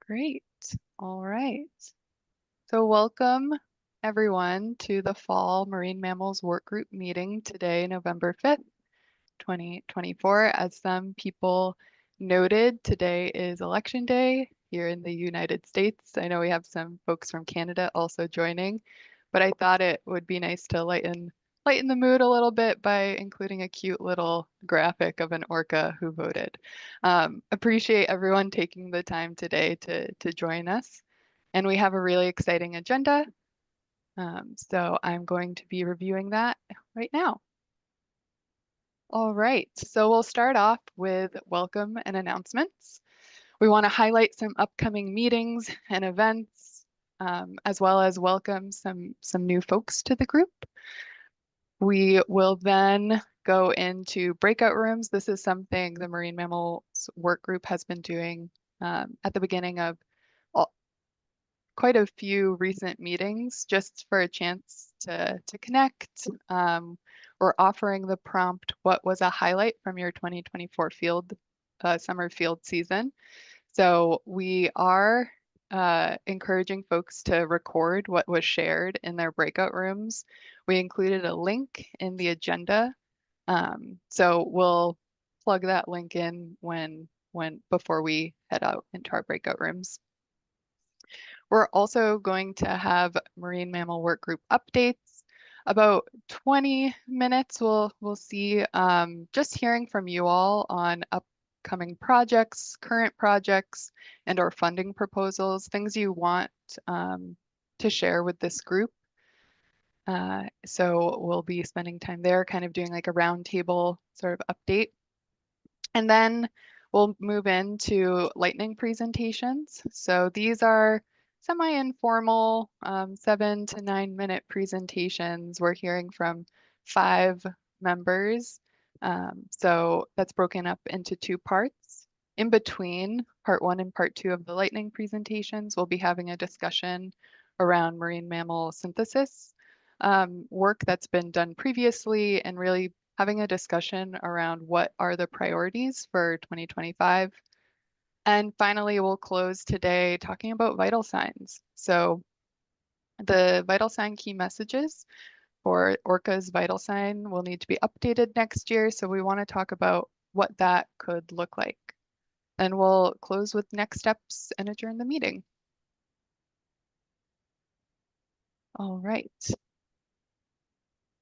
Great. All right. So welcome everyone to the Fall Marine Mammals Work Group meeting today, November 5th, 2024. As some people noted, today is election day here in the United States. I know we have some folks from Canada also joining, but I thought it would be nice to lighten the mood a little bit by including a cute little graphic of an orca who voted. Appreciate everyone taking the time today to join us. And we have a really exciting agenda. So I'm going to be reviewing that right now. All right, so we'll start off with welcome and announcements. We want to highlight some upcoming meetings and events, as well as welcome some new folks to the group. We will then go into breakout rooms. This is something the Marine Mammals Work Group has been doing at the beginning of quite a few recent meetings, just for a chance to connect. We're offering the prompt, what was a highlight from your 2024 summer field season? So we are encouraging folks to record what was shared in their breakout rooms. We included a link in the agenda. So we'll plug that link in before we head out into our breakout rooms. We're also going to have Marine Mammal Work Group updates. About 20 minutes, we'll see just hearing from you all on upcoming projects, current projects, and or funding proposals, things you want to share with this group. So we'll be spending time there, kind of doing like a roundtable sort of update. And then we'll move into lightning presentations. So these are semi-informal 7 to 9 minute presentations. We're hearing from 5 members. So that's broken up into 2 parts. In between part 1 and part 2 of the lightning presentations, we'll be having a discussion around marine mammal synthesis work that's been done previously, and really having a discussion around what are the priorities for 2025. And finally, we'll close today talking about vital signs. So the vital sign key messages for Orca's vital sign will need to be updated next year. So we want to talk about what that could look like. And we'll close with next steps and adjourn the meeting. All right.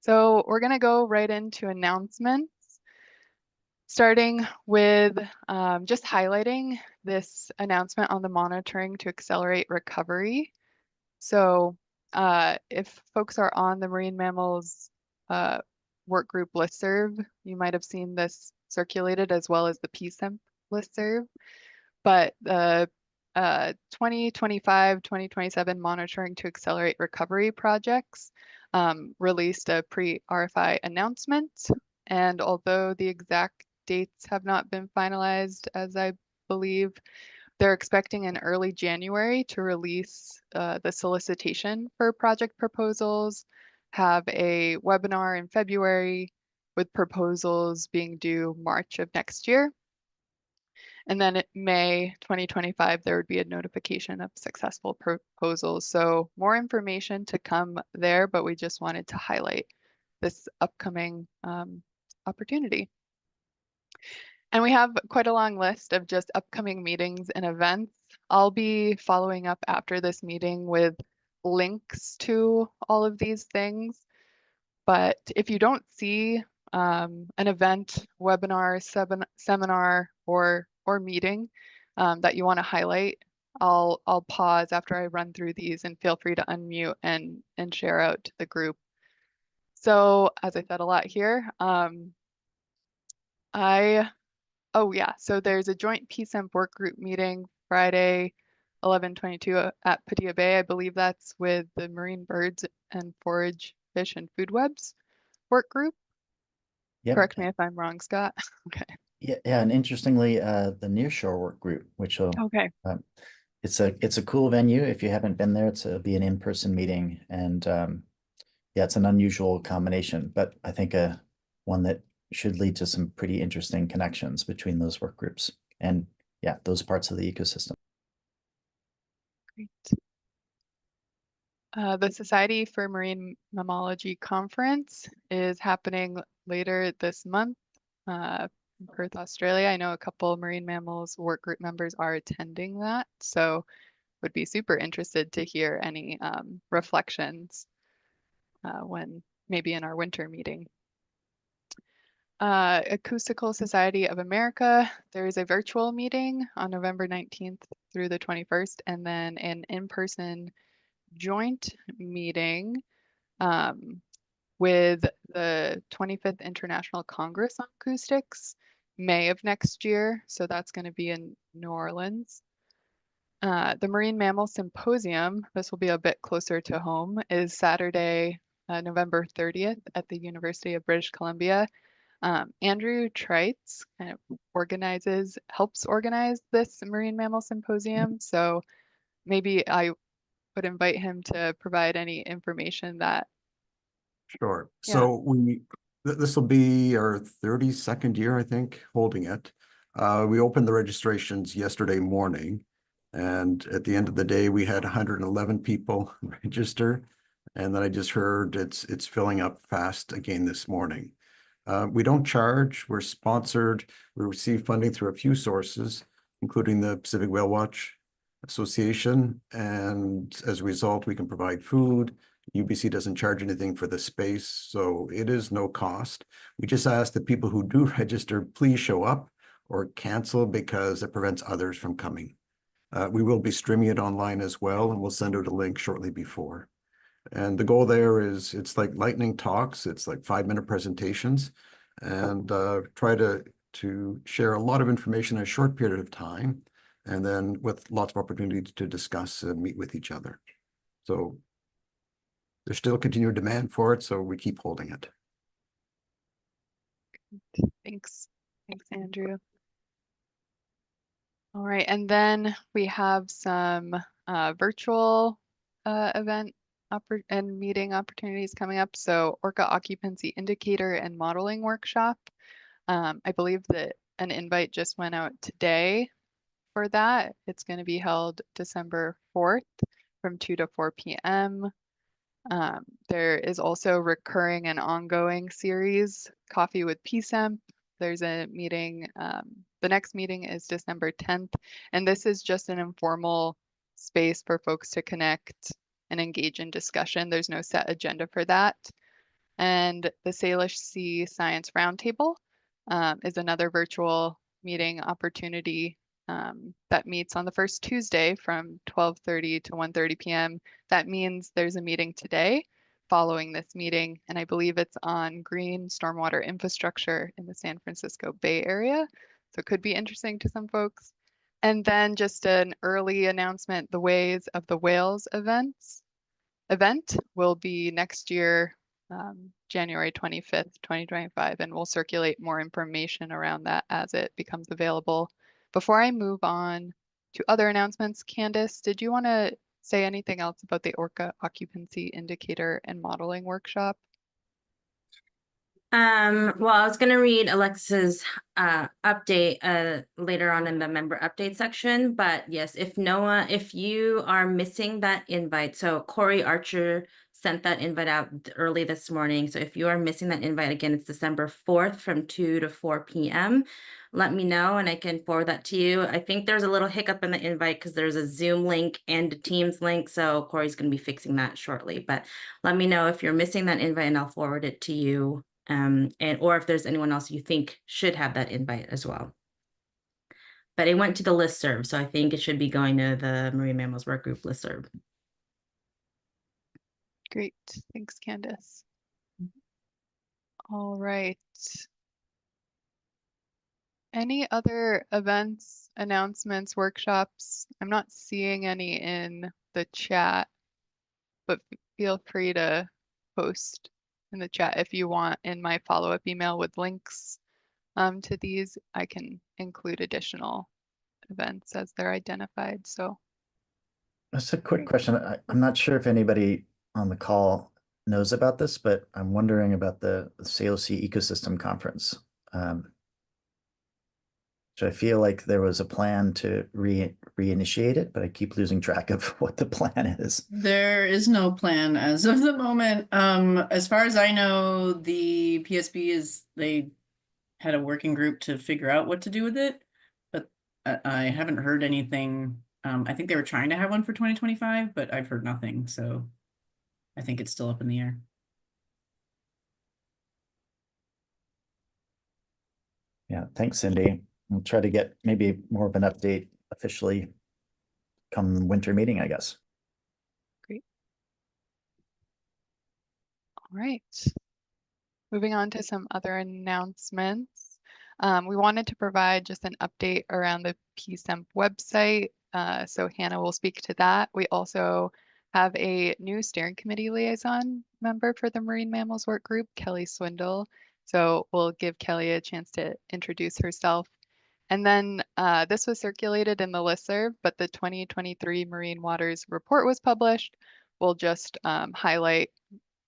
So we're going to go right into announcements, starting with just highlighting this announcement on the monitoring to accelerate recovery. So if folks are on the Marine Mammals Work Group listserv, you might have seen this circulated, as well as the PSEMP listserv. But the 2025-2027 Monitoring to Accelerate Recovery projects released a pre-RFI announcement. And although the exact dates have not been finalized, as I believe, they're expecting in early January to release the solicitation for project proposals, have a webinar in February with proposals being due March of next year. And then in May 2025, there would be a notification of successful proposals. So more information to come there, but we just wanted to highlight this upcoming opportunity. And we have quite a long list of just upcoming meetings and events. I'll be following up after this meeting with links to all of these things. But if you don't see an event, webinar, seminar, or meeting that you want to highlight, I'll pause after I run through these, and feel free to unmute and share out to the group. So as I said a lot here, oh yeah, so there's a joint PSEMP work group meeting Friday, 11/22 at Padilla Bay. I believe that's with the Marine Birds and Forage Fish and Food Webs work group. Yep. Correct me if I'm wrong, Scott. Okay. Yeah, and interestingly, the nearshore work group, which will it's a cool venue. If you haven't been there, it'll be an in-person meeting, and yeah, it's an unusual combination, but I think one that should lead to some pretty interesting connections between those work groups and yeah, those parts of the ecosystem. Great. The Society for Marine Mammalogy Conference is happening later this month in Perth, Australia. I know a couple marine mammals work group members are attending that, so would be super interested to hear any reflections when maybe in our winter meeting. Acoustical Society of America, there is a virtual meeting on November 19th through the 21st, and then an in-person joint meeting with the 25th International Congress on Acoustics, May of next year. So that's going to be in New Orleans. The Marine Mammal Symposium, this will be a bit closer to home, is Saturday, November 30th at the University of British Columbia. Andrew Trites kind of helps organize this Marine Mammal Symposium. So maybe I would invite him to provide any information that. Sure. So this will be our 32nd year, I think, holding it. We opened the registrations yesterday morning, and at the end of the day, we had 111 people register. And then I just heard it's filling up fast again this morning. We don't charge. We're sponsored. We receive funding through a few sources, including the Pacific Whale Watch Association. And as a result, we can provide food. UBC doesn't charge anything for the space, so it is no cost. We just ask that people who do register, please show up or cancel because it prevents others from coming. We will be streaming it online as well, and we'll send out a link shortly before. And the goal there is it's like lightning talks. It's like 5-minute presentations, and try to share a lot of information in a short period of time, and then with lots of opportunities to discuss and meet with each other. So there's still continued demand for it, so we keep holding it. Thanks, Andrew. All right, and then we have some virtual event and meeting opportunities coming up. So Orca Occupancy Indicator and Modeling Workshop. I believe that an invite just went out today for that. It's going to be held December 4th from 2 to 4 p.m. There is also recurring and ongoing series, Coffee with PSEMP. There's a meeting, the next meeting is December 10th, and this is just an informal space for folks to connect and engage in discussion. There's no set agenda for that. And the Salish Sea Science Roundtable is another virtual meeting opportunity that meets on the first Tuesday from 12:30 to 1:30 p.m. That means there's a meeting today following this meeting, and I believe it's on green stormwater infrastructure in the San Francisco Bay Area. So it could be interesting to some folks. And then just an early announcement, the Ways of the Whales event will be next year, January 25th, 2025, and we'll circulate more information around that as it becomes available. Before I move on to other announcements, Candace, did you want to say anything else about the Orca Occupancy Indicator and Modeling Workshop? Well, I was going to read Alexa's update later on in the member update section, but yes, if you are missing that invite, so Corey Archer sent that invite out early this morning. So if you are missing that invite, again, it's December 4th from 2 to 4 p.m. Let me know and I can forward that to you. I think there's a little hiccup in the invite because there's a Zoom link and a Teams link. So Corey's going to be fixing that shortly, but let me know if you're missing that invite and I'll forward it to you. Or if there's anyone else you think should have that invite as well. But it went to the listserv, so I think it should be going to the Marine Mammals Work Group listserv. Great, thanks, Candace. All right. Any other events, announcements, workshops? I'm not seeing any in the chat, but feel free to post in the chat if you want in my follow-up email with links to these. I can include additional events as they're identified. So that's a quick question. I'm not sure if anybody on the call knows about this, but I'm wondering about the Salish Sea Ecosystem Conference. So I feel like there was a plan to reinitiate it, but I keep losing track of what the plan is. There is no plan as of the moment. As far as I know, the PSB they had a working group to figure out what to do with it, but I haven't heard anything. I think they were trying to have one for 2025, but I've heard nothing. So I think it's still up in the air. Yeah, thanks, Cindy. I'll try to get maybe more of an update officially come winter meeting, I guess. Great. All right. Moving on to some other announcements. We wanted to provide just an update around the PSEMP website. So Hannah will speak to that. We also have a new steering committee liaison member for the Marine Mammals Work Group, Kelly Swindle. So we'll give Kelly a chance to introduce herself. And then this was circulated in the listserv, but the 2023 Marine Waters report was published. We'll just highlight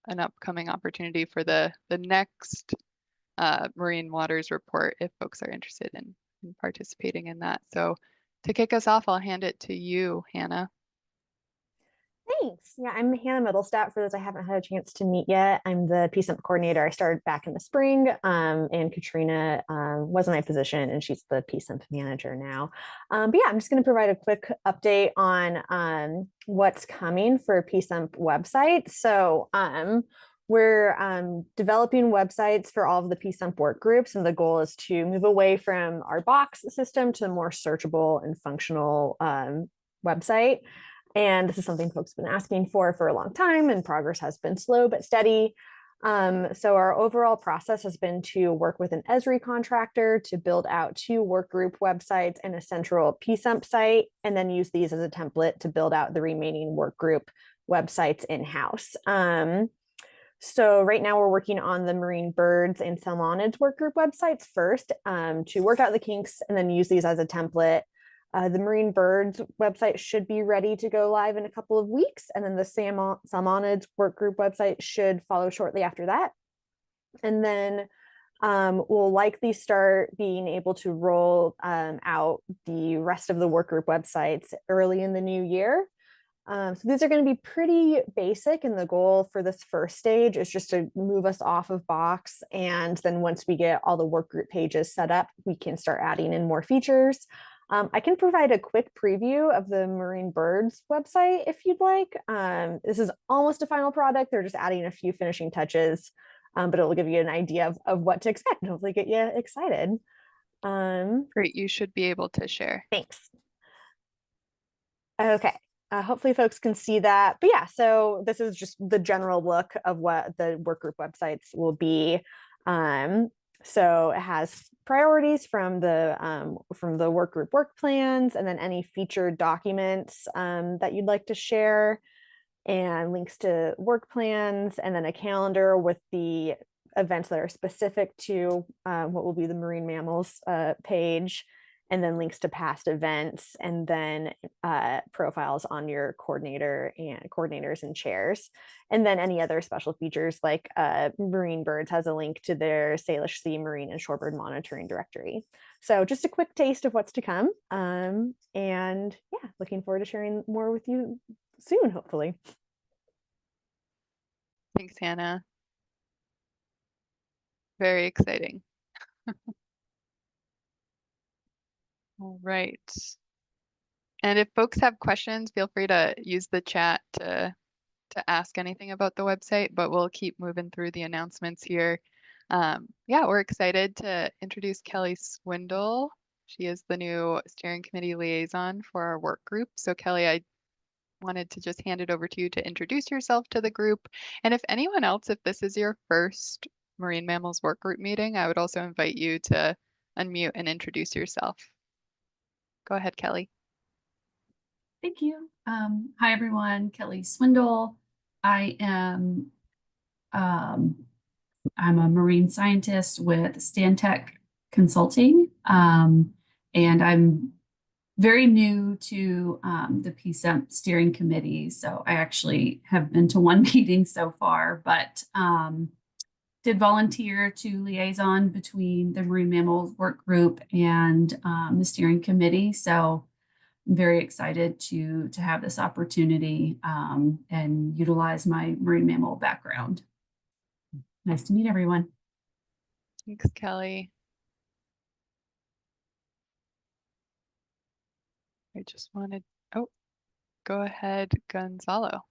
an upcoming opportunity for the next Marine Waters report if folks are interested in participating in that. So to kick us off, I'll hand it to you, Hannah. Thanks. Yeah, I'm Hannah Middlestat. For those I haven't had a chance to meet yet, I'm the PSEMP coordinator. I started back in the spring, and Katrina was in my position, and she's the PSEMP manager now. But yeah, I'm just going to provide a quick update on what's coming for PSEMP website. So we're developing websites for all of the PSEMP work groups, and the goal is to move away from our box system to a more searchable and functional website. And this is something folks have been asking for a long time, and progress has been slow but steady. So our overall process has been to work with an Esri contractor to build out 2 work group websites and a central PSEMP site, and then use these as a template to build out the remaining work group websites in-house. So right now we're working on the marine birds and salmonids work group websites first to work out the kinks and then use these as a template. The marine birds website should be ready to go live in a couple of weeks, and then the salmonids work group website should follow shortly after that. And then we'll likely start being able to roll out the rest of the work group websites early in the new year. So these are going to be pretty basic, and the goal for this first stage is just to move us off of box, and then once we get all the work group pages set up, we can start adding in more features. I can provide a quick preview of the Marine Birds website if you'd like. This is almost a final product. They're just adding a few finishing touches, but it'll give you an idea of what to expect and hopefully get you excited. Great, you should be able to share. Thanks. Okay, hopefully folks can see that. But yeah, so this is just the general look of what the work group websites will be. So it has priorities from the work group work plans, and then any featured documents that you'd like to share, and links to work plans, and then a calendar with the events that are specific to what will be the marine mammals page, and then links to past events, and then profiles on your coordinators and chairs. And then any other special features like Marine Birds has a link to their Salish Sea Marine and Shorebird Monitoring Directory. So just a quick taste of what's to come. And yeah, looking forward to sharing more with you soon, hopefully. Thanks, Hannah. Very exciting. All right. And if folks have questions, feel free to use the chat to ask anything about the website, but we'll keep moving through the announcements here. Yeah, we're excited to introduce Kelly Swindle. She is the new steering committee liaison for our work group. So Kelly, I wanted to just hand it over to you to introduce yourself to the group. And if anyone else, if this is your first Marine Mammals Work Group meeting, I would also invite you to unmute and introduce yourself. Go ahead, Kelly. Thank you. Hi, everyone. Kelly Swindle. I'm a marine scientist with Stantec Consulting, and I'm very new to the PSEMP steering committee. So I actually have been to one meeting so far, but did volunteer to liaison between the Marine Mammals Work Group and the steering committee. So I'm very excited to have this opportunity and utilize my marine mammal background. Nice to meet everyone. Thanks, Kelly. I just wanted, oh, go ahead, Gonzalo.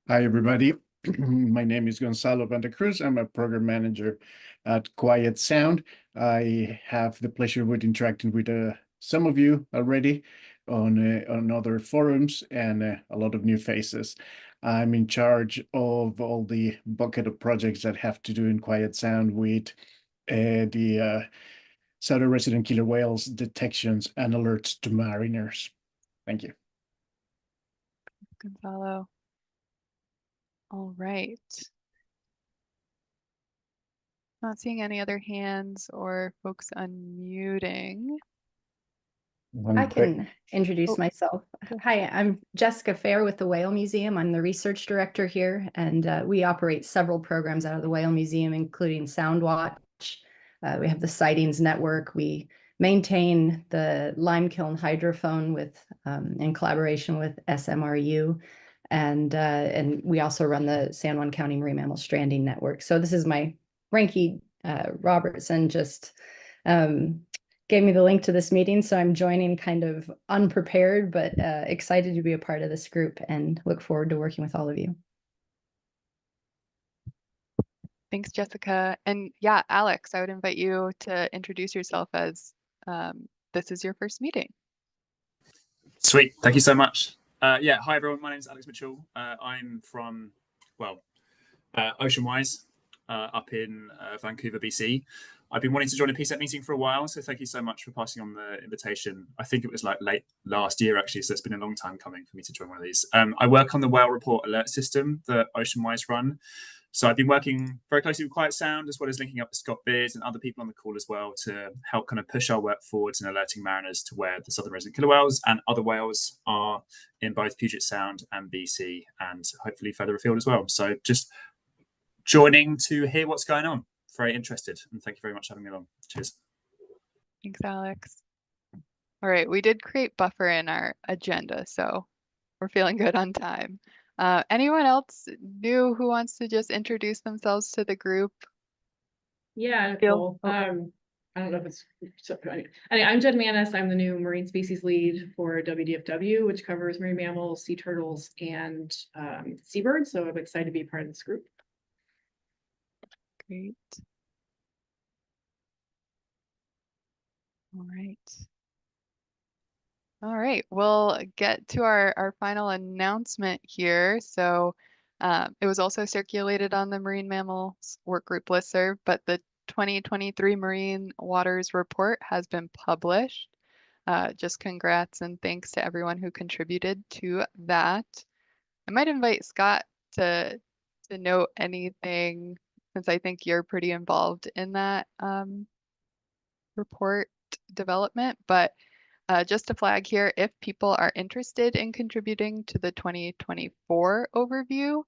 Hi, everybody. My name is Gonzalo Banda-Cruz. I'm a program manager at Quiet Sound. I have the pleasure with interacting with some of you already on other forums and a lot of new faces. I'm in charge of all the bucket of projects that have to do in Quiet Sound with the southern resident killer whales detections and alerts to mariners. Thank you. Gonzalo. All right. Not seeing any other hands or folks unmuting. I can introduce myself. Hi, I'm Jessica Fair with the Whale Museum. I'm the research director here, and we operate several programs out of the Whale Museum, including Soundwatch. We have the Sightings Network. We maintain the Lime Kiln Hydrophone with, in collaboration with SMRU. And we also run the San Juan County Marine Mammal Stranding Network. So this is my Ranky Robertson just gave me the link to this meeting. So I'm joining kind of unprepared, but excited to be a part of this group and look forward to working with all of you. Thanks, Jessica. And yeah, Alex, I would invite you to introduce yourself as this is your first meeting. Sweet. Thank you so much. Yeah, hi everyone. My name is Alex Mitchell. I'm from, Oceanwise up in Vancouver, BC. I've been wanting to join a PSEMP meeting for a while, so thank you so much for passing on the invitation. I think it was like late last year, actually, so it's been a long time coming for me to join one of these. I work on the Whale Report alert system that Oceanwise run. So I've been working very closely with Quiet Sound, as well as linking up with Scott Beard and other people on the call as well to help kind of push our work forwards and alerting mariners to where the southern resident killer whales and other whales are in both Puget Sound and BC, and hopefully further afield as well. So just joining to hear what's going on. Very interested, and thank you very much for having me along. Cheers. Thanks, Alex. All right, we did create buffer in our agenda, so we're feeling good on time. Anyone else new who wants to just introduce themselves to the group? Yeah, cool. I don't know if it's so, I'm Jen Manis. I'm the new marine species lead for WDFW, which covers marine mammals, sea turtles, and seabirds. So I'm excited to be a part of this group. Great. All right. All right, we'll get to our final announcement here. So it was also circulated on the Marine Mammals Workgroup listserv, but the 2023 Marine Waters Report has been published. Just congrats and thanks to everyone who contributed to that. I might invite Scott to note anything, since I think you're pretty involved in that report development, but just to flag here, if people are interested in contributing to the 2024 overview,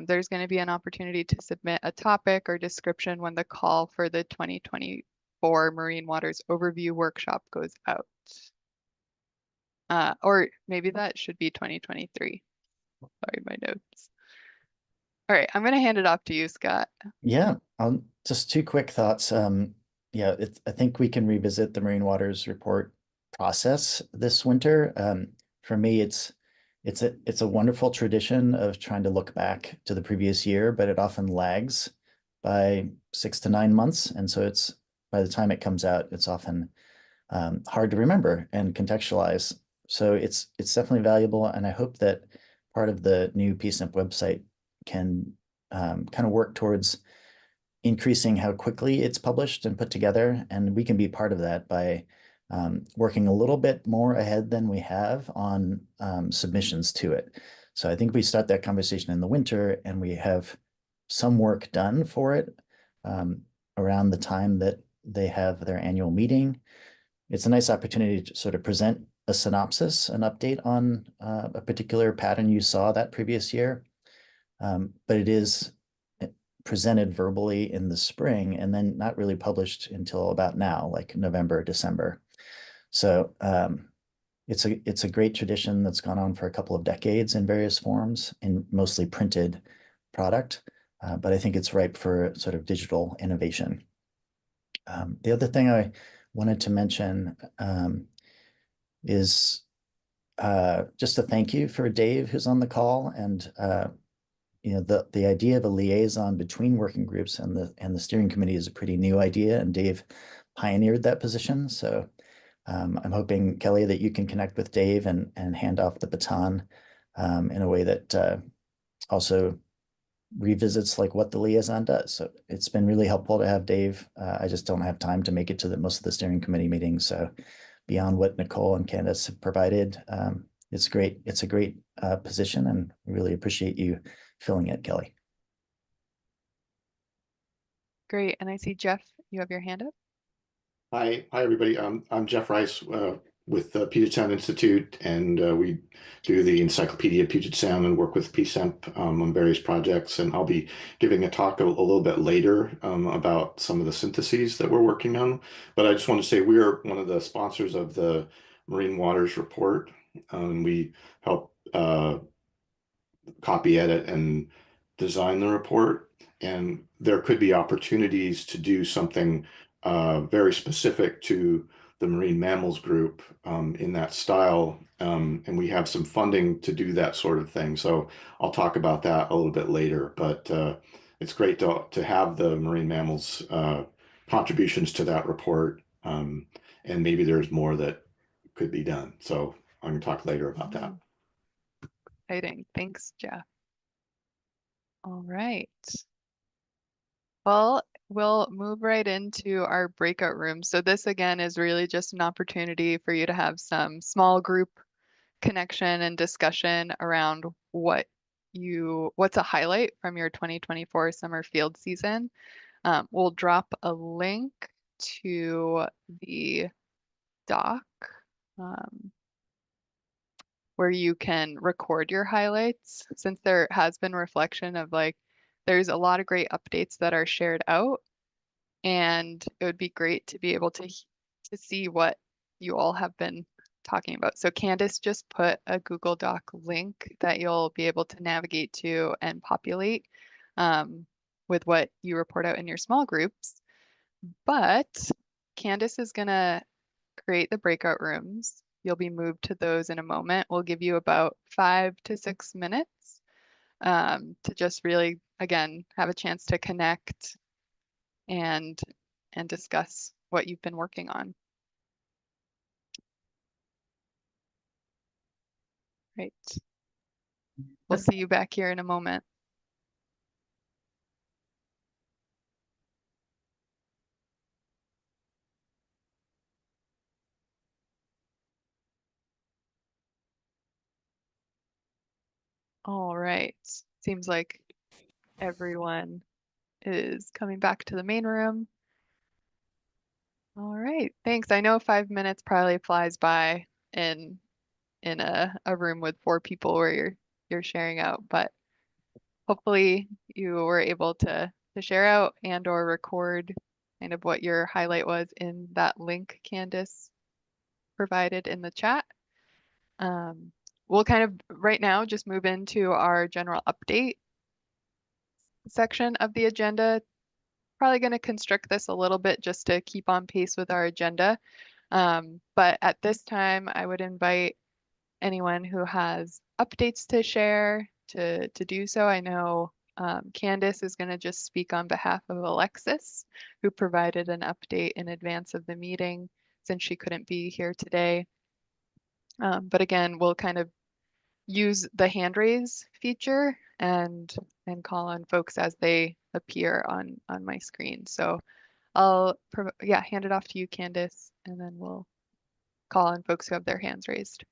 there's going to be an opportunity to submit a topic or description when the call for the 2024 Marine Waters Overview Workshop goes out. Or maybe that should be 2023. Sorry, my notes. All right, I'm going to hand it off to you, Scott. Yeah, just two quick thoughts. Yeah, I think we can revisit the Marine Waters Report process this winter. For me, it's a wonderful tradition of trying to look back to the previous year, but it often lags by 6 to 9 months, and so it's by the time it comes out, it's often hard to remember and contextualize. So it's definitely valuable, and I hope that part of the new PSEMP website can kind of work towards increasing how quickly it's published and put together, and we can be part of that by working a little bit more ahead than we have on submissions to it. So I think we start that conversation in the winter and we have some work done for it around the time that they have their annual meeting. It's a nice opportunity to sort of present a synopsis, an update on a particular pattern you saw that previous year. But it is presented verbally in the spring and then not really published until about now, like November, December. So it's a great tradition that's gone on for a couple of decades in various forms in mostly printed product, but I think it's ripe for sort of digital innovation. The other thing I wanted to mention is just a thank you for Dave, who's on the call, and the idea of a liaison between working groups and the steering committee is a pretty new idea, and Dave pioneered that position. So I'm hoping, Kelly, that you can connect with Dave and hand off the baton in a way that also revisits like what the liaison does. So it's been really helpful to have Dave. I just don't have time to make it to most of the steering committee meetings. So beyond what Nicole and Candace have provided, it's great. It's a great position, and we really appreciate you filling it, Kelly. Great. And I see Jeff, you have your hand up. Hi, everybody. I'm Jeff Rice with the Puget Sound Institute, and we do the Encyclopedia of Puget Sound and work with PSEMP on various projects. And I'll be giving a talk a little bit later about some of the syntheses that we're working on. But I just want to say we're one of the sponsors of the Marine Waters Report. We help copy, edit, and design the report. And there could be opportunities to do something very specific to the marine mammals group in that style. And we have some funding to do that sort of thing. So I'll talk about that a little bit later, but it's great to have the marine mammals contributions to that report. And maybe there's more that could be done. So I'm going to talk later about that. Exciting. Thanks, Jeff. All right. Well, we'll move right into our breakout room. So this again is really just an opportunity for you to have some small group connection and discussion around what's a highlight from your 2024 summer field season. We'll drop a link to the doc where you can record your highlights, since there has been reflection of there's a lot of great updates that are shared out, and it would be great to be able to see what you all have been talking about. So Candace just put a Google Doc link that you'll be able to navigate to and populate with what you report out in your small groups. But Candace is gonna create the breakout rooms. You'll be moved to those in a moment. We'll give you about 5 to 6 minutes to just really, again, have a chance to connect and discuss what you've been working on. Right. We'll see you back here in a moment. All right. Seems like everyone is coming back to the main room. All right. Thanks. I know 5 minutes probably flies by in a room with 4 people where you're sharing out, but hopefully you were able to share out and or record kind of what your highlight was in that link Candace provided in the chat. We'll kind of right now just move into our general update section of the agenda. Probably going to constrict this a little bit just to keep on pace with our agenda. But at this time, I would invite anyone who has updates to share to do so. I know Candace is going to just speak on behalf of Alexis, who provided an update in advance of the meeting since she couldn't be here today. But again, we'll kind of use the hand raise feature and call on folks as they appear on my screen. So I'll hand it off to you, Candace, and then we'll call on folks who have their hands raised.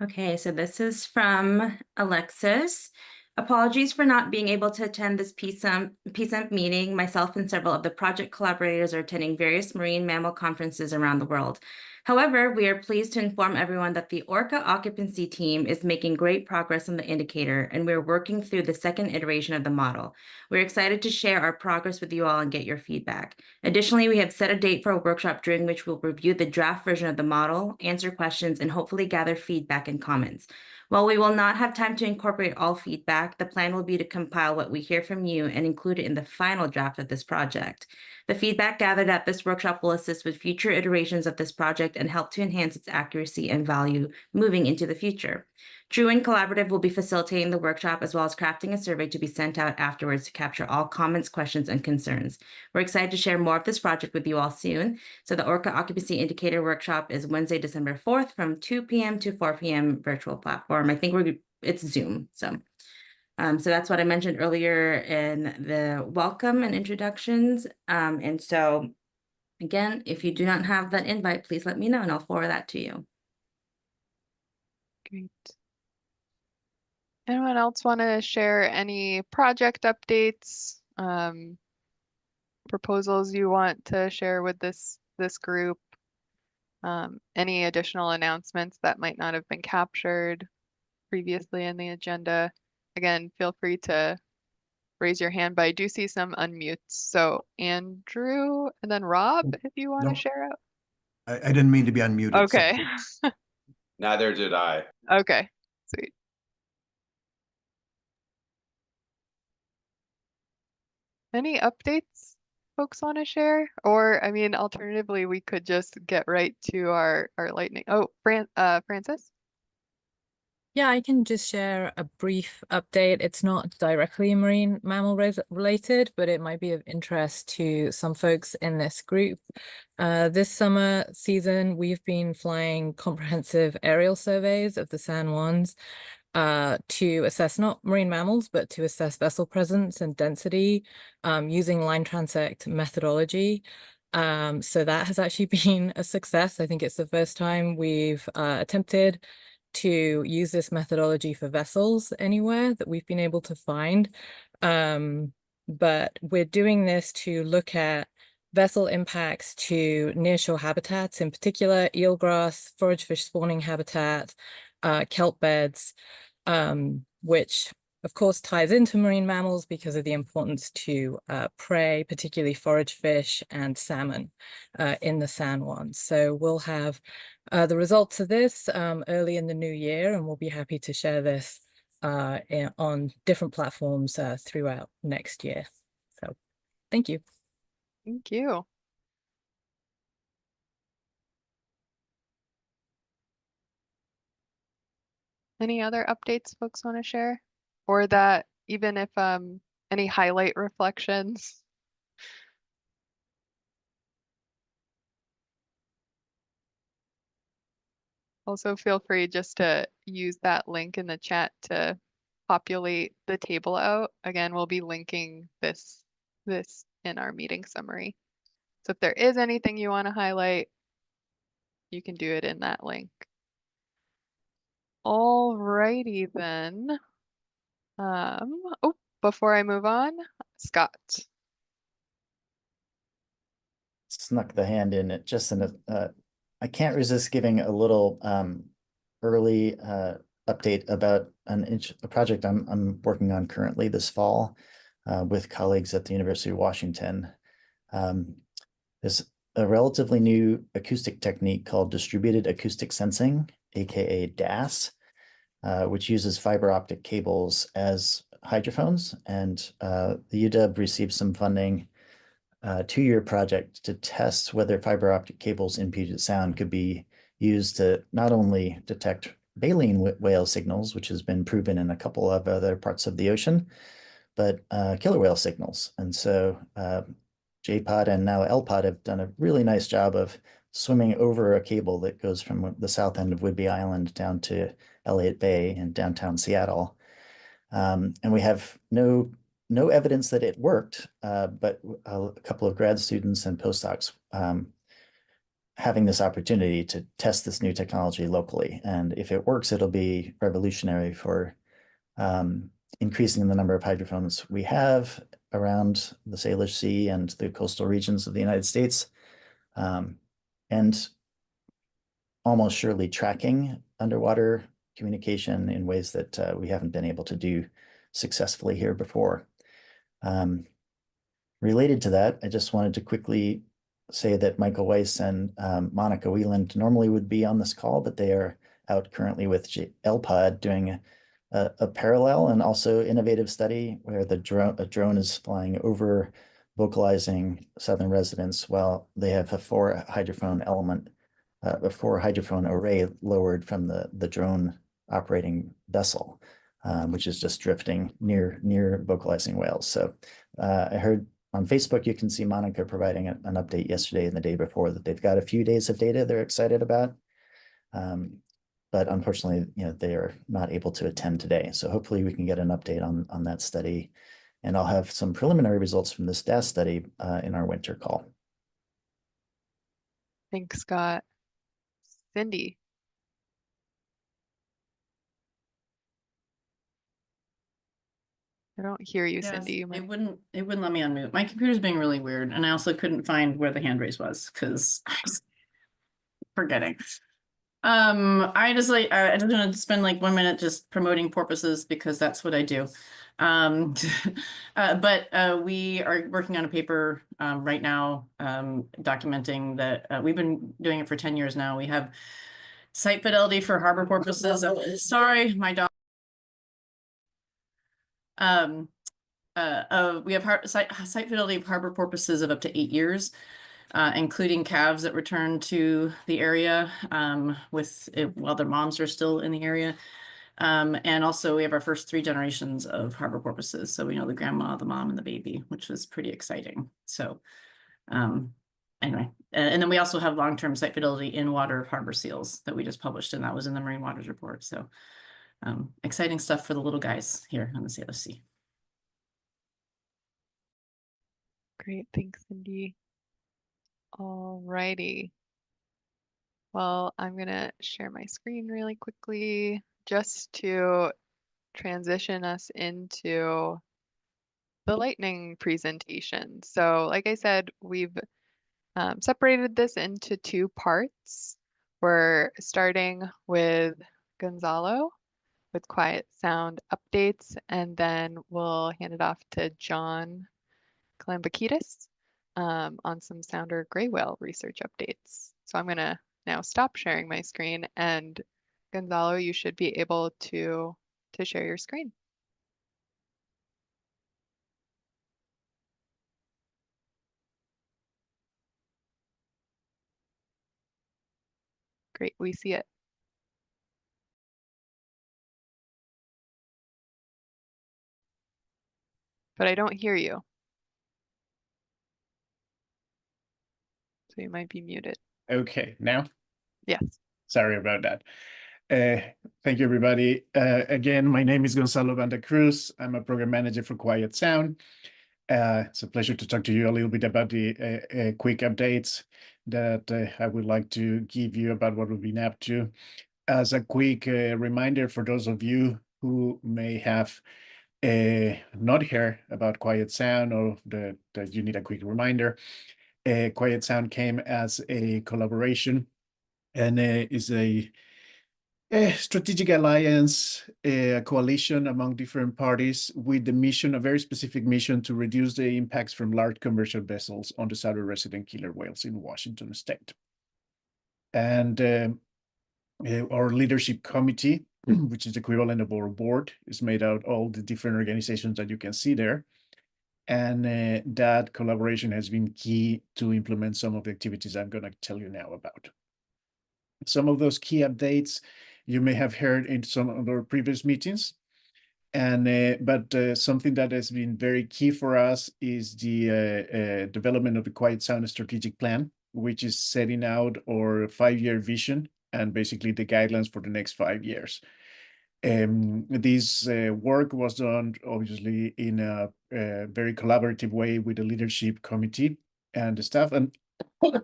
Okay, so this is from Alexis. Apologies for not being able to attend this PSEMP meeting. Myself and several of the project collaborators are attending various marine mammal conferences around the world. However, we are pleased to inform everyone that the Orca occupancy team is making great progress on the indicator, and we're working through the second iteration of the model. We're excited to share our progress with you all and get your feedback. Additionally, we have set a date for a workshop during which we'll review the draft version of the model, answer questions, and hopefully gather feedback and comments. While we will not have time to incorporate all feedback, the plan will be to compile what we hear from you and include it in the final draft of this project. The feedback gathered at this workshop will assist with future iterations of this project and help to enhance its accuracy and value moving into the future. True and Collaborative will be facilitating the workshop as well as crafting a survey to be sent out afterwards to capture all comments, questions, and concerns. We're excited to share more of this project with you all soon. So the Orca Occupancy Indicator Workshop is Wednesday, December 4th from 2 p.m. to 4 p.m. virtual platform. I think it's Zoom. So that's what I mentioned earlier in the welcome and introductions. And so again, if you do not have that invite, please let me know and I'll forward that to you. Great. Anyone else want to share any project updates, proposals you want to share with this group? Any additional announcements that might not have been captured previously in the agenda? Again, feel free to raise your hand, but I do see some unmutes. So Andrew and then Rob, if you want to share out. I didn't mean to be unmuted. Okay. Neither did I. Okay, sweet. Any updates folks want to share? Or, I mean, alternatively, we could just get right to our lightning. Oh, Francis? Yeah, I can just share a brief update. It's not directly marine mammal related, but it might be of interest to some folks in this group. This summer season, we've been flying comprehensive aerial surveys of the San Juans to assess not marine mammals, but to assess vessel presence and density using line transect methodology. So that has actually been a success. I think it's the first time we've attempted to use this methodology for vessels anywhere that we've been able to find. But we're doing this to look at vessel impacts to nearshore habitats, in particular eelgrass, forage fish spawning habitat, kelp beds, which of course ties into marine mammals because of the importance to prey, particularly forage fish and salmon in the San Juan. So we'll have the results of this early in the new year, and we'll be happy to share this on different platforms throughout next year. So thank you. Thank you. Any other updates folks want to share? Or that even if any highlight reflections? Also feel free just to use that link in the chat to populate the table out. Again, we'll be linking this in our meeting summary. So if there is anything you want to highlight, you can do it in that link. All righty then. Oh, before I move on, Scott. Snuck the hand in it just in I can't resist giving a little early update about a project I'm working on currently this fall with colleagues at the University of Washington. There's a relatively new acoustic technique called distributed acoustic sensing, aka DAS, which uses fiber optic cables as hydrophones. And the UW received some funding, a 2-year project to test whether fiber optic cables in Puget Sound could be used to not only detect baleen whale signals, which has been proven in a couple of other parts of the ocean, but killer whale signals. And so JPOD and now LPOD have done a really nice job of swimming over a cable that goes from the south end of Whidbey Island down to Elliott Bay in downtown Seattle. And we have no evidence that it worked, but a couple of grad students and postdocs having this opportunity to test this new technology locally. And if it works, it'll be revolutionary for increasing the number of hydrophones we have around the Salish Sea and the coastal regions of the United States. And almost surely tracking underwater communication in ways that we haven't been able to do successfully here before. Related to that, I just wanted to quickly say that Michael Weiss and Monica Wieland normally would be on this call, but they are out currently with LPOD doing a parallel and also innovative study where a drone is flying over vocalizing southern residents while they have a 4 hydrophone element, a 4 hydrophone array lowered from the drone operating vessel, which is just drifting near vocalizing whales. So I heard on Facebook, you can see Monica providing an update yesterday and the day before that they've got a few days of data they're excited about. But unfortunately, they are not able to attend today. So hopefully we can get an update on that study. And I'll have some preliminary results from this DAS study in our winter call. Thanks, Scott. Cindy. I don't hear you, Yes, Cindy. it wouldn't let me unmute. My computer's being really weird, and I also couldn't find where the hand raise was because I was forgetting. I just want to spend like 1 minute just promoting porpoises because that's what I do. But we are working on a paper right now documenting that we've been doing it for 10 years now. We have site fidelity for harbor porpoises. Sorry, my dog. We have site fidelity of harbor porpoises of up to 8 years, including calves that return to the area while their moms are still in the area. And also we have our first 3 generations of harbor porpoises. So we know the grandma, the mom, and the baby, which was pretty exciting. So anyway, and then we also have long-term site fidelity in water of harbor seals that we just published, and that was in the Marine Waters Report. So exciting stuff for the little guys here on the Sailor Sea. Great, thanks, Cindy. All righty. Well, I'm gonna share my screen really quickly just to transition us into the lightning presentation. So like I said, we've separated this into 2 parts. We're starting with Gonzalo with quiet sound updates, and then we'll hand it off to John Calambokidis on some sounder gray whale research updates. So I'm gonna now stop sharing my screen, and Gonzalo, you should be able to share your screen. Great, we see it. But I don't hear you. So you might be muted. Okay, now? Yes. Sorry about that. Thank you, everybody. Again, my name is Gonzalo Banda-Cruz. I'm a program manager for Quiet Sound. It's a pleasure to talk to you a little bit about the quick updates that I would like to give you about what we've been up to. As a quick reminder for those of you who may have not heard about Quiet Sound or that you need a quick reminder, Quiet Sound came as a collaboration and is a strategic alliance, a coalition among different parties with the mission, a very specific mission to reduce the impacts from large commercial vessels on the southern resident killer whales in Washington state. And our leadership committee, which is the equivalent of our board, is made out of all the different organizations that you can see there. And that collaboration has been key to implement some of the activities I'm going to tell you now about. Some of those key updates you may have heard in some of our previous meetings. And but something that has been very key for us is the development of the Quiet Sound strategic plan, which is setting out our 5-year vision and basically the guidelines for the next 5 years. This work was done obviously in a very collaborative way with the leadership committee and the staff. And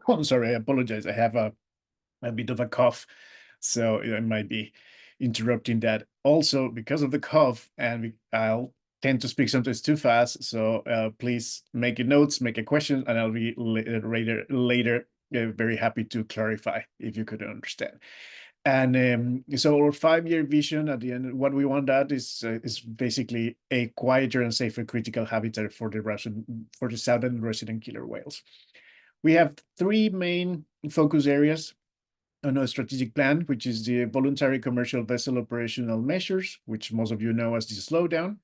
I'm sorry, I apologize. I have a bit of a cough, so I might be interrupting that. Also, because of the cough, and I'll tend to speak sometimes too fast. So please make notes, make a question, and I'll be later very happy to clarify if you couldn't understand. And so our 5-year vision at the end, what we want that is basically a quieter and safer critical habitat for the southern resident killer whales. We have 3 main focus areas on a strategic plan, which is the voluntary commercial vessel operational measures, which most of you know as the slowdown,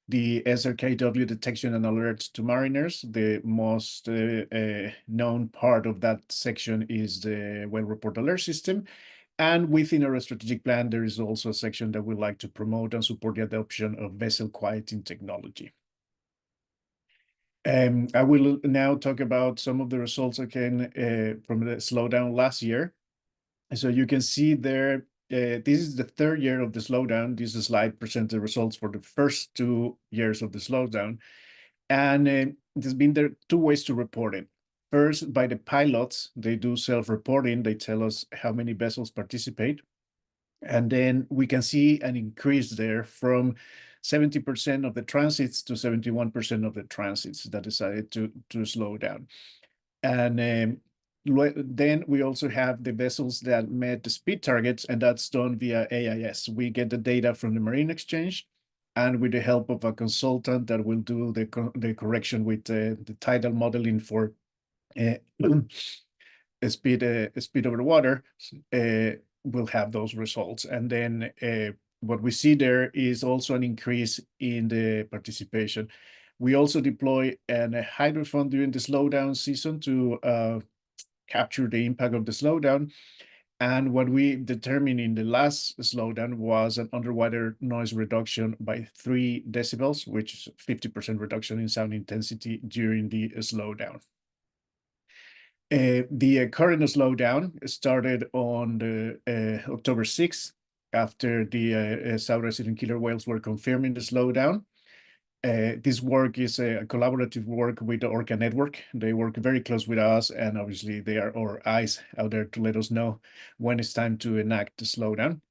the SRKW detection and alerts to mariners. The most known part of that section is the whale report alert system. And within our strategic plan, there is also a section that we like to promote and support the adoption of vessel quieting technology. I will now talk about some of the results again from the slowdown last year. So you can see there, this is the 3rd year of the slowdown. This slide presents the results for the first 2 years of the slowdown. And there's been 2 ways to report it. First, by the pilots, they do self-reporting. They tell us how many vessels participate. And then we can see an increase there from 70% of the transits to 71% of the transits that decided to slow down. And then we also have the vessels that met the speed targets, and that's done via AIS. We get the data from the Marine Exchange, and with the help of a consultant that will do the correction with the tidal modeling for speed over the water, we'll have those results. And then what we see there is also an increase in the participation. We also deploy a hydrophone during the slowdown season to capture the impact of the slowdown. And what we determined in the last slowdown was an underwater noise reduction by 3 decibels, which is 50% reduction in sound intensity during the slowdown. The current slowdown started on the October 6th, after the south resident killer whales were confirming the slowdown. This work is a collaborative work with the Orca Network. They work very close with us, and obviously they are our eyes out there to let us know when it's time to enact the slowdown.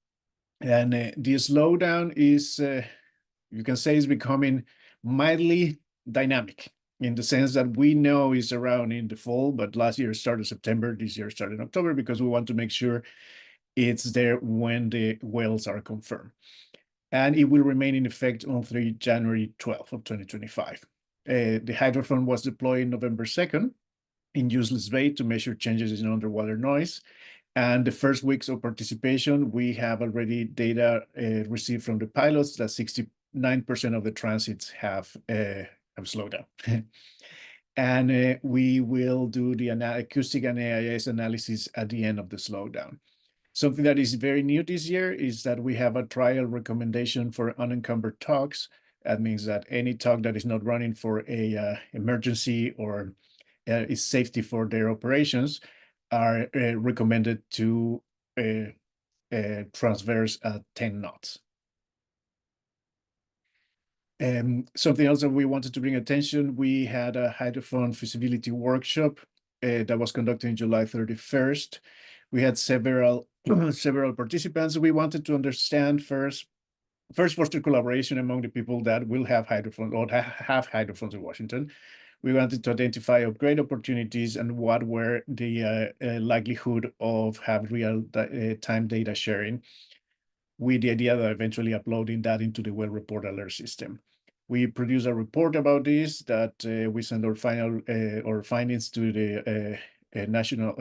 And the slowdown is, you can say, is becoming mildly dynamic, in the sense that we know it's around in the fall, but last year started September, this year started October, because we want to make sure it's there when the whales are confirmed. And it will remain in effect until January 12th of 2025. The hydrophone was deployed November 2nd in Useless Bay to measure changes in underwater noise. And the first weeks of participation, we have already data received from the pilots that 69% of the transits have slowed down. And we will do the acoustic and AIS analysis at the end of the slowdown. Something that is very new this year is that we have a trial recommendation for unencumbered tugs. That means that any tug that is not running for a emergency or is safety for their operations are recommended to transverse at 10 knots. Something else that we wanted to bring attention, we had a hydrophone feasibility workshop that was conducted on July 31st. We had several participants. We wanted to understand first foster collaboration among the people that will have hydrophones or have hydrophones in Washington. We wanted to identify upgrade opportunities and what were the likelihood of have real time data sharing, with the idea that eventually uploading that into the whale report alert system. We produced a report about this that we sent our final our findings to the National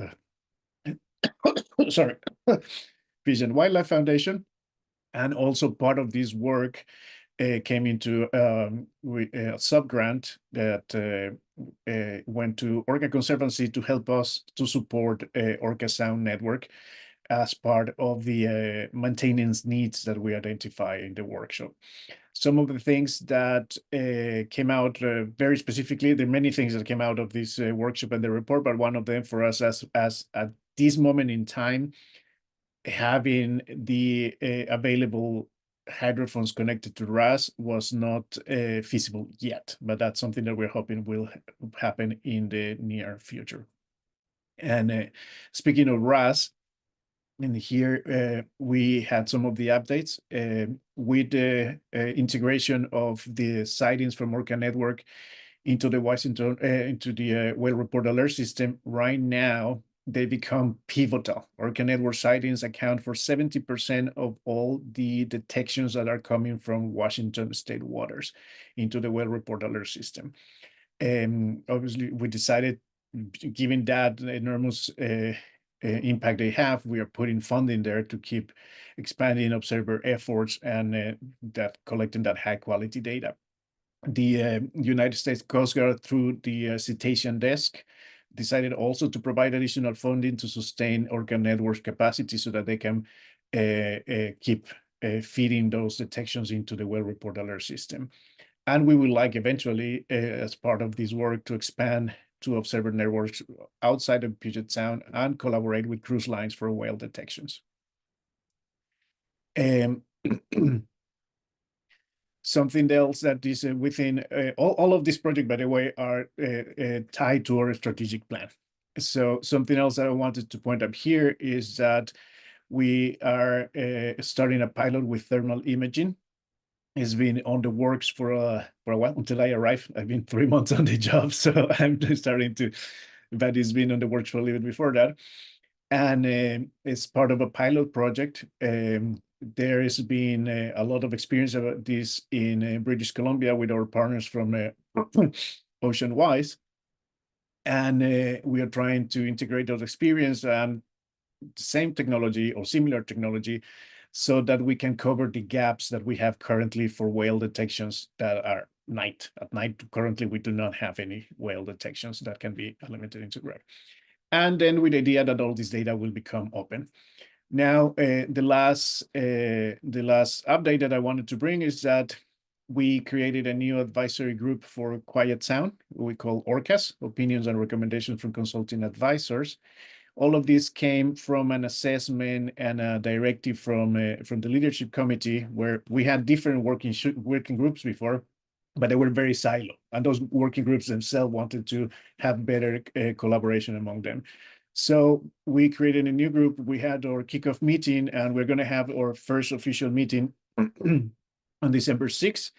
Fish and Wildlife Foundation. And also part of this work came into a sub-grant that went to Orca Conservancy to help us to support Orca Sound Network as part of the maintenance needs that we identify in the workshop. Some of the things that came out very specifically, there are many things that came out of this workshop and the report, but one of them for us as at this moment in time, having the available hydrophones connected to RAS was not feasible yet, but that's something that we're hoping will happen in the near future. And speaking of RAS, in here we had some of the updates with the integration of the sightings from Orca Network into the Washington into the whale report alert system. Right now, they become pivotal. Orca network sightings account for 70% of all the detections that are coming from Washington state waters into the well report alert system. Obviously, we decided, given that enormous impact they have, we are putting funding there to keep expanding observer efforts and that collecting that high quality data. The United States Coast Guard, through the Cetacean Desk, decided also to provide additional funding to sustain Orca network capacity so that they can keep feeding those detections into the well report alert system. And we would like eventually, as part of this work, to expand to observer networks outside of Puget Sound and collaborate with cruise lines for whale detections. Something else that is within all of this project, by the way, are tied to our strategic plan. So something else that I wanted to point up here is that we are starting a pilot with thermal imaging. It's been on the works for a while until I arrived. I've been 3 months on the job, so I'm starting to, but it's been on the works for a little bit before that. And it's part of a pilot project. There has been a lot of experience about this in British Columbia with our partners from OceanWise. And we are trying to integrate those experience and the same technology or similar technology so that we can cover the gaps that we have currently for whale detections that are at night. Currently, we do not have any whale detections that can be implemented into GRED. And then with the idea that all this data will become open. Now, the last update that I wanted to bring is that we created a new advisory group for Quiet Sound, we call ORCAS, Opinions and Recommendations from Consulting Advisors. All of this came from an assessment and a directive from the leadership committee, where we had different working groups before, but they were very siloed. And those working groups themselves wanted to have better collaboration among them. So we created a new group. We had our kickoff meeting, and we're going to have our first official meeting on December 6th.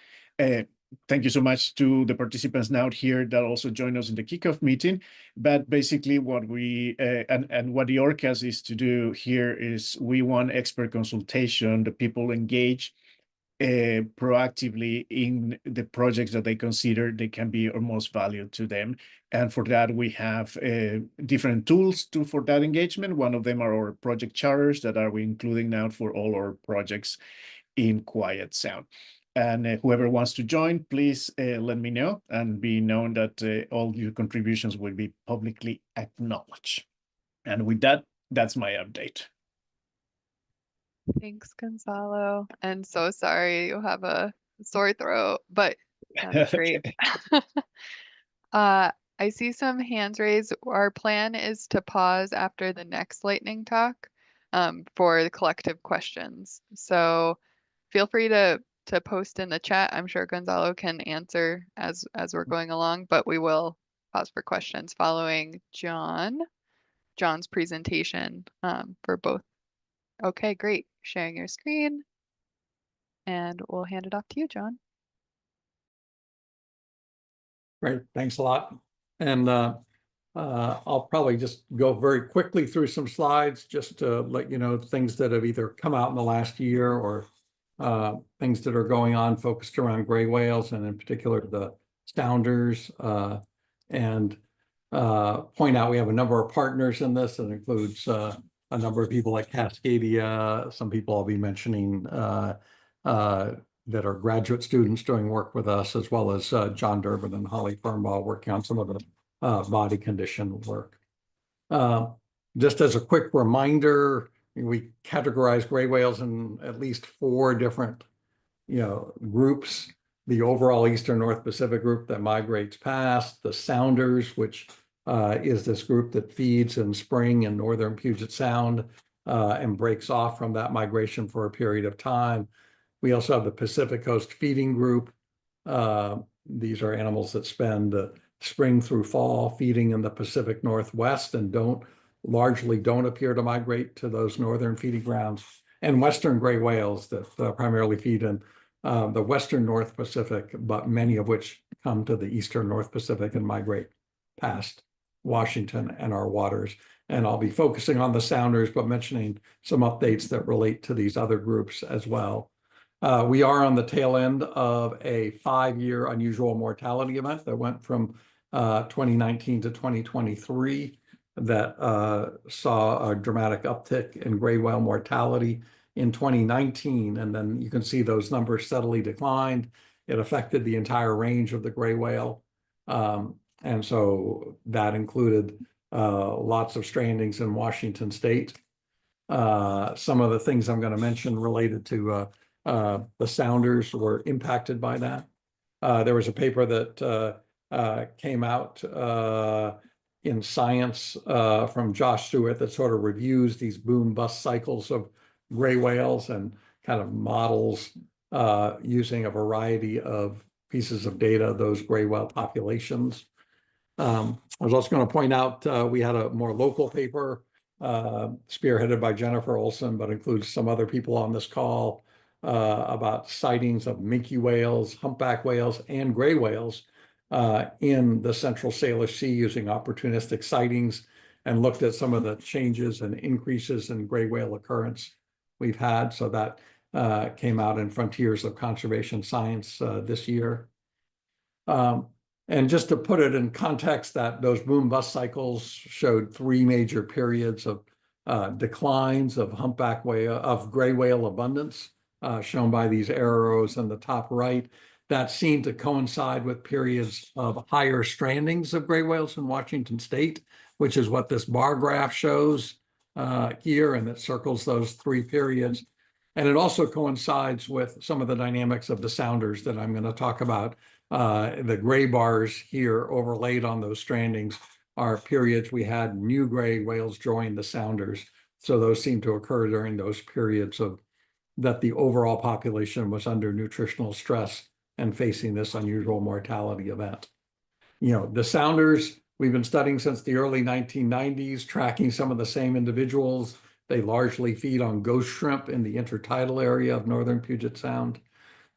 Thank you so much to the participants now here that also joined us in the kickoff meeting. But basically what we, and what the ORCAS is to do here is we want expert consultation, the people engaged proactively in the projects that they consider they can be of most value to them. And for that, we have different tools for that engagement. One of them are our project charters that are we including now for all our projects in Quiet Sound. And whoever wants to join, please let me know, and be known that all your contributions will be publicly acknowledged. And with that, that's my update. Thanks, Gonzalo. And so sorry you have a sore throat, but that's great. I see some hands raised. Our plan is to pause after the next lightning talk for the collective questions. So feel free to post in the chat. I'm sure Gonzalo can answer as we're going along, but we will pause for questions following John's presentation for both. Okay, great. Sharing your screen, and we'll hand it off to you, John. Great, thanks a lot. And I'll probably just go very quickly through some slides just to let you know things that have either come out in the last year or things that are going on focused around gray whales, and in particular the sounders, and point out we have a number of partners in this. That includes a number of people like Cascadia, some people I'll be mentioning that are graduate students doing work with us, as well as John Durbin and Holly Firmbaugh working on some of the body condition work. Just as a quick reminder, we categorize gray whales in at least 4 different, groups. The overall Eastern North Pacific group that migrates past, the sounders, which is this group that feeds in spring in northern Puget Sound and breaks off from that migration for a period of time. We also have the Pacific Coast feeding group. These are animals that spend spring through fall feeding in the Pacific Northwest and largely don't appear to migrate to those northern feeding grounds. And Western gray whales that primarily feed in the Western North Pacific, but many of which come to the Eastern North Pacific and migrate past Washington and our waters. And I'll be focusing on the sounders, but mentioning some updates that relate to these other groups as well. We are on the tail end of a 5-year unusual mortality event that went from 2019 to 2023 that saw a dramatic uptick in gray whale mortality in 2019. And then you can see those numbers steadily declined. It affected the entire range of the gray whale. And so that included lots of strandings in Washington state. Some of the things I'm going to mention related to the sounders were impacted by that. There was a paper that came out in Science from Josh Stewart that sort of reviews these boom-bust cycles of gray whales and kind of models using a variety of pieces of data, those gray whale populations. I was also going to point out we had a more local paper spearheaded by Jennifer Olson, but includes some other people on this call about sightings of minke whales, humpback whales, and gray whales in the Central Salish Sea using opportunistic sightings, and looked at some of the changes and increases in gray whale occurrence we've had. So that came out in Frontiers of Conservation Science this year. And just to put it in context, that those boom-bust cycles showed 3 major periods of declines of humpback whale, of gray whale abundance, shown by these arrows in the top right. That seemed to coincide with periods of higher strandings of gray whales in Washington state, which is what this bar graph shows here, and it circles those 3 periods. And it also coincides with some of the dynamics of the sounders that I'm going to talk about. The gray bars here overlaid on those strandings are periods we had new gray whales join the sounders. So those seem to occur during those periods of that the overall population was under nutritional stress and facing this unusual mortality event. You know, the sounders we've been studying since the early 1990s, tracking some of the same individuals. They largely feed on ghost shrimp in the intertidal area of northern Puget Sound.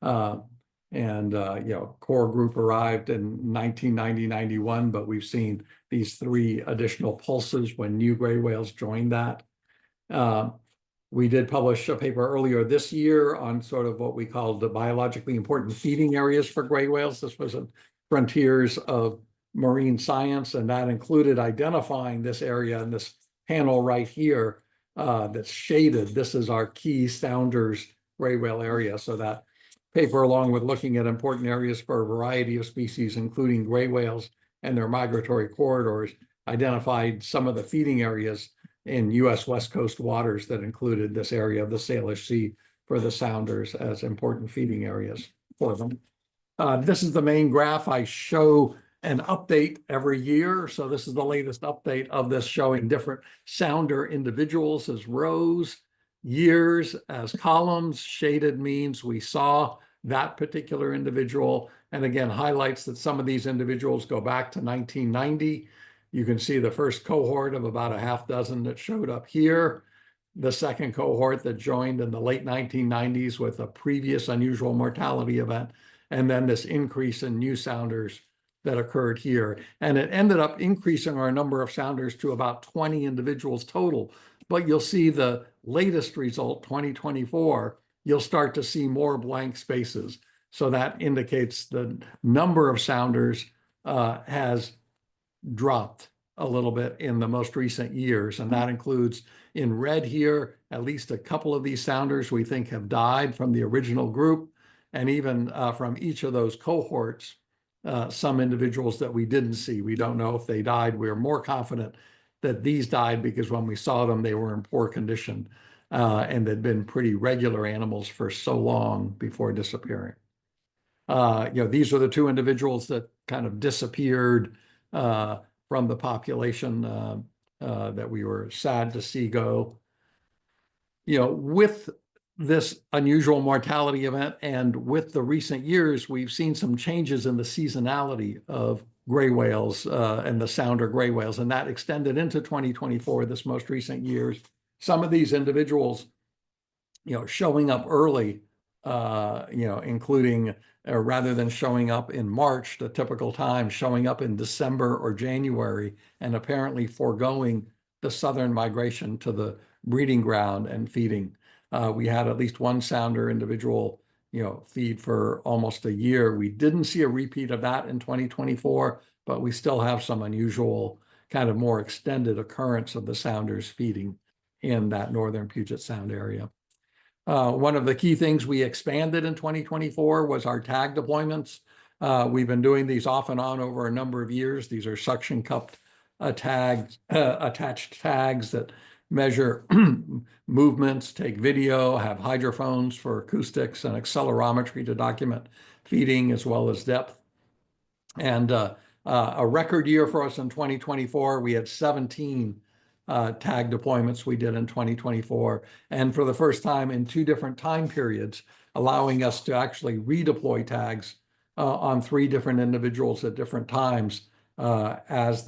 You know, core group arrived in 1990-91, but we've seen these 3 additional pulses when new gray whales joined that. We did publish a paper earlier this year on sort of what we called the biologically important feeding areas for gray whales. This was in Frontiers of Marine Science, and that included identifying this area in this panel right here that's shaded. This is our key sounders gray whale area. So that paper, along with looking at important areas for a variety of species, including gray whales and their migratory corridors, identified some of the feeding areas in U.S. West Coast waters that included this area of the Salish Sea for the sounders as important feeding areas for them. This is the main graph. I show an update every year. So this is the latest update of this, showing different sounder individuals as rows, years as columns. Shaded means we saw that particular individual, and again highlights that some of these individuals go back to 1990. You can see the first cohort of about a half dozen that showed up here, the second cohort that joined in the late 1990s with a previous unusual mortality event, and then this increase in new sounders that occurred here. And it ended up increasing our number of sounders to about 20 individuals total. But you'll see the latest result, 2024, you'll start to see more blank spaces. So that indicates the number of sounders has dropped a little bit in the most recent years. And that includes in red here, at least a couple of these sounders we think have died from the original group. And even from each of those cohorts, some individuals that we didn't see. We don't know if they died. We're more confident that these died because when we saw them, they were in poor condition and they'd been pretty regular animals for so long before disappearing. You know, these are the 2 individuals that kind of disappeared from the population that we were sad to see go. You know, with this unusual mortality event and with the recent years, we've seen some changes in the seasonality of gray whales and the sounder gray whales, and that extended into 2024, this most recent years. Some of these individuals, you know, showing up early, you know, including rather than showing up in March, the typical time, showing up in December or January, and apparently foregoing the southern migration to the breeding ground and feeding. We had at least one sounder individual, feed for almost a year. We didn't see a repeat of that in 2024, but we still have some unusual kind of more extended occurrence of the sounders feeding in that northern Puget Sound area. One of the key things we expanded in 2024 was our tag deployments. We've been doing these off and on over a number of years. These are suction cupped attached tags that measure movements, take video, have hydrophones for acoustics and accelerometry to document feeding as well as depth. And a record year for us in 2024, we had 17 tag deployments we did in 2024. And for the first time in 2 different time periods, allowing us to actually redeploy tags on 3 different individuals at different times as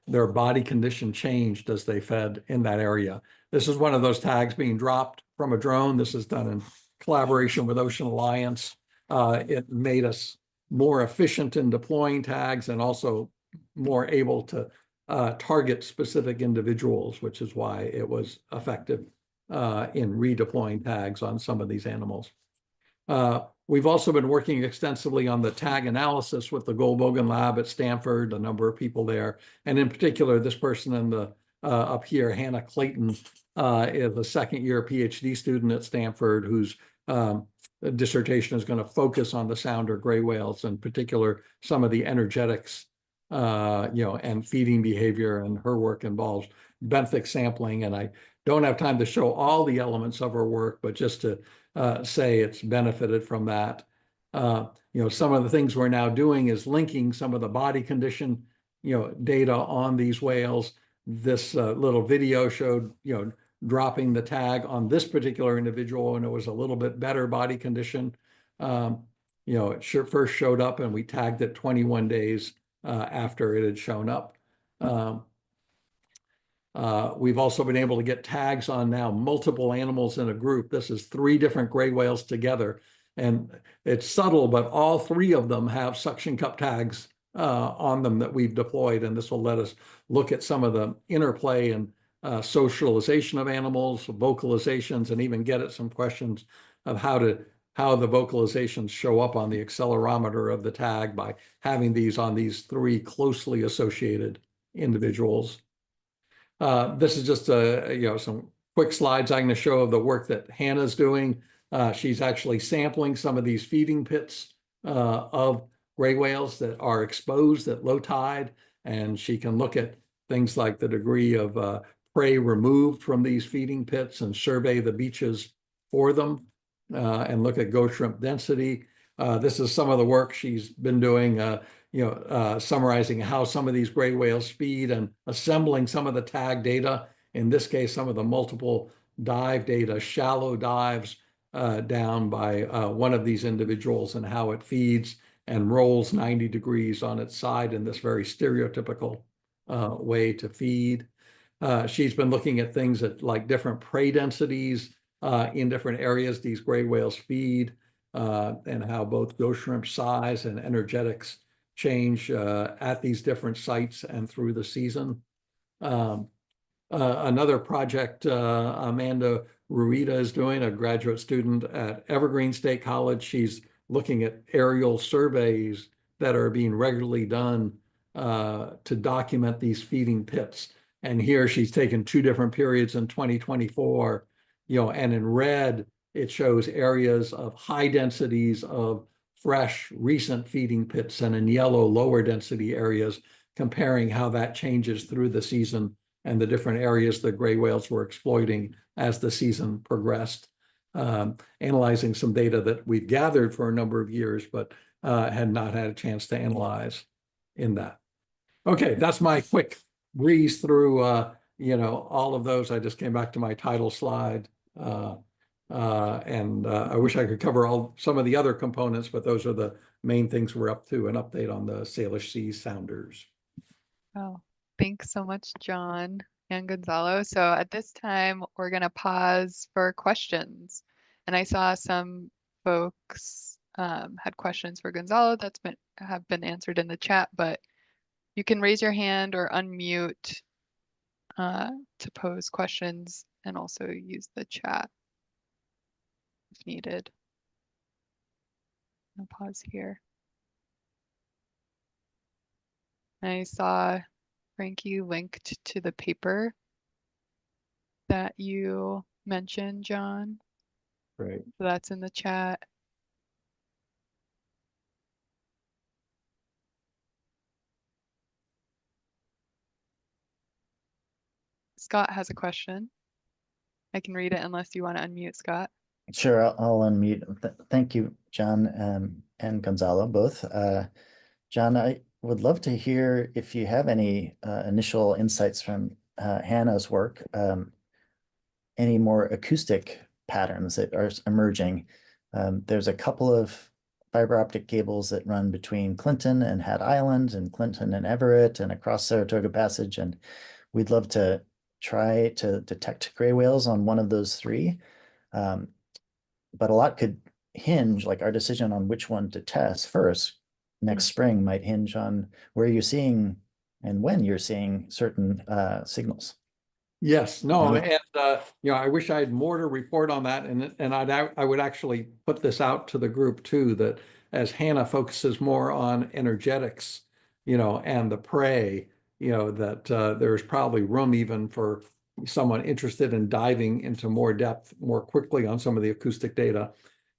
their body condition changed as they fed in that area. This is one of those tags being dropped from a drone. This is done in collaboration with Ocean Alliance. It made us more efficient in deploying tags and also more able to target specific individuals, which is why it was effective in redeploying tags on some of these animals. We've also been working extensively on the tag analysis with the Goldbogen lab at Stanford, a number of people there. And in particular, this person in the up here, Hannah Clayton, is a second-year PhD student at Stanford whose dissertation is going to focus on the sounder gray whales, in particular, some of the energetics, and feeding behavior, and her work involves benthic sampling. And I don't have time to show all the elements of her work, but just to say it's benefited from that. Some of the things we're now doing is linking some of the body condition, data on these whales. This little video showed, dropping the tag on this particular individual, and it was a little bit better body condition. It first showed up, and we tagged it 21 days after it had shown up. We've also been able to get tags on now multiple animals in a group. This is 3 different gray whales together, and it's subtle, but all 3 of them have suction cup tags on them that we've deployed, and this will let us look at some of the interplay and socialization of animals, vocalizations, and even get at some questions of how the vocalizations show up on the accelerometer of the tag by having these on these 3 closely associated individuals. This is just some quick slides I'm going to show of the work that Hannah's doing. She's actually sampling some of these feeding pits of gray whales that are exposed at low tide, and she can look at things like the degree of prey removed from these feeding pits and survey the beaches for them and look at ghost shrimp density. This is some of the work she's been doing, summarizing how some of these gray whales feed and assembling some of the tag data. In this case, some of the multiple dive data, shallow dives down by one of these individuals and how it feeds and rolls 90 degrees on its side in this very stereotypical way to feed. She's been looking at things at like different prey densities in different areas these gray whales feed, and how both ghost shrimp size and energetics change at these different sites and through the season. Another project Amanda Ruida is doing, a graduate student at Evergreen State College. She's looking at aerial surveys that are being regularly done to document these feeding pits. And here she's taken 2 different periods in 2024, and in red, it shows areas of high densities of fresh recent feeding pits, and in yellow, lower density areas, comparing how that changes through the season and the different areas the gray whales were exploiting as the season progressed. Analyzing some data that we've gathered for a number of years, but had not had a chance to analyze in that. Okay, that's my quick breeze through, all of those. I just came back to my title slide. And I wish I could cover some of the other components, but those are the main things we're up to, an update on the Salish Sea sounders. Oh, thanks so much, John and Gonzalo. So at this time, we're going to pause for questions. And I saw some folks had questions for Gonzalo have been answered in the chat, but you can raise your hand or unmute to pose questions and also use the chat if needed. I'll pause here. I saw Frankie linked to the paper that you mentioned, John. Right. So that's in the chat. Scott has a question. I can read it unless you want to unmute, Scott. Sure, I'll unmute. Thank you, John and Gonzalo, both. John, I would love to hear if you have any initial insights from Hannah's work, any more acoustic patterns that are emerging. There's a couple of fiber optic cables that run between Clinton and Hat Island and Clinton and Everett and across Saratoga Passage, and we'd love to try to detect gray whales on one of those three. But a lot could hinge, like our decision on which one to test first next spring might hinge on where you're seeing and when you're seeing certain signals. Yes, no, and I wish I had more to report on that, and I would actually put this out to the group too, that as Hannah focuses more on energetics, and the prey, that there's probably room even for someone interested in diving into more depth more quickly on some of the acoustic data.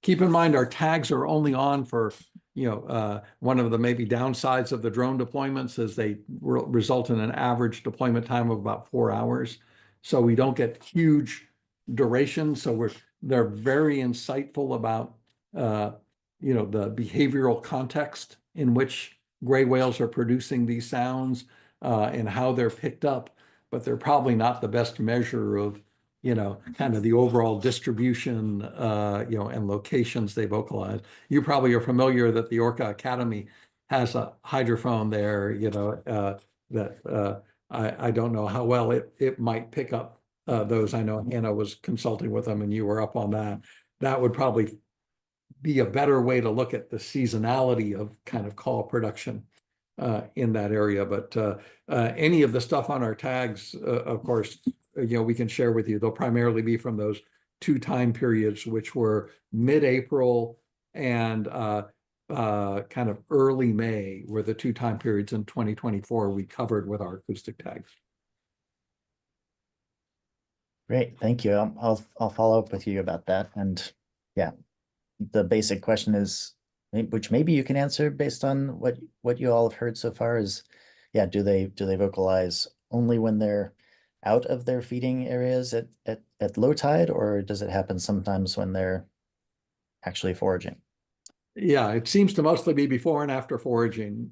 Keep in mind, our tags are only on for, one of the maybe downsides of the drone deployments is they result in an average deployment time of about 4 hours. So we don't get huge duration. So they're very insightful about, the behavioral context in which gray whales are producing these sounds and how they're picked up. But they're probably not the best measure of, kind of the overall distribution, and locations they vocalize. You probably are familiar that the Orca Academy has a hydrophone there, that I don't know how well it might pick up those. I know Hannah was consulting with them and you were up on that. That would probably be a better way to look at the seasonality of kind of call production in that area. But any of the stuff on our tags, of course, we can share with you. They'll primarily be from those 2 time periods, which were mid-April and kind of early May, were the 2 time periods in 2024 we covered with our acoustic tags. Great, thank you. I'll follow up with you about that. And yeah, the basic question is, which maybe you can answer based on what you all have heard so far, is, yeah, do they vocalize only when they're out of their feeding areas at low tide, or does it happen sometimes when they're actually foraging? Yeah, it seems to mostly be before and after foraging,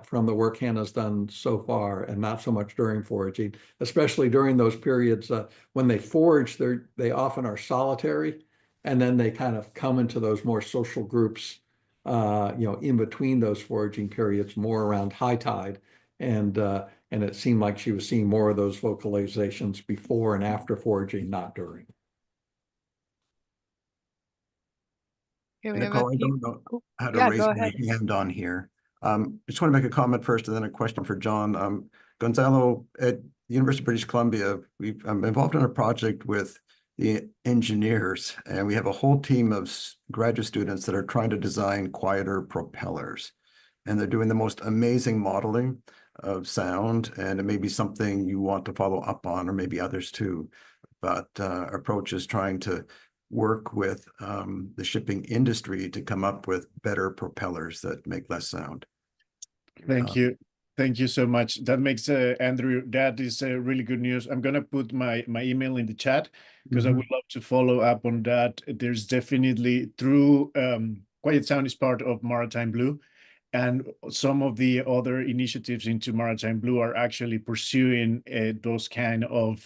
from the work Hannah's done so far, and not so much during foraging, especially during those periods when they forage, they often are solitary, and then they kind of come into those more social groups, in between those foraging periods, more around high tide. And it seemed like she was seeing more of those vocalizations before and after foraging, not during. Nicole, I don't know how to raise my hand on here. Just want to make a comment first and then a question for John. Gonzalo, at the University of British Columbia, I'm involved in a project with the engineers, and we have a whole team of graduate students that are trying to design quieter propellers. And they're doing the most amazing modeling of sound, and it may be something you want to follow up on, or maybe others too. But our approach is trying to work with the shipping industry to come up with better propellers that make less sound. Thank you. Thank you so much. That makes, Andrew, that is really good news. I'm going to put my email in the chat because I would love to follow up on that. There's definitely through Quiet Sound is part of Maritime Blue. And some of the other initiatives into Maritime Blue are actually pursuing those kind of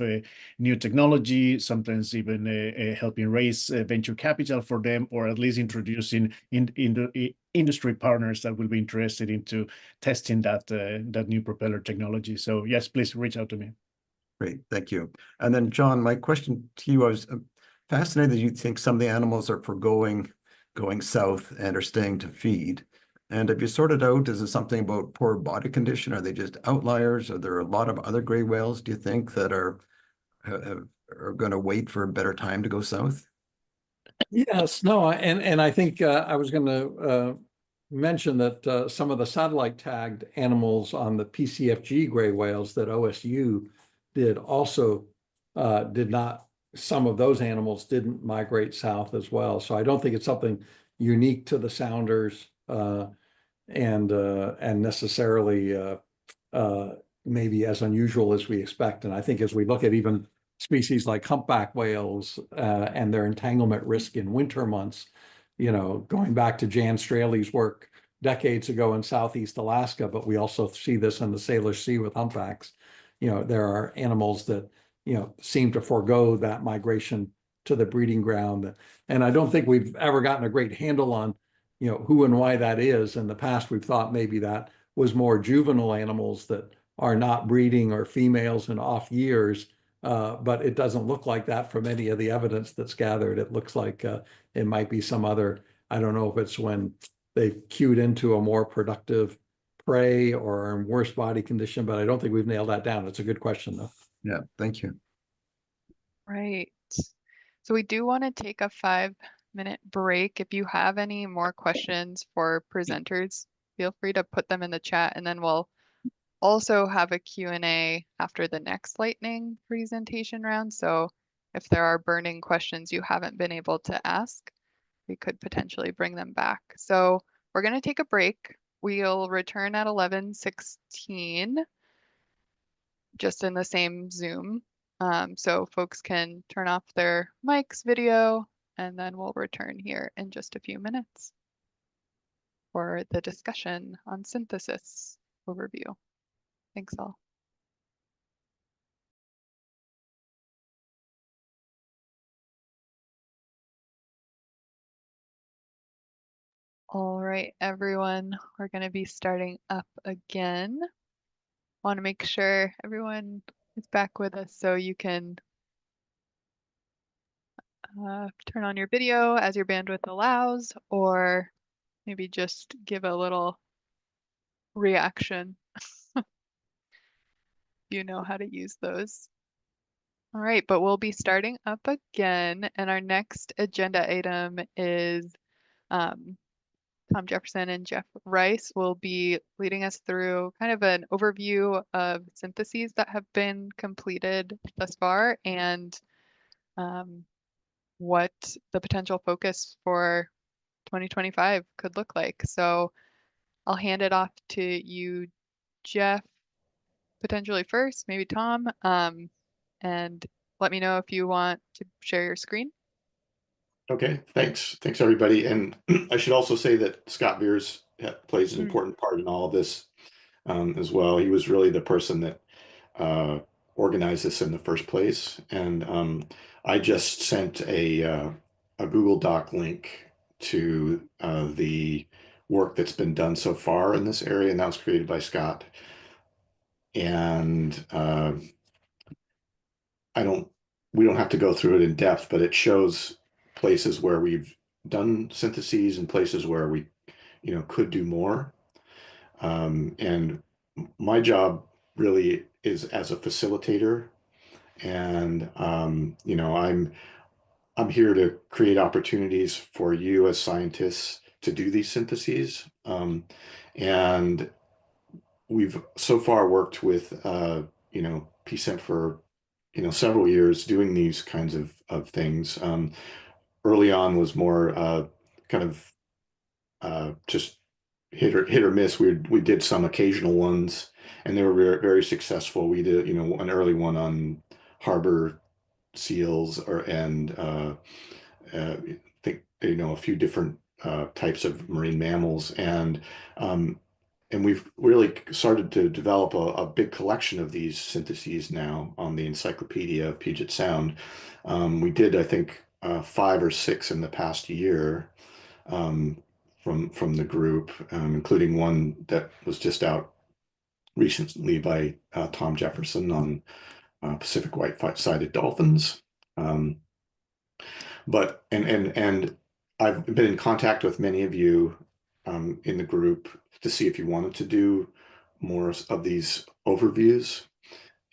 new technology, sometimes even helping raise venture capital for them, or at least introducing industry partners that will be interested into testing that new propeller technology. So yes, please reach out to me. Great, thank you. And then John, my question to you, I was fascinated that you think some of the animals are going south and are staying to feed. And have you sorted out, is it something about poor body condition? Are they just outliers? Are there a lot of other gray whales, do you think, that are going to wait for a better time to go south? Yes, no, and I think I was going to mention that some of the satellite tagged animals on the PCFG gray whales that OSU did also did not, some of those animals didn't migrate south as well. So I don't think it's something unique to the sounders and necessarily maybe as unusual as we expect. And I think as we look at even species like humpback whales and their entanglement risk in winter months, you know, going back to Jan Straley's work decades ago in Southeast Alaska, but we also see this in the Salish Sea with humpbacks. You know, there are animals that, you know, seem to forego that migration to the breeding ground. And I don't think we've ever gotten a great handle on, you know, who and why that is. In the past, we've thought maybe that was more juvenile animals that are not breeding or females in off years. But it doesn't look like that from any of the evidence that's gathered. It looks like it might be some other, I don't know if it's when they've cued into a more productive prey or in worse body condition, but I don't think we've nailed that down. It's a good question though. Yeah, thank you. Right. So we do want to take a 5-minute break. If you have any more questions for presenters, feel free to put them in the chat, and then we'll also have a Q&A after the next lightning presentation round. So if there are burning questions you haven't been able to ask, we could potentially bring them back. So we're going to take a break. We'll return at 11:16, just in the same Zoom. So folks can turn off their mics, video, and then we'll return here in just a few minutes for the discussion on synthesis overview. Thanks all. All right, everyone, we're going to be starting up again. Want to make sure everyone is back with us so you can turn on your video as your bandwidth allows, or maybe just give a little reaction. You know how to use those. All right, but we'll be starting up again, and our next agenda item is Tom Jefferson and Jeff Rice will be leading us through kind of an overview of syntheses that have been completed thus far and what the potential focus for 2025 could look like. So I'll hand it off to you, Jeff, potentially first, maybe Tom, and let me know if you want to share your screen. Okay, thanks. Thanks, everybody. And I should also say that Scott Veirs plays an important part in all of this as well. He was really the person that organized this in the first place. And I just sent a Google Doc link to the work that's been done so far in this area, and that was created by Scott. And we don't have to go through it in depth, but it shows places where we've done syntheses and places where we, you know, could do more. And my job really is as a facilitator, and you know, I'm here to create opportunities for you as scientists to do these syntheses. And we've so far worked with you know, PSEMP for, you know, several years doing these kinds of things. Early on was more kind of just hit or miss. We did some occasional ones, and they were very, very successful. We did, you know, an early one on harbor seals, and I think, you know, a few different types of marine mammals, and we've really started to develop a big collection of these syntheses now on the Encyclopedia of Puget Sound. We did, I think, 5 or 6 in the past year from the group, including one that was just out recently by Tom Jefferson on Pacific white-sided dolphins. But I've been in contact with many of you in the group to see if you wanted to do more of these overviews.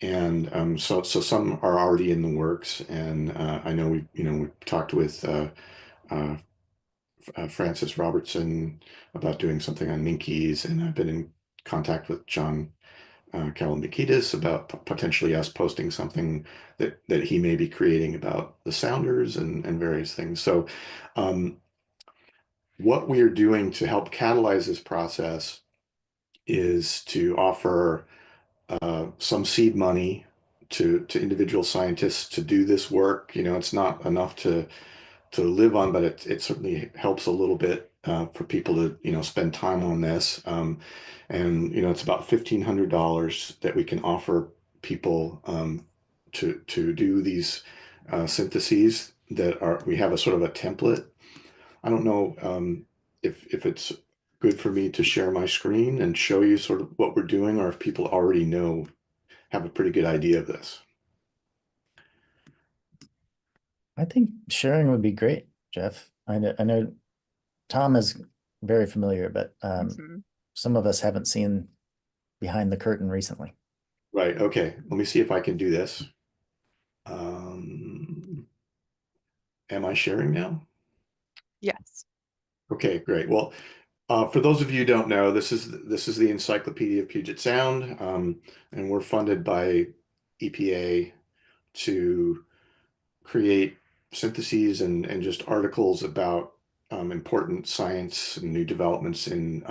And so some are already in the works, and I know we talked with Francis Robertson about doing something on minkies, and I've been in contact with John Calambokidis about potentially us posting something that he may be creating about the sounders and various things. So what we are doing to help catalyze this process is to offer some seed money to individual scientists to do this work. It's not enough to live on, but it certainly helps a little bit for people to spend time on this. And it's about $1,500 that we can offer people to do these syntheses that we have a sort of a template. I don't know if it's good for me to share my screen and show you sort of what we're doing, or if people already have a pretty good idea of this. I think sharing would be great, Jeff. I know Tom is very familiar, but some of us haven't seen behind the curtain recently. Right. Okay. Let me see if I can do this. Am I sharing now? Yes. Okay, great. Well, for those of you who don't know, this is the Encyclopedia of Puget Sound, and we're funded by EPA to create syntheses and just articles about important science and new developments in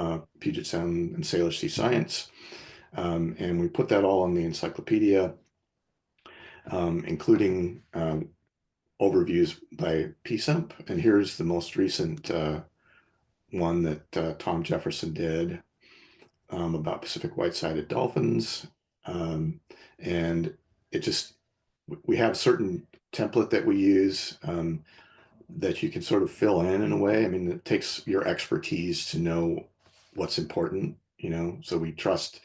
Puget Sound and Salish Sea science. And we put that all on the encyclopedia, including overviews by PSEMP. And here's the most recent one that Tom Jefferson did about Pacific white-sided dolphins. And we have certain template that we use that you can sort of fill in a way. I mean, it takes your expertise to know what's important, so we trust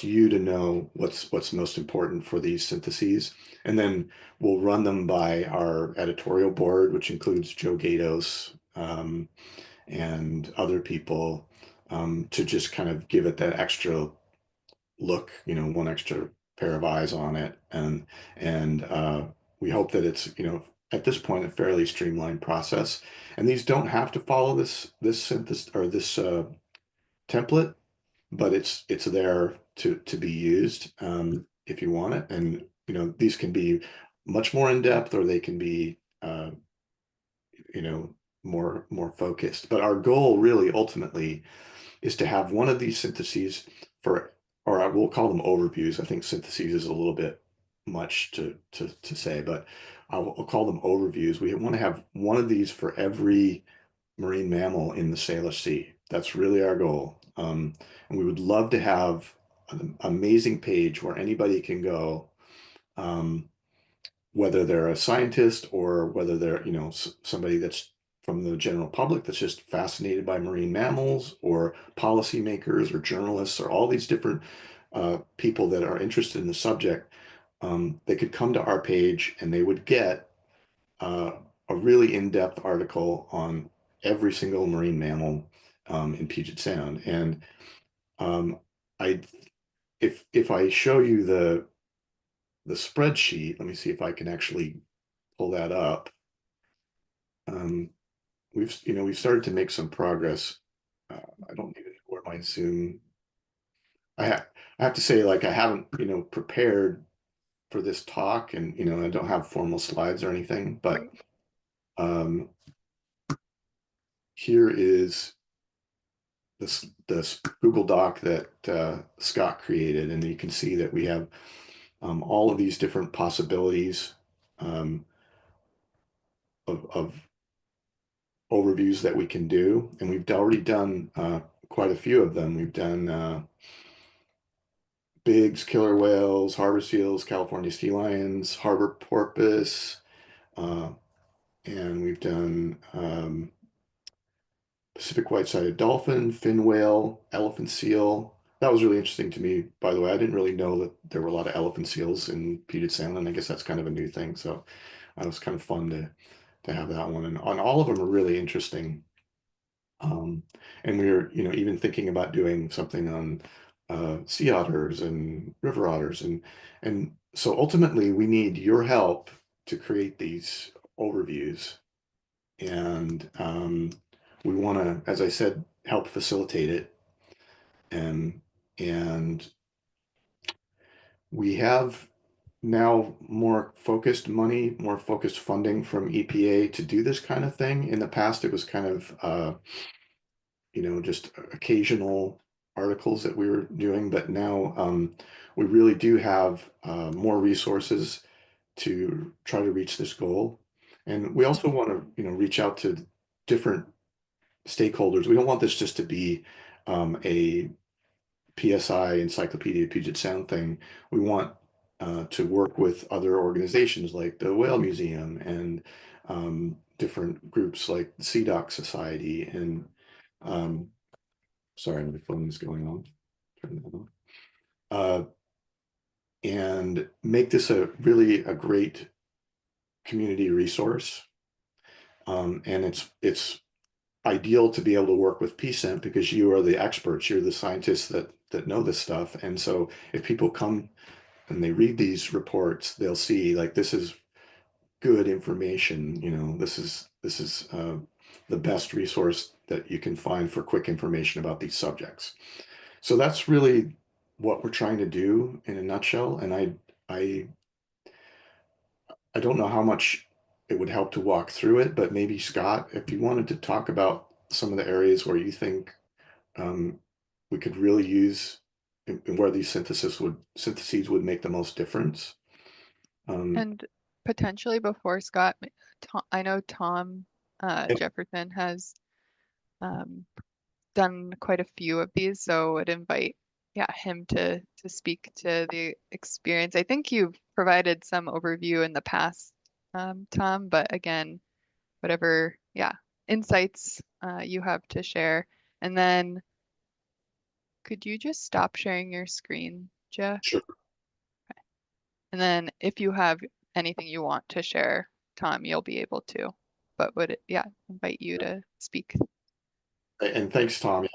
you to know what's most important for these syntheses. And then we'll run them by our editorial board, which includes Joe Gatos and other people, to just kind of give it that extra look, one extra pair of eyes on it. And we hope that it's, at this point, a fairly streamlined process. And these don't have to follow this synthesis or this template, but it's there to be used if you want it. And these can be much more in depth, or they can be more focused. But our goal really ultimately is to have one of these syntheses or I will call them overviews. I think syntheses is a little bit much to say, but I'll call them overviews. We want to have one of these for every marine mammal in the Salish Sea. That's really our goal. And we would love to have an amazing page where anybody can go, whether they're a scientist or whether they're, somebody that's from the general public that's just fascinated by marine mammals, or policymakers or journalists, or all these different people that are interested in the subject. They could come to our page and they would get a really in-depth article on every single marine mammal in Puget Sound. And if I show you the spreadsheet, let me see if I can actually pull that up. We've started to make some progress. I don't need it where my Zoom. I have to say, like, I haven't prepared for this talk, and I don't have formal slides or anything, but here is this Google Doc that Scott created, and you can see that we have all of these different possibilities of overviews that we can do, and we've already done quite a few of them. We've done bigs, killer whales, harbor seals, California sea lions, harbor porpoise, and we've done Pacific white-sided dolphin, fin whale, elephant seal. That was really interesting to me, by the way. I didn't really know that there were a lot of elephant seals in Puget Sound, and I guess that's kind of a new thing. So it was kind of fun to have that one. And all of them are really interesting. And we're, even thinking about doing something on sea otters and river otters. And so ultimately we need your help to create these overviews. And we want to, as I said, help facilitate it. And we have now more focused money, more focused funding from EPA to do this kind of thing. In the past, it was kind of, just occasional articles that we were doing, but now we really do have more resources to try to reach this goal. And we also want to, reach out to different stakeholders. We don't want this just to be a PSI Encyclopedia Puget Sound thing. We want to work with other organizations like the Whale Museum and different groups like the Sea Dock Society. And sorry, my phone is going on. Turn that off. And make this really a great community resource. And it's ideal to be able to work with PSEMP because you are the experts, you're the scientists that know this stuff. And so if people come and they read these reports, they'll see like this is good information. This is the best resource that you can find for quick information about these subjects. So that's really what we're trying to do in a nutshell. And I don't know how much it would help to walk through it, but maybe Scott, if you wanted to talk about some of the areas where you think we could really use and where these syntheses would make the most difference. And potentially before Scott, I know Tom Jefferson has done quite a few of these, so I'd invite him to speak to the experience. I think you've provided some overview in the past, Tom, but again, whatever insights you have to share. And then could you just stop sharing your screen, Jeff? Sure. Okay. And then if you have anything you want to share, Tom, you'll be able to, but would invite you to speak. And thanks, Tom.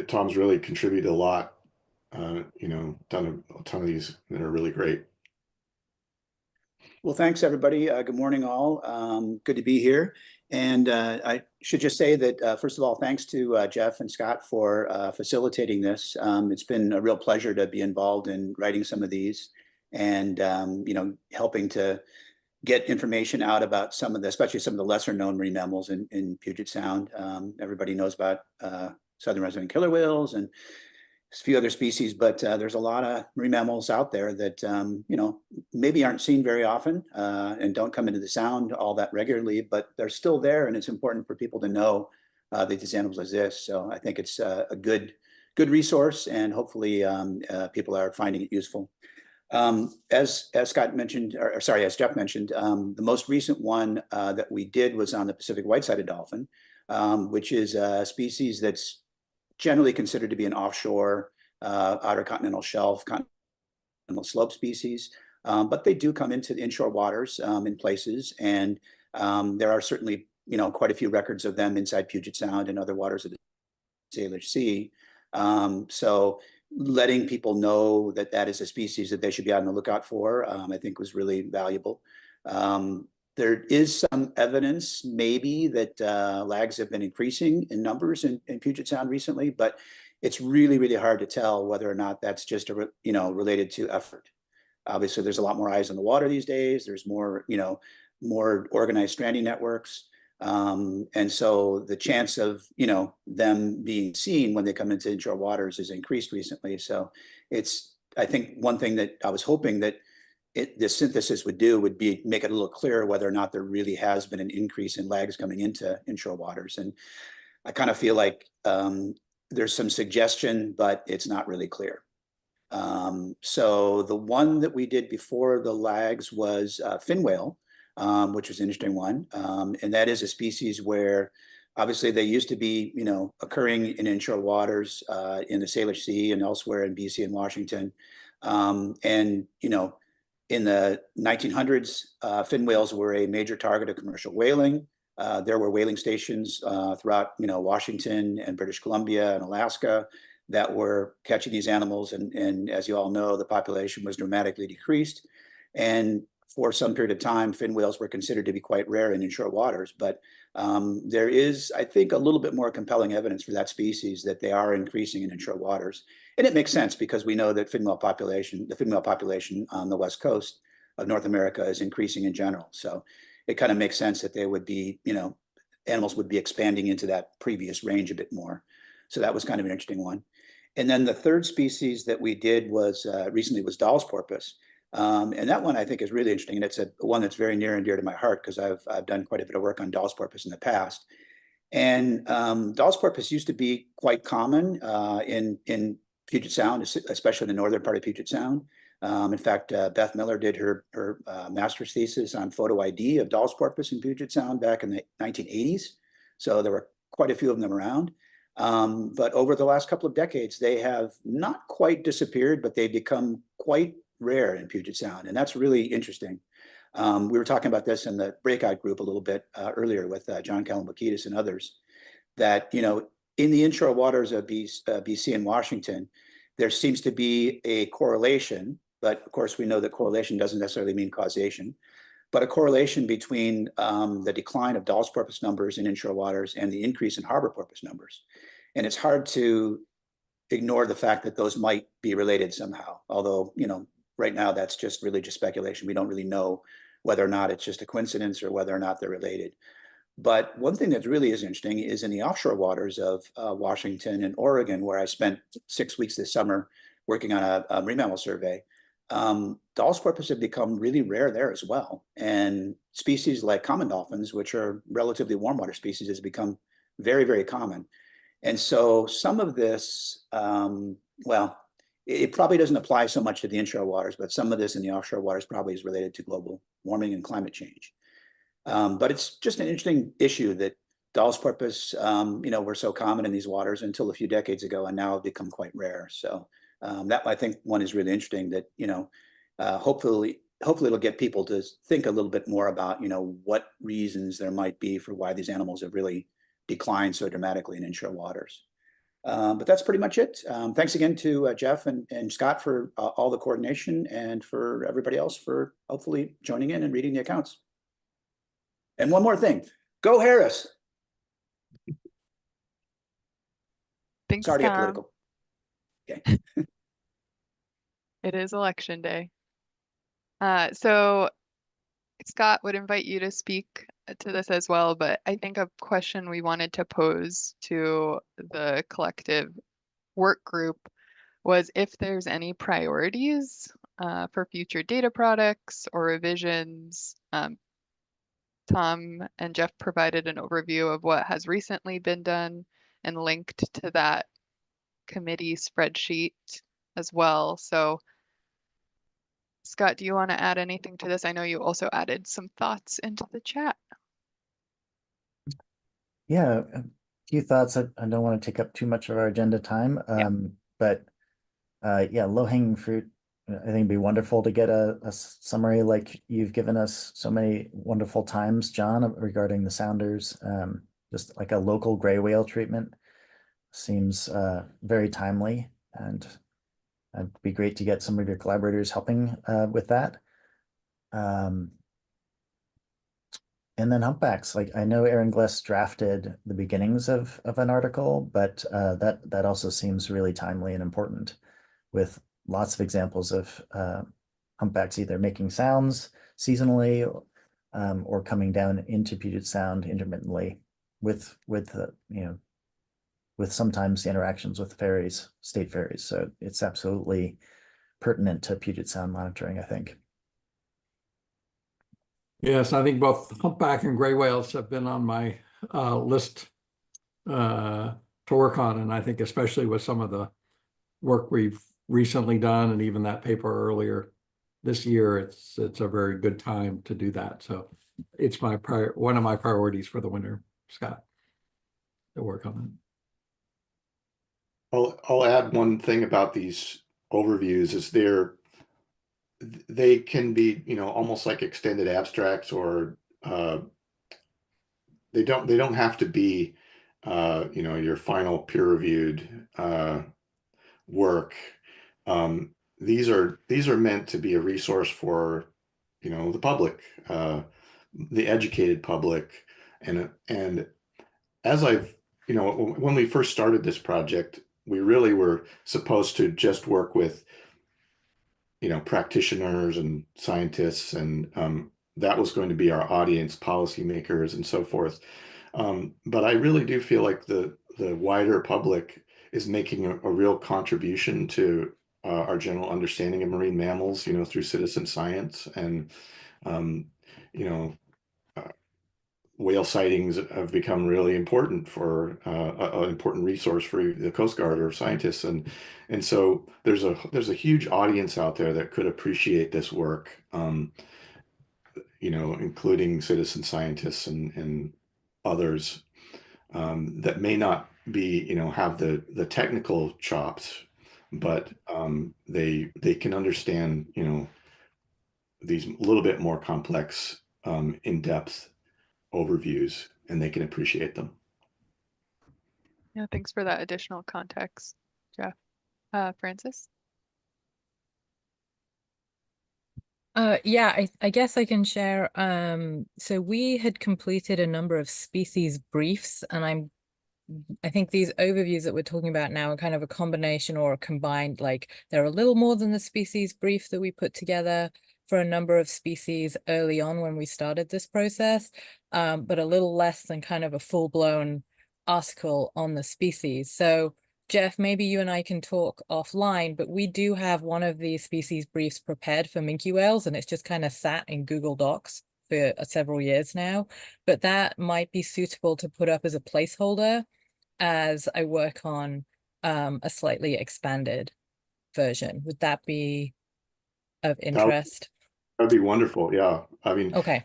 Tom's really contributed a lot, done a ton of these that are really great. Well, thanks, everybody. Good morning, all. Good to be here. And I should just say that, first of all, thanks to Jeff and Scott for facilitating this. It's been a real pleasure to be involved in writing some of these and, helping to get information out about especially some of the lesser known marine mammals in Puget Sound. Everybody knows about southern resident killer whales and a few other species, but there's a lot of marine mammals out there that, maybe aren't seen very often and don't come into the Sound all that regularly, but they're still there. And it's important for people to know that these animals exist. So I think it's a good resource, and hopefully people are finding it useful. As Scott mentioned, as Jeff mentioned, the most recent one that we did was on the Pacific white-sided dolphin, which is a species that's generally considered to be an offshore outer continental shelf, continental slope species, but they do come into the inshore waters in places, and there are certainly quite a few records of them inside Puget Sound and other waters of the Salish Sea. So letting people know that that is a species that they should be on the lookout for, I think was really valuable. There is some evidence maybe that lags have been increasing in numbers in Puget Sound recently, but it's really, really hard to tell whether or not that's just related to effort. Obviously, there's a lot more eyes on the water these days. There's more, more organized stranding networks. And so the chance of, them being seen when they come into inshore waters is increased recently. So I think one thing that I was hoping that this synthesis would do would be make it a little clearer whether or not there really has been an increase in lags coming into inshore waters. And I kind of feel like there's some suggestion, but it's not really clear. So the one that we did before the lags was fin whale, which was an interesting one. And that is a species where obviously they used to be, occurring in inshore waters in the Salish Sea and elsewhere in BC and Washington. And, in the 1900s, fin whales were a major target of commercial whaling. There were whaling stations throughout, Washington and British Columbia and Alaska that were catching these animals. And as you all know, the population was dramatically decreased. And for some period of time, fin whales were considered to be quite rare in inshore waters. But there is, I think, a little bit more compelling evidence for that species that they are increasing in inshore waters. And it makes sense because we know that the fin whale population on the West Coast of North America is increasing in general. So it kind of makes sense that they would be, animals would be expanding into that previous range a bit more. So that was kind of an interesting one. And then the third species that we did was recently was Dall's porpoise. And that one I think is really interesting. And it's one that's very near and dear to my heart because I've done quite a bit of work on Dall's porpoise in the past. And Dall's porpoise used to be quite common in Puget Sound, especially the northern part of Puget Sound. In fact, Beth Miller did her master's thesis on photo ID of Dall's porpoise in Puget Sound back in the 1980s. So there were quite a few of them around. But over the last couple of decades, they have not quite disappeared, but they've become quite rare in Puget Sound. And that's really interesting. We were talking about this in the Breakout group a little bit earlier with John Calambokidis and others, that, in the inshore waters of BC and Washington, there seems to be a correlation, but of course we know that correlation doesn't necessarily mean causation, but a correlation between the decline of Dall's porpoise numbers in inshore waters and the increase in harbor porpoise numbers. And it's hard to ignore the fact that those might be related somehow, although, right now that's just really just speculation. We don't really know whether or not it's just a coincidence or whether or not they're related. But one thing that really is interesting is in the offshore waters of Washington and Oregon, where I spent 6 weeks this summer working on a marine mammal survey. Dall's porpoise have become really rare there as well. And species like common dolphins, which are relatively warm water species, has become very, very common. And so some of this, it probably doesn't apply so much to the inshore waters, but some of this in the offshore waters probably is related to global warming and climate change. But it's just an interesting issue that Dall's porpoise, were so common in these waters until a few decades ago and now have become quite rare. So that I think one is really interesting that, hopefully it'll get people to think a little bit more about, what reasons there might be for why these animals have really declined so dramatically in inshore waters. But that's pretty much it. Thanks again to Jeff and Scott for all the coordination and for everybody else for hopefully joining in and reading the accounts. And one more thing, go Harris. Thanks, Sorry to get Tom. political. Okay. It is election day. So Scott would invite you to speak to this as well, but I think a question we wanted to pose to the collective work group was if there's any priorities for future data products or revisions. Tom and Jeff provided an overview of what has recently been done and linked to that committee spreadsheet as well. So Scott, do you want to add anything to this? I know you also added some thoughts into the chat. Yeah, a few thoughts. I don't want to take up too much of our agenda time, but yeah, low-hanging fruit. I think it'd be wonderful to get a summary like you've given us so many wonderful times, John, regarding the sounders. Just like a local gray whale treatment seems very timely, and it'd be great to get some of your collaborators helping with that. And then humpbacks, like I know Aaron Gless drafted the beginnings of an article, but that also seems really timely and important, with lots of examples of humpbacks either making sounds seasonally or coming down into Puget Sound intermittently with sometimes the interactions with ferries, state ferries. So it's absolutely pertinent to Puget Sound monitoring, I think. Yes, I think both humpback and gray whales have been on my list to work on. And I think especially with some of the work we've recently done and even that paper earlier this year, it's a very good time to do that. So it's one of my priorities for the winter, Scott, to work on it. I'll add one thing about these overviews is they can be, almost like extended abstracts, or they don't have to be, you know, your final peer-reviewed work. These are meant to be a resource for, you know, the public, the educated public, and as I've, you know, when we first started this project, we really were supposed to just work with, you know, practitioners and scientists, and that was going to be our audience, policymakers, and so forth. But I really do feel like the wider public is making a real contribution to our general understanding of marine mammals, you know, through citizen science. And you know, whale sightings have become really important for an important resource for the Coast Guard or scientists, and so there's a huge audience out there that could appreciate this work, you know, including citizen scientists and others that may not be, you know, have the technical chops, but they can understand, you know, these a little bit more complex, in-depth overviews, and they can appreciate them. Yeah, thanks for that additional context, Jeff. Francis? Yeah, I guess I can share. So we had completed a number of species briefs, and I think these overviews that we're talking about now are kind of a combination or a combined, like they're a little more than the species brief that we put together for a number of species early on when we started this process, but a little less than kind of a full-blown article on the species. So Jeff, maybe you and I can talk offline, but we do have one of these species briefs prepared for minke whales, and it's just kind of sat in Google Docs for several years now, but that might be suitable to put up as a placeholder as I work on a slightly expanded version. Would that be of interest? That'd be wonderful. Yeah. I mean, okay.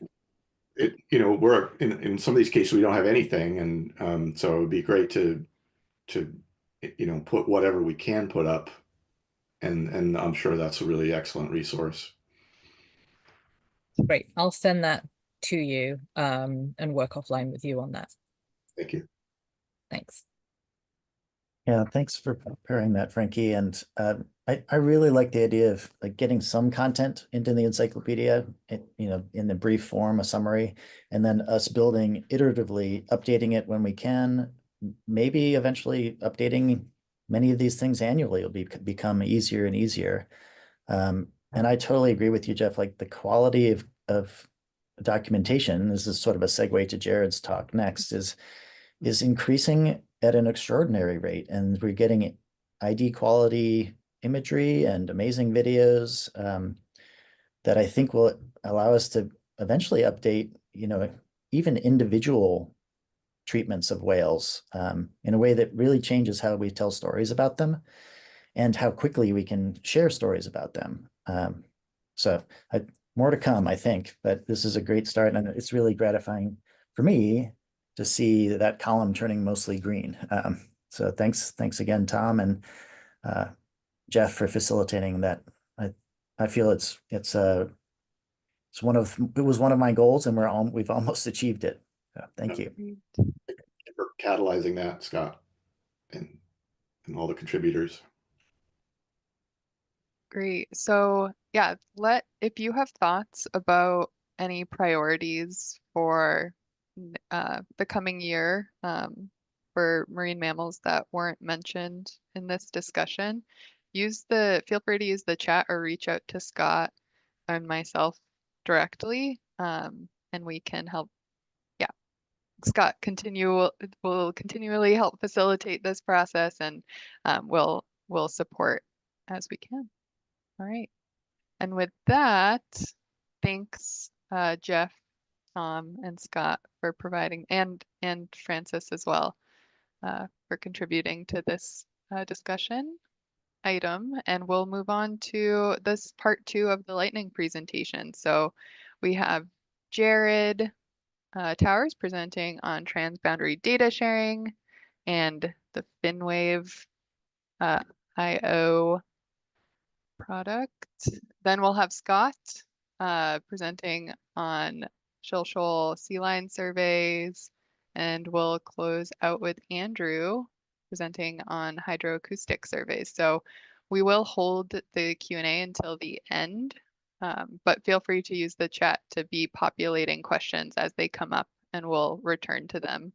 You know, we're in some of these cases, we don't have anything. And so it would be great to, you know, put whatever we can put up. And I'm sure that's a really excellent resource. Great. I'll send that to you and work offline with you on that. Thank you. Thanks. Yeah, thanks for preparing that, Frankie. And I really like the idea of like getting some content into the encyclopedia, you know, in the brief form, a summary, and then us building iteratively, updating it when we can, maybe eventually updating many of these things annually will become easier and easier. And I totally agree with you, Jeff, like the quality of documentation, this is sort of a segue to Jared's talk next, is increasing at an extraordinary rate. And we're getting ID quality imagery and amazing videos that I think will allow us to eventually update, you know, even individual treatments of whales in a way that really changes how we tell stories about them and how quickly we can share stories about them. So more to come, I think, but this is a great start, and it's really gratifying for me to see that column turning mostly green. So thanks again, Tom and Jeff, for facilitating that. I feel it was one of my goals, and we've almost achieved it. So thank you. Thank you for catalyzing that, Scott, and all the contributors. Great. So yeah, if you have thoughts about any priorities for the coming year for marine mammals that weren't mentioned in this discussion, feel free to use the chat or reach out to Scott and myself directly, and we can help. Yeah, Scott will continually help facilitate this process, and we'll support as we can. All right. And with that, thanks, Jeff, Tom, and Scott for providing, and Francis as well, for contributing to this discussion item. And we'll move on to this part 2 of the lightning presentation. So we have Jared Towers presenting on transboundary data sharing and the Finwave IO product. Then we'll have Scott presenting on Shilshole sea line surveys and we'll close out with Andrew presenting on hydroacoustic surveys. So we will hold the Q&A until the end, but feel free to use the chat to be populating questions as they come up, and we'll return to them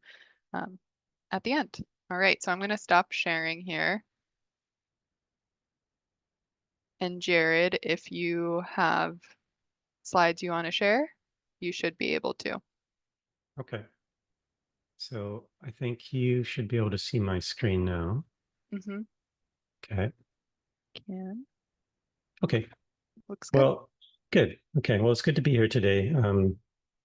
at the end. All right, so I'm going to stop sharing here. And Jared, if you have slides you want to share, you should be able to. Okay. So I think you should be able to see my screen now. Mm-hmm. Okay. Can. Okay. Looks good. Well, good. Okay. Well, it's good to be here today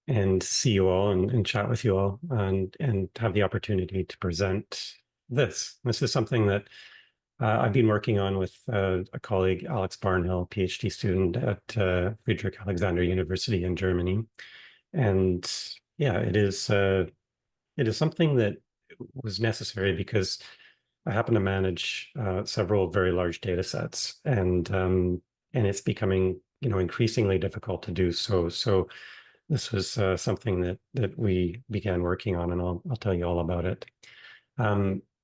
and see you all and chat with you all and have the opportunity to present this. This is something that I've been working on with a colleague, Alex Barnhill, PhD student at Friedrich Alexander University in Germany. And yeah, it is something that was necessary because I happen to manage several very large data sets, and it's becoming increasingly difficult to do so. So this was something that we began working on, and I'll tell you all about it.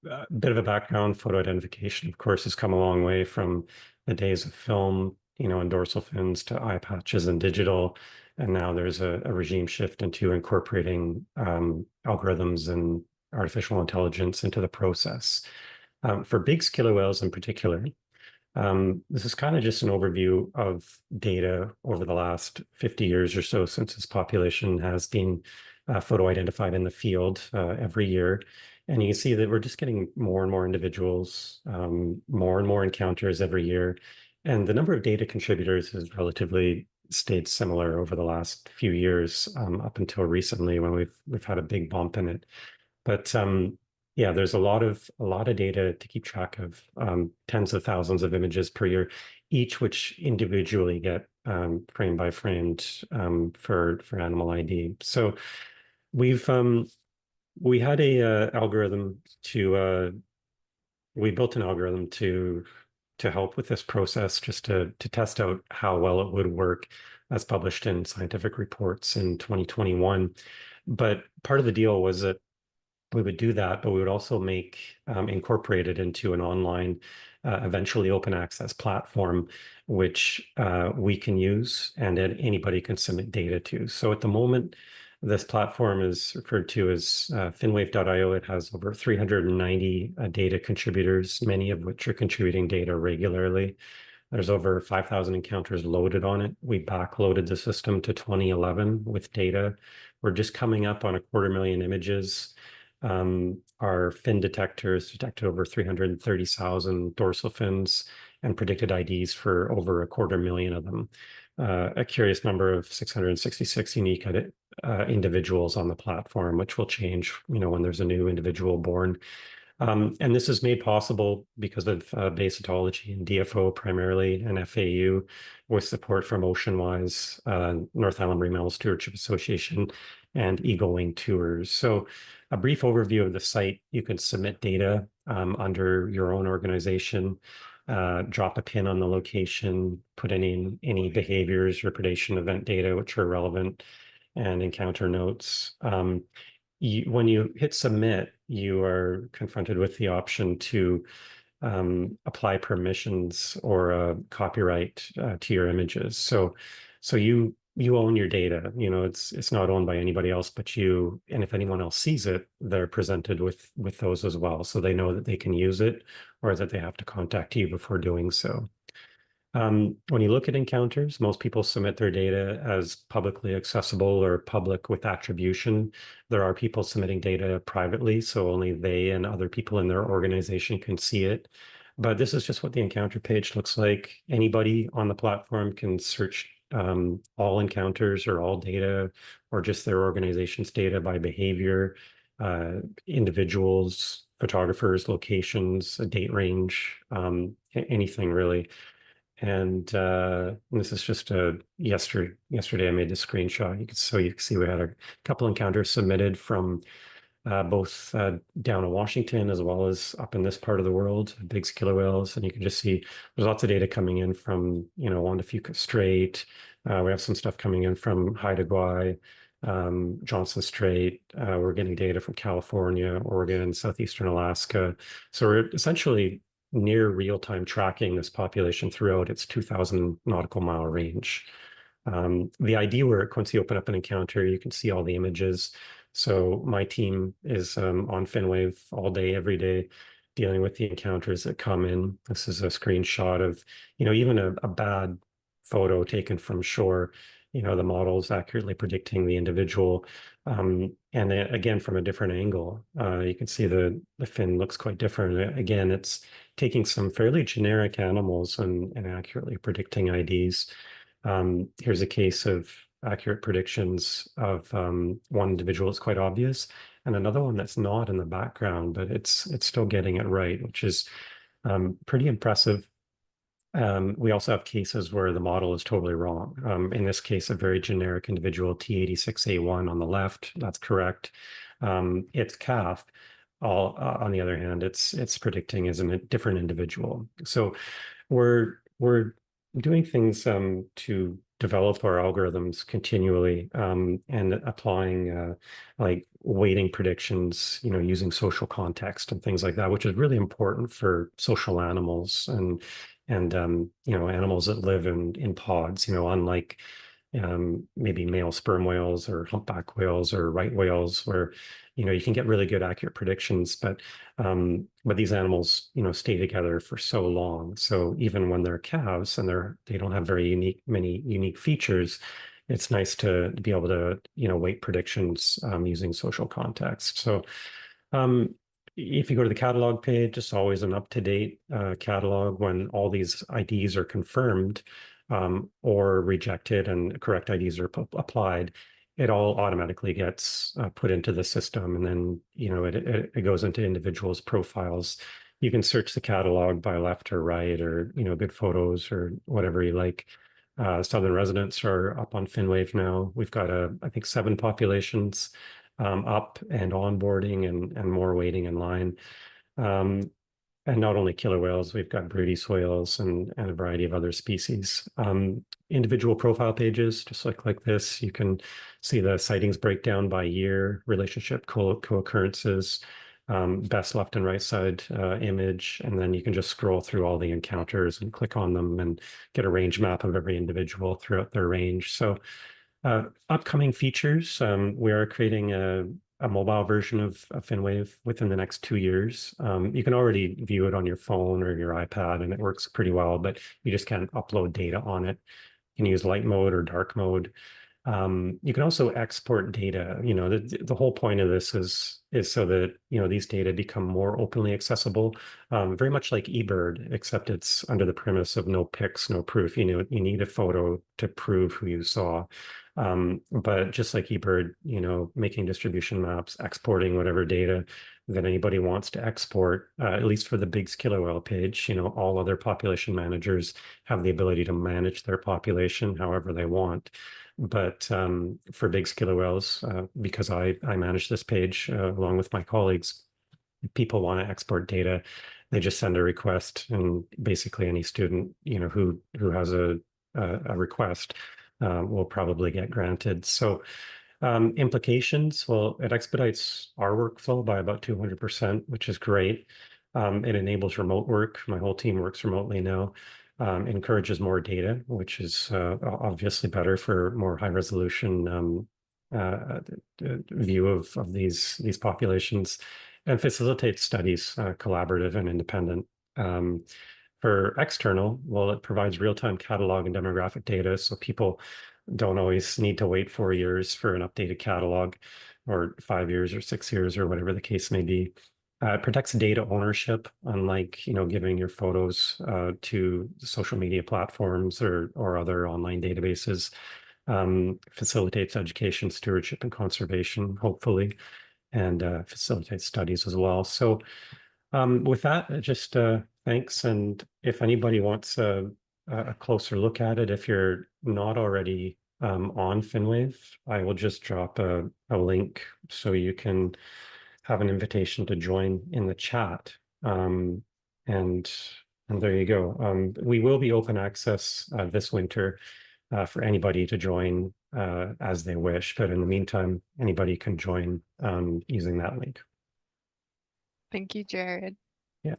A bit of a background: photo identification, of course, has come a long way from the days of film, and dorsal fins to eye patches and digital. And now there's a regime shift into incorporating algorithms and artificial intelligence into the process. For big killer whales in particular, this is kind of just an overview of data over the last 50 years or so since this population has been photo identified in the field every year. And you can see that we're just getting more and more individuals, more and more encounters every year. And the number of data contributors has relatively stayed similar over the last few years, up until recently when we've had a big bump in it. But yeah, there's a lot of data to keep track of, tens of thousands of images per year, each which individually get frame by framed for animal ID. So we had a algorithm we built an algorithm to help with this process, just to test out how well it would work, as published in scientific reports in 2021. But part of the deal was that we would do that, but we would also incorporate it into an online, eventually open access platform, which we can use and then anybody can submit data to. So at the moment, this platform is referred to as Finwave.io. It has over 390 data contributors, many of which are contributing data regularly. There's over 5,000 encounters loaded on it. We backloaded the system to 2011 with data. We're just coming up on 250,000 images. Our fin detectors detected over 330,000 dorsal fins and predicted IDs for over 250,000 of them. A curious number of 666 unique individuals on the platform, which will change, when there's a new individual born. And this is made possible because of basotology and DFO primarily, and FAU, with support from OceanWise, North Island Marine Mammal Stewardship Association, and Eagle Wing Tours. So a brief overview of the site: you can submit data under your own organization, drop a pin on the location, put in any behaviors or predation event data which are relevant, and encounter notes. When you hit submit, you are confronted with the option to apply permissions or a copyright to your images. So you own your data. It's not owned by anybody else but you. And if anyone else sees it, they're presented with those as well, so they know that they can use it or that they have to contact you before doing so. When you look at encounters, most people submit their data as publicly accessible or public with attribution. There are people submitting data privately, so only they and other people in their organization can see it. But this is just what the encounter page looks like. Anybody on the platform can search all encounters or all data or just their organization's data by behavior, individuals, photographers, locations, a date range, anything really. And this is just yesterday I made the screenshot. You can see we had a couple encounters submitted from both down in Washington as well as up in this part of the world, big killer whales. And you can just see there's lots of data coming in from, Juan de Fuca Strait. We have some stuff coming in from Haida Gwaii, Johnson Strait. We're getting data from California, Oregon, southeastern Alaska. So we're essentially near real-time tracking this population throughout its 2,000 nautical mile range. The ID work, once you open up an encounter, you can see all the images. So my team is on Finwave all day, every day, dealing with the encounters that come in. This is a screenshot of, even a bad photo taken from shore. The model's accurately predicting the individual. And again, from a different angle, you can see the fin looks quite different. Again, it's taking some fairly generic animals and accurately predicting IDs. Here's a case of accurate predictions of one individual that's quite obvious, and another one that's not in the background, but it's still getting it right, which is pretty impressive. We also have cases where the model is totally wrong. In this case, a very generic individual, T86A1 on the left, that's correct. It's calf. On the other hand, it's predicting as a different individual. So we're doing things to develop our algorithms continually and applying like weighting predictions, using social context and things like that, which is really important for social animals and animals that live in pods, unlike maybe male sperm whales or humpback whales or right whales, where you can get really good accurate predictions, but these animals stay together for so long. So even when they're calves and they don't have many unique features, it's nice to be able to weight predictions using social context. So if you go to the catalog page, it's always an up-to-date catalog when all these IDs are confirmed or rejected and correct IDs are applied. It all automatically gets put into the system, and then it goes into individuals' profiles. You can search the catalog by left or right, or good photos or whatever you like. Southern residents are up on Finwave now. We've got I think 7 populations up and onboarding and more waiting in line. And not only killer whales, we've got Broody whales and a variety of other species. Individual profile pages, just like this, you can see the sightings breakdown by year, relationship co-occurrences, best left and right side image, and then you can just scroll through all the encounters and click on them and get a range map of every individual throughout their range. So upcoming features, we are creating a mobile version of Finwave within the next 2 years. You can already view it on your phone or your iPad, and it works pretty well, but you just can't upload data on it. You can use light mode or dark mode. You can also export data. The whole point of this is so that these data become more openly accessible, very much like eBird, except it's under the premise of no pics, no proof. You need a photo to prove who you saw. But just like eBird, making distribution maps, exporting whatever data that anybody wants to export, at least for the Biggs killer whale page, all other population managers have the ability to manage their population however they want. But for Biggs killer whales, because I manage this page along with my colleagues, if people want to export data, they just send a request, and basically any student who has a request will probably get granted. So implications, well, it expedites our workflow by about 200%, which is great. It enables remote work. My whole team works remotely now. Encourages more data, which is obviously better for more high resolution view of these populations, and facilitates studies, collaborative and independent. For external, well, it provides real-time catalog and demographic data, so people don't always need to wait 4 years for an updated catalog, or 5 years or 6 years or whatever the case may be. It protects data ownership, unlike giving your photos to social media platforms or other online databases. Facilitates education, stewardship, and conservation, hopefully, and facilitates studies as well. So with that, just thanks. And if anybody wants a closer look at it, if you're not already on Finwave, I will just drop a link so you can have an invitation to join in the chat. And there you go. We will be open access this winter. for anybody to join as they wish. But in the meantime, anybody can join using that link. Thank you, Jared. Yeah.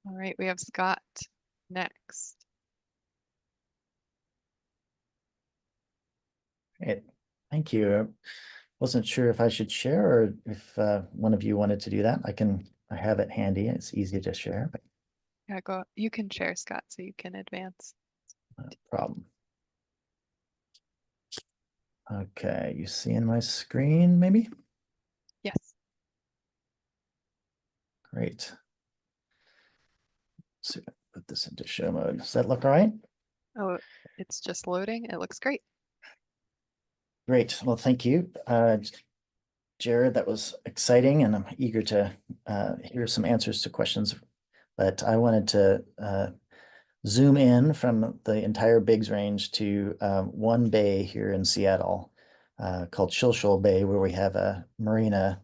All right, we have Scott next. Great, thank you. I wasn't sure if I should share or if one of you wanted to do that. I have it handy. It's easy to share. But Yeah, go. You can share, Scott, so you can advance. no problem. Okay, you seeing my screen maybe? Yes. Great. Let's see if I can put this into show mode. Does that look all right? Oh, it's just loading. It looks great. Great. Well, thank you, Jared. That was exciting, and I'm eager to hear some answers to questions. But I wanted to zoom in from the entire Biggs Range to one bay here in Seattle called Shilshole Bay, where we have a marina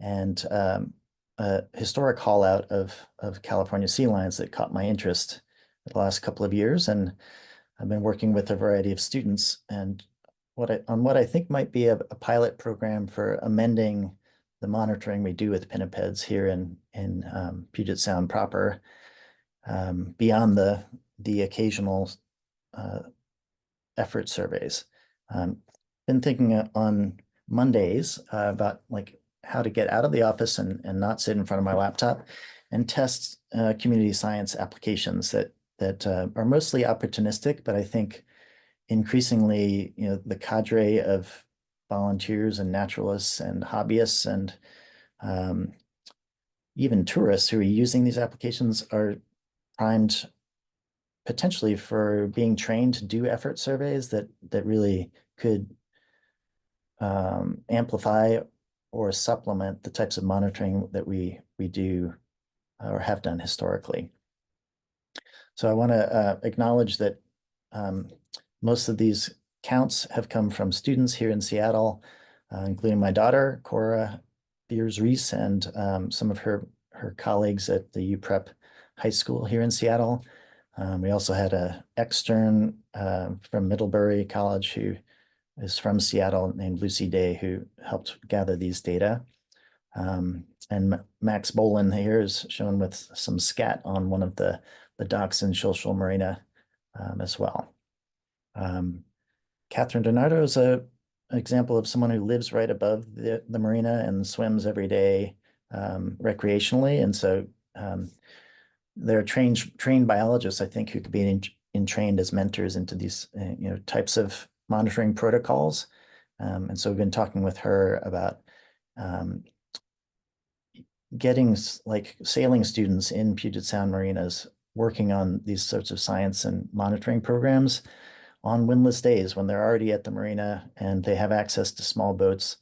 and a historic haul out of California sea lions that caught my interest the last couple of years. And I've been working with a variety of students and on what I think might be a pilot program for amending the monitoring we do with pinnipeds here in Puget Sound proper, beyond the occasional effort surveys. Been thinking on Mondays about like how to get out of the office and not sit in front of my laptop and test community science applications that are mostly opportunistic, but I think increasingly, the cadre of volunteers and naturalists and hobbyists and even tourists who are using these applications are primed potentially for being trained to do effort surveys that really could amplify or supplement the types of monitoring that we do or have done historically. So I want to acknowledge that most of these counts have come from students here in Seattle, including my daughter, Cora Veirs, and some of her colleagues at the UPrep High School here in Seattle. We also had an extern from Middlebury College who is from Seattle named Lucy Day, who helped gather these data. And Max Bolin here is shown with some scat on one of the docks in Shilshole Marina as well. Catherine Donato is an example of someone who lives right above the marina and swims every day recreationally. And so there are trained biologists, I think, who could be trained as mentors into these types of monitoring protocols. And so we've been talking with her about getting like sailing students in Puget Sound marinas working on these sorts of science and monitoring programs on windless days when they're already at the marina and they have access to small boats,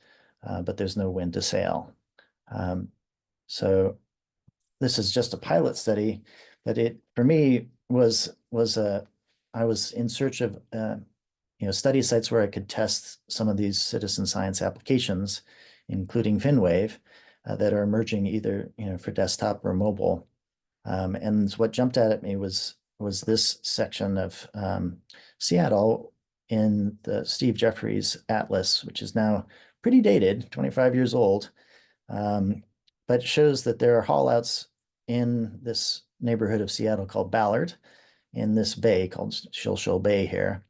but there's no wind to sail. So this is just a pilot study, but it for me was I was in search of study sites where I could test some of these citizen science applications, including Finwave, that are emerging either for desktop or mobile. And what jumped out at me was this section of Seattle in the Steve Jeffries Atlas, which is now pretty dated, 25 years old, but shows that there are haulouts in this neighborhood of Seattle called Ballard in this bay called Shilshole Bay here.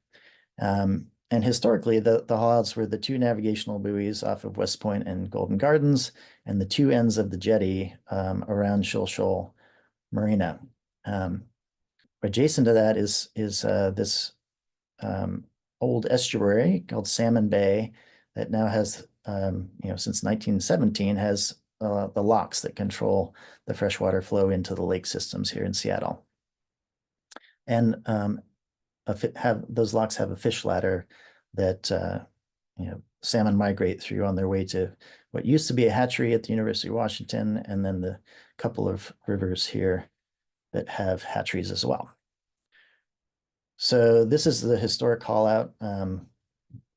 And historically, the haulouts were the two navigational buoys off of West Point and Golden Gardens and the two ends of the jetty around Shilshole Marina. Adjacent to that is this old estuary called Salmon Bay that now has, since 1917, has the locks that control the freshwater flow into the lake systems here in Seattle. And those locks have a fish ladder that salmon migrate through on their way to what used to be a hatchery at the University of Washington, and then the couple of rivers here that have hatcheries as well. So this is the historic call out.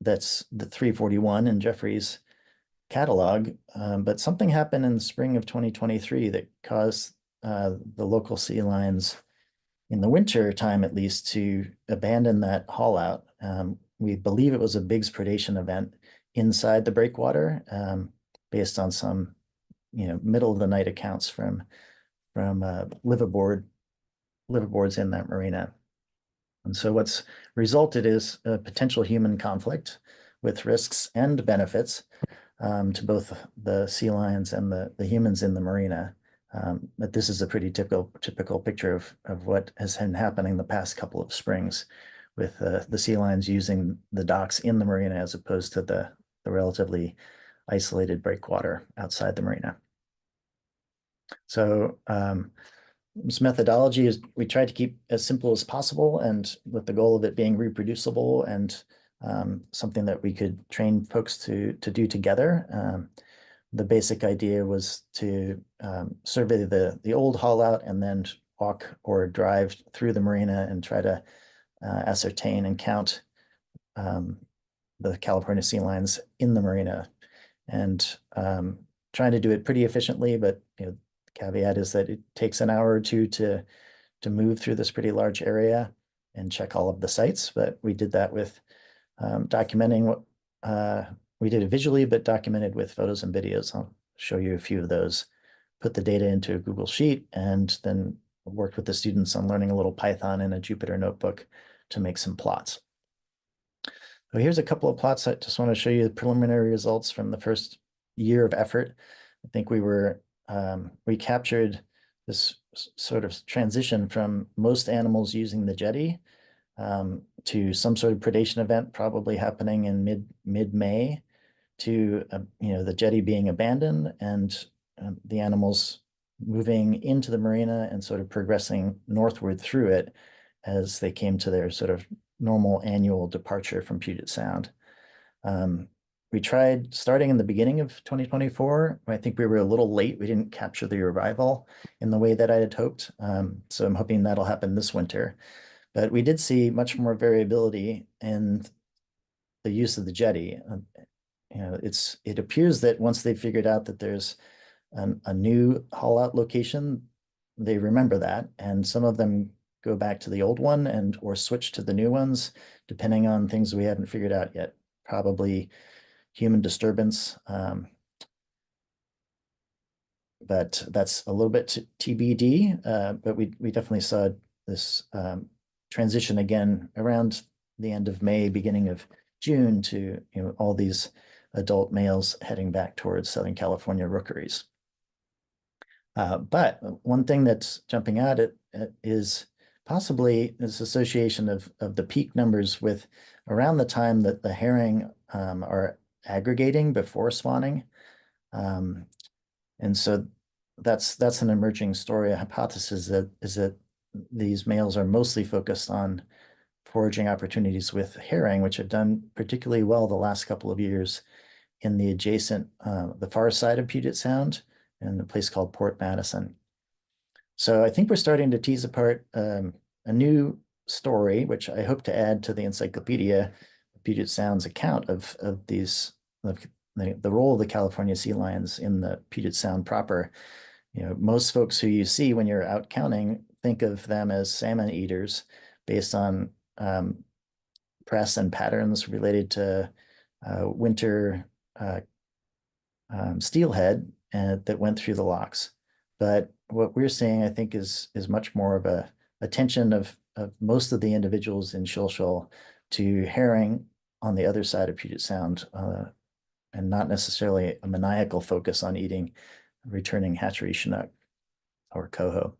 That's the 341 in Jeffries' catalog, but something happened in the spring of 2023 that caused the local sea lions in the winter time, at least, to abandon that haul out. We believe it was a Biggs predation event inside the breakwater, based on some, middle of the night accounts from liveaboards in that marina. And so what's resulted is a potential human conflict with risks and benefits to both the sea lions and the humans in the marina. But this is a pretty typical picture of what has been happening the past couple of springs, with the sea lions using the docks in the marina as opposed to the relatively isolated breakwater outside the marina. So this methodology is, we tried to keep as simple as possible, and with the goal of it being reproducible and something that we could train folks to do together. The basic idea was to survey the old haul out and then walk or drive through the marina and try to ascertain and count the California sea lions in the marina, and trying to do it pretty efficiently. But the caveat is that it takes an hour or two to move through this pretty large area and check all of the sites. But we did that with documenting what we did it visually, but documented with photos and videos. I'll show you a few of those. Put the data into a Google Sheet, and then worked with the students on learning a little Python in a Jupyter notebook to make some plots. So here's a couple of plots. I just want to show you the preliminary results from the first year of effort. I think we captured this sort of transition from most animals using the jetty to some sort of predation event probably happening in mid-May, to the jetty being abandoned and the animals moving into the marina and sort of progressing northward through it as they came to their sort of normal annual departure from Puget Sound. We tried starting in the beginning of 2024. I think we were a little late. We didn't capture the arrival in the way that I had hoped. So I'm hoping that'll happen this winter. But we did see much more variability in the use of the jetty. It appears that once they figured out that there's a new haul out location, they remember that, and some of them go back to the old one or switch to the new ones, depending on things we haven't figured out yet. Probably human disturbance, but that's a little bit TBD. But we definitely saw this transition again around the end of May, beginning of June, to all these adult males heading back towards Southern California rookeries. But one thing that's jumping out is possibly this association of the peak numbers with around the time that the herring are aggregating before spawning. And so that's an emerging story. A hypothesis is that these males are mostly focused on foraging opportunities with herring, which have done particularly well the last couple of years in the adjacent, the far side of Puget Sound, in a place called Port Madison. So I think we're starting to tease apart a new story, which I hope to add to the encyclopedia, Puget Sound's account of these, the role of the California sea lions in the Puget Sound proper. Most folks who you see when you're out counting think of them as salmon eaters based on press and patterns related to winter steelhead that went through the locks. But what we're seeing, I think, is much more of a attention of most of the individuals in Shilshole to herring on the other side of Puget Sound, and not necessarily a maniacal focus on eating returning hatchery Chinook or coho.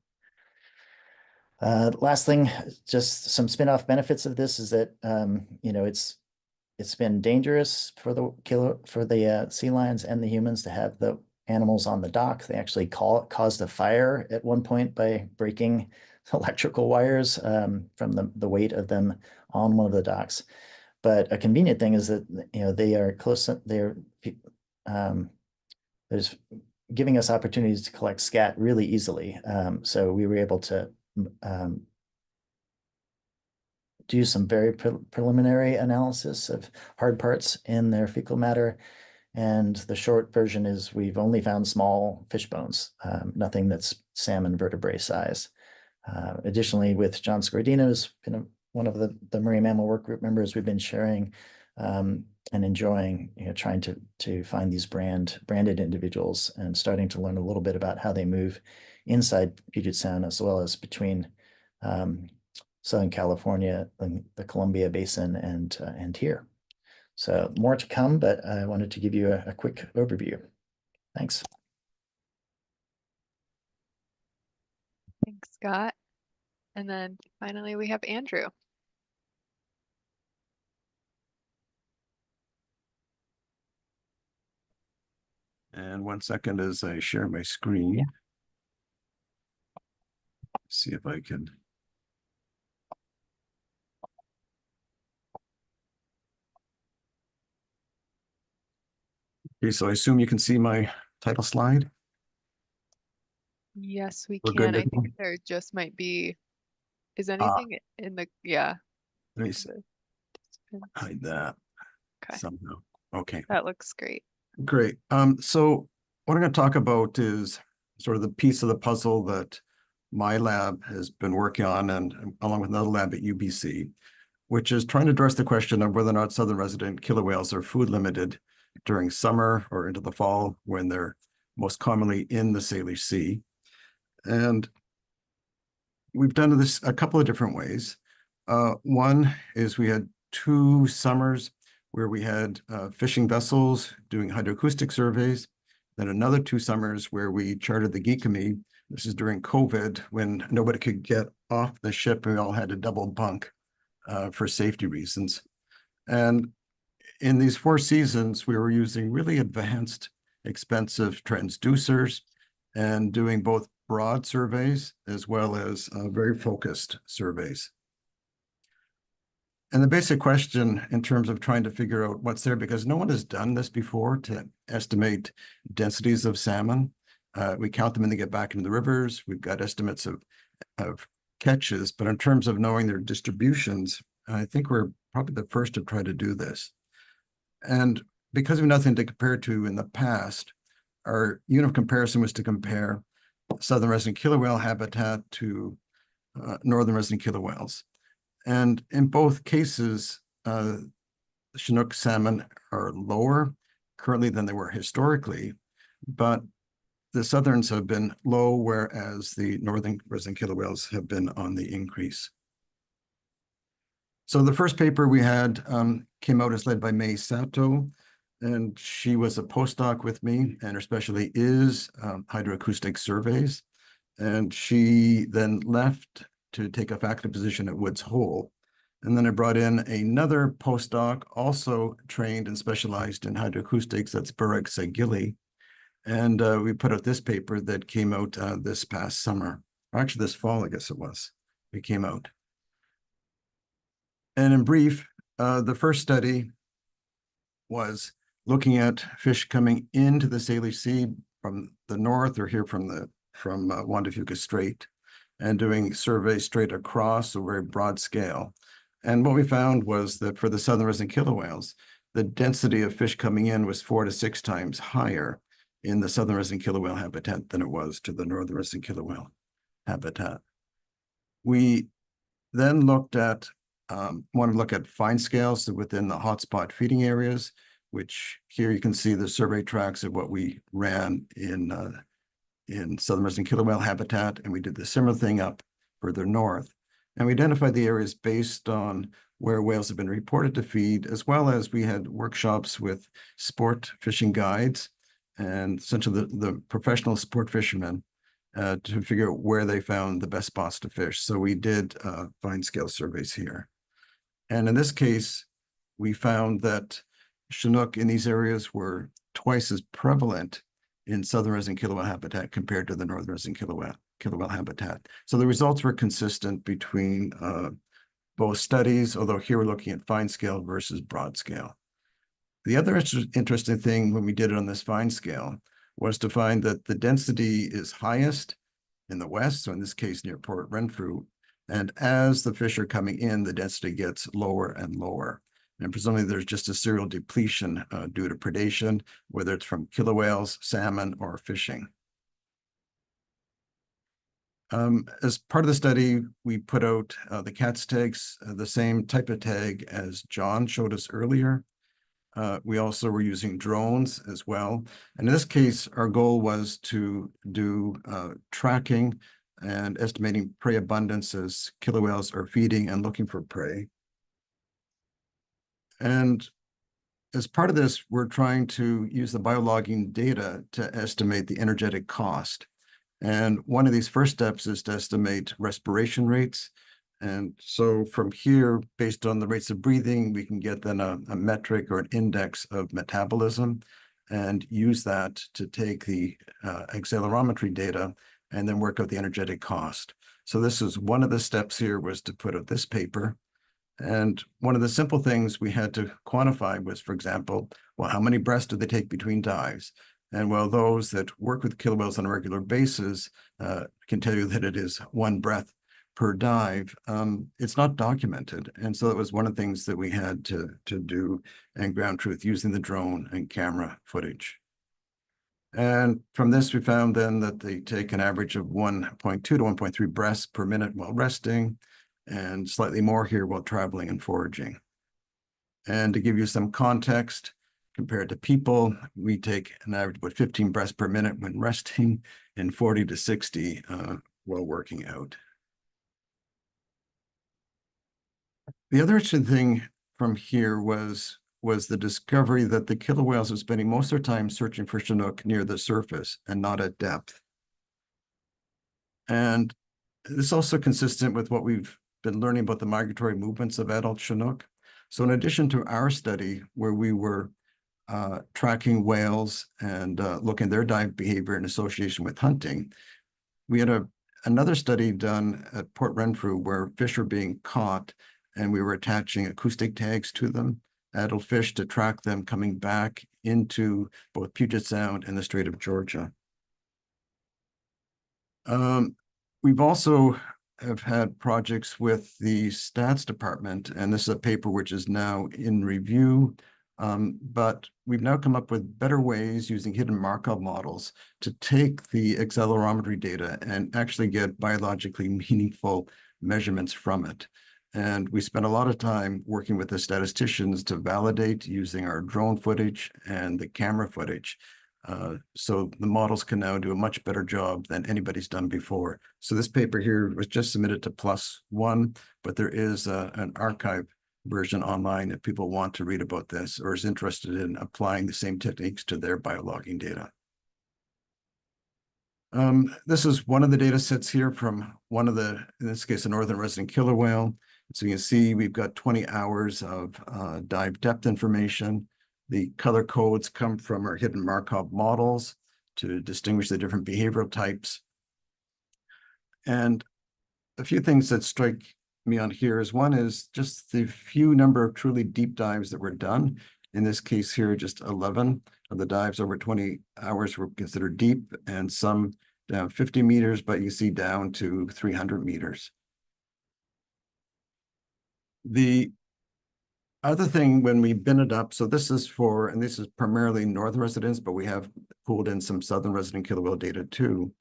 Last thing, just some spin-off benefits of this is that it's been dangerous for the sea lions and the humans to have the animals on the dock. They actually caused a fire at one point by breaking electrical wires from the weight of them on one of the docks. But a convenient thing is that they are close. There's giving us opportunities to collect scat really easily. So we were able to do some very preliminary analysis of hard parts in their fecal matter. And the short version is we've only found small fish bones, nothing that's salmon vertebrae size. Additionally, with John Scordino, who's been one of the marine mammal work group members, we've been sharing and enjoying, trying to find these branded individuals and starting to learn a little bit about how they move inside Puget Sound as well as between Southern California, the Columbia Basin, and here. So more to come, but I wanted to give you a quick overview. Thanks. Thanks, Scott. And then finally, we have Andrew. And 1 second as I share my screen. Yeah. See if I can. Okay, so I assume you can see my title slide? Yes, we We're can. good I to think there just might be, is anything in the, yeah. Let me see. Participants. Hide that Okay, somehow. Okay, that looks great. great. So what I'm going to talk about is sort of the piece of the puzzle that my lab has been working on, and along with another lab at UBC, which is trying to address the question of whether or not southern resident killer whales are food limited during summer or into the fall when they're most commonly in the Salish Sea. And we've done this a couple of different ways. One is we had 2 summers where we had fishing vessels doing hydroacoustic surveys. Then another 2 summers where we chartered the Geekame. This is during COVID when nobody could get off the ship and we all had to double bunk for safety reasons. And in these 4 seasons, we were using really advanced, expensive transducers and doing both broad surveys as well as very focused surveys. And the basic question in terms of trying to figure out what's there, because no one has done this before to estimate densities of salmon. We count them and they get back into the rivers. We've got estimates of catches, but in terms of knowing their distributions, I think we're probably the first to try to do this. And because we have nothing to compare to in the past, our unit of comparison was to compare southern resident killer whale habitat to northern resident killer whales. And in both cases, Chinook salmon are lower currently than they were historically, but the southerns have been low, whereas the northern resident killer whales have been on the increase. So the first paper we had came out as led by May Sato, and she was a postdoc with me, and her specialty is hydroacoustic surveys. And she then left to take a faculty position at Woods Hole. And then I brought in another postdoc, also trained and specialized in hydroacoustics, that's Burek Sagili. And we put out this paper that came out this past summer, or actually this fall, I guess it was, it came out. And in brief, the first study was looking at fish coming into the Salish Sea from the north or here from Juan de Fuca Strait and doing surveys straight across a very broad scale. And what we found was that for the southern resident killer whales, the density of fish coming in was 4 to 6 times higher in the southern resident killer whale habitat than it was to the northern resident killer whale habitat. We then looked at, wanted to look at fine scales within the hotspot feeding areas, which here you can see the survey tracks of what we ran in southern resident killer whale habitat, and we did the similar thing up further north. And we identified the areas based on where whales have been reported to feed, as well as we had workshops with sport fishing guides and essentially the professional sport fishermen to figure out where they found the best spots to fish. So we did fine scale surveys here. And in this case, we found that Chinook in these areas were twice as prevalent in southern resident killer whale habitat compared to the northern resident killer whale habitat. So the results were consistent between both studies, although here we're looking at fine scale versus broad scale. The other interesting thing when we did it on this fine scale was to find that the density is highest in the west, so in this case near Port Renfrew, and as the fish are coming in, the density gets lower and lower. And presumably there's just a serial depletion due to predation, whether it's from killer whales, salmon, or fishing. As part of the study, we put out the CATS tags, the same type of tag as John showed us earlier. We also were using drones as well. And in this case, our goal was to do tracking and estimating prey abundance as killer whales are feeding and looking for prey. And as part of this, we're trying to use the biologging data to estimate the energetic cost. And one of these first steps is to estimate respiration rates. And so from here, based on the rates of breathing, we can get then a metric or an index of metabolism and use that to take the accelerometry data and then work out the energetic cost. So this is one of the steps here, was to put out this paper. And one of the simple things we had to quantify was, for example, well, how many breaths do they take between dives? And while those that work with killer whales on a regular basis can tell you that it is 1 breath per dive, it's not documented. And so that was one of the things that we had to do in ground truth using the drone and camera footage. And from this, we found then that they take an average of 1.2 to 1.3 breaths per minute while resting, and slightly more here while traveling and foraging. And to give you some context, compared to people, we take an average of 15 breaths per minute when resting and 40 to 60 while working out. The other interesting thing from here was the discovery that the killer whales are spending most of their time searching for Chinook near the surface and not at depth. And this is also consistent with what we've been learning about the migratory movements of adult Chinook. So in addition to our study, where we were tracking whales and looking at their dive behavior in association with hunting, we had another study done at Port Renfrew where fish were being caught, and we were attaching acoustic tags to them, adult fish, to track them coming back into both Puget Sound and the Strait of Georgia. We've also have had projects with the stats department, and this is a paper which is now in review. But we've now come up with better ways using hidden Markov models to take the accelerometry data and actually get biologically meaningful measurements from it. And we spent a lot of time working with the statisticians to validate using our drone footage and the camera footage. So the models can now do a much better job than anybody's done before. So this paper here was just submitted to +1, but there is an archive version online if people want to read about this or is interested in applying the same techniques to their biologging data. This is one of the data sets here from one of the, in this case, a northern resident killer whale. So you can see we've got 20 hours of dive depth information. The color codes come from our hidden Markov models to distinguish the different behavioral types. And a few things that strike me on here is, one is just the few number of truly deep dives that were done. In this case here, just 11 of the dives over 20 hours were considered deep, and some down 50 meters, but you see down to 300 meters. The other thing, when we bin it up, so this is for, and this is primarily northern residents, but we have pulled in some southern resident killer whale data too.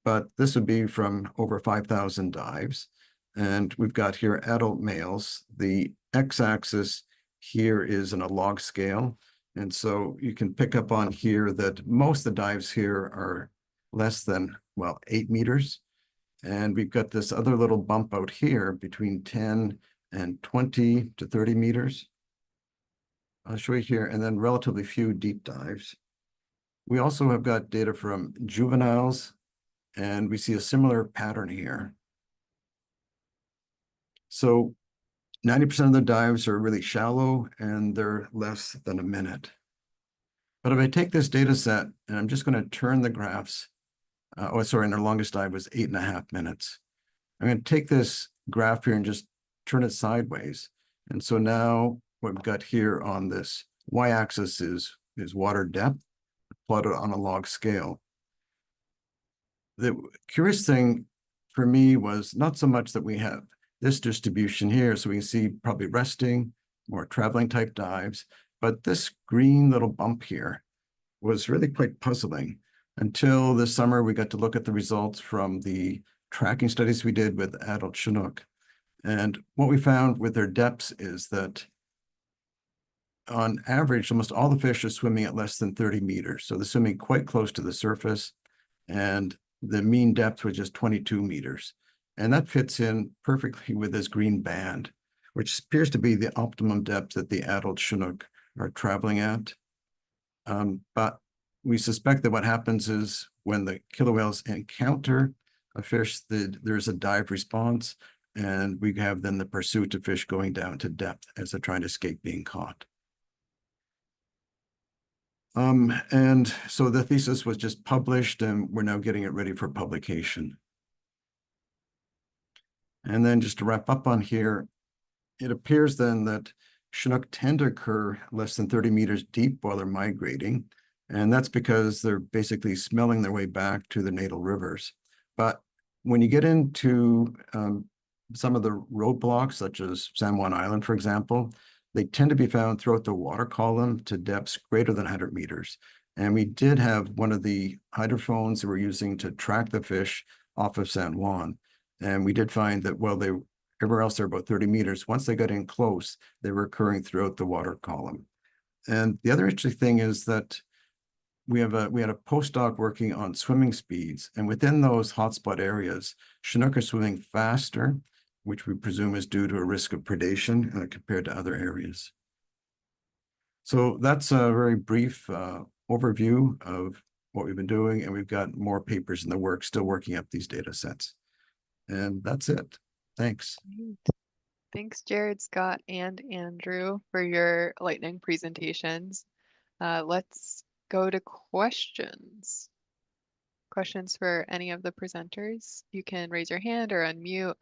But this would be from over 5,000 dives. And we've got here adult males. The x-axis here is in a log scale. And so you can pick up on here that most of the dives here are less than, well, 8 meters. And we've got this other little bump out here between 10 and 20 to 30 meters. I'll show you here, and then relatively few deep dives. We also have got data from juveniles, and we see a similar pattern here. So 90% of the dives are really shallow, and they're less than a minute. But if I take this data set, and I'm just going to turn the graphs, and our longest dive was 8.5 minutes. I'm going to take this graph here and just turn it sideways. And so now what we've got here on this y-axis is water depth, plotted on a log scale. The curious thing for me was not so much that we have this distribution here, so we can see probably resting, more traveling type dives, but this green little bump here was really quite puzzling until this summer we got to look at the results from the tracking studies we did with adult Chinook. And what we found with their depths is that on average, almost all the fish are swimming at less than 30 meters. So they're swimming quite close to the surface. And the mean depth was just 22 meters. And that fits in perfectly with this green band, which appears to be the optimum depth that the adult Chinook are traveling at. But we suspect that what happens is when the killer whales encounter a fish, there's a dive response, and we have then the pursuit of fish going down to depth as they're trying to escape being caught. And so the thesis was just published, and we're now getting it ready for publication. And then just to wrap up on here, it appears then that Chinook tend to occur less than 30 meters deep while they're migrating. And that's because they're basically smelling their way back to the natal rivers. But when you get into some of the roadblocks, such as San Juan Island, for example, they tend to be found throughout the water column to depths greater than 100 meters. And we did have one of the hydrophones that we're using to track the fish off of San Juan. And we did find that while everywhere else they're about 30 meters, once they got in close, they were occurring throughout the water column. And the other interesting thing is that we had a postdoc working on swimming speeds, and within those hotspot areas, Chinook are swimming faster, which we presume is due to a risk of predation compared to other areas. So that's a very brief overview of what we've been doing, and we've got more papers in the works, still working up these data sets. And that's it. Thanks. Thanks, Jared, Scott, and Andrew for your lightning presentations. Let's go to questions. Questions for any of the presenters? You can raise your hand or unmute.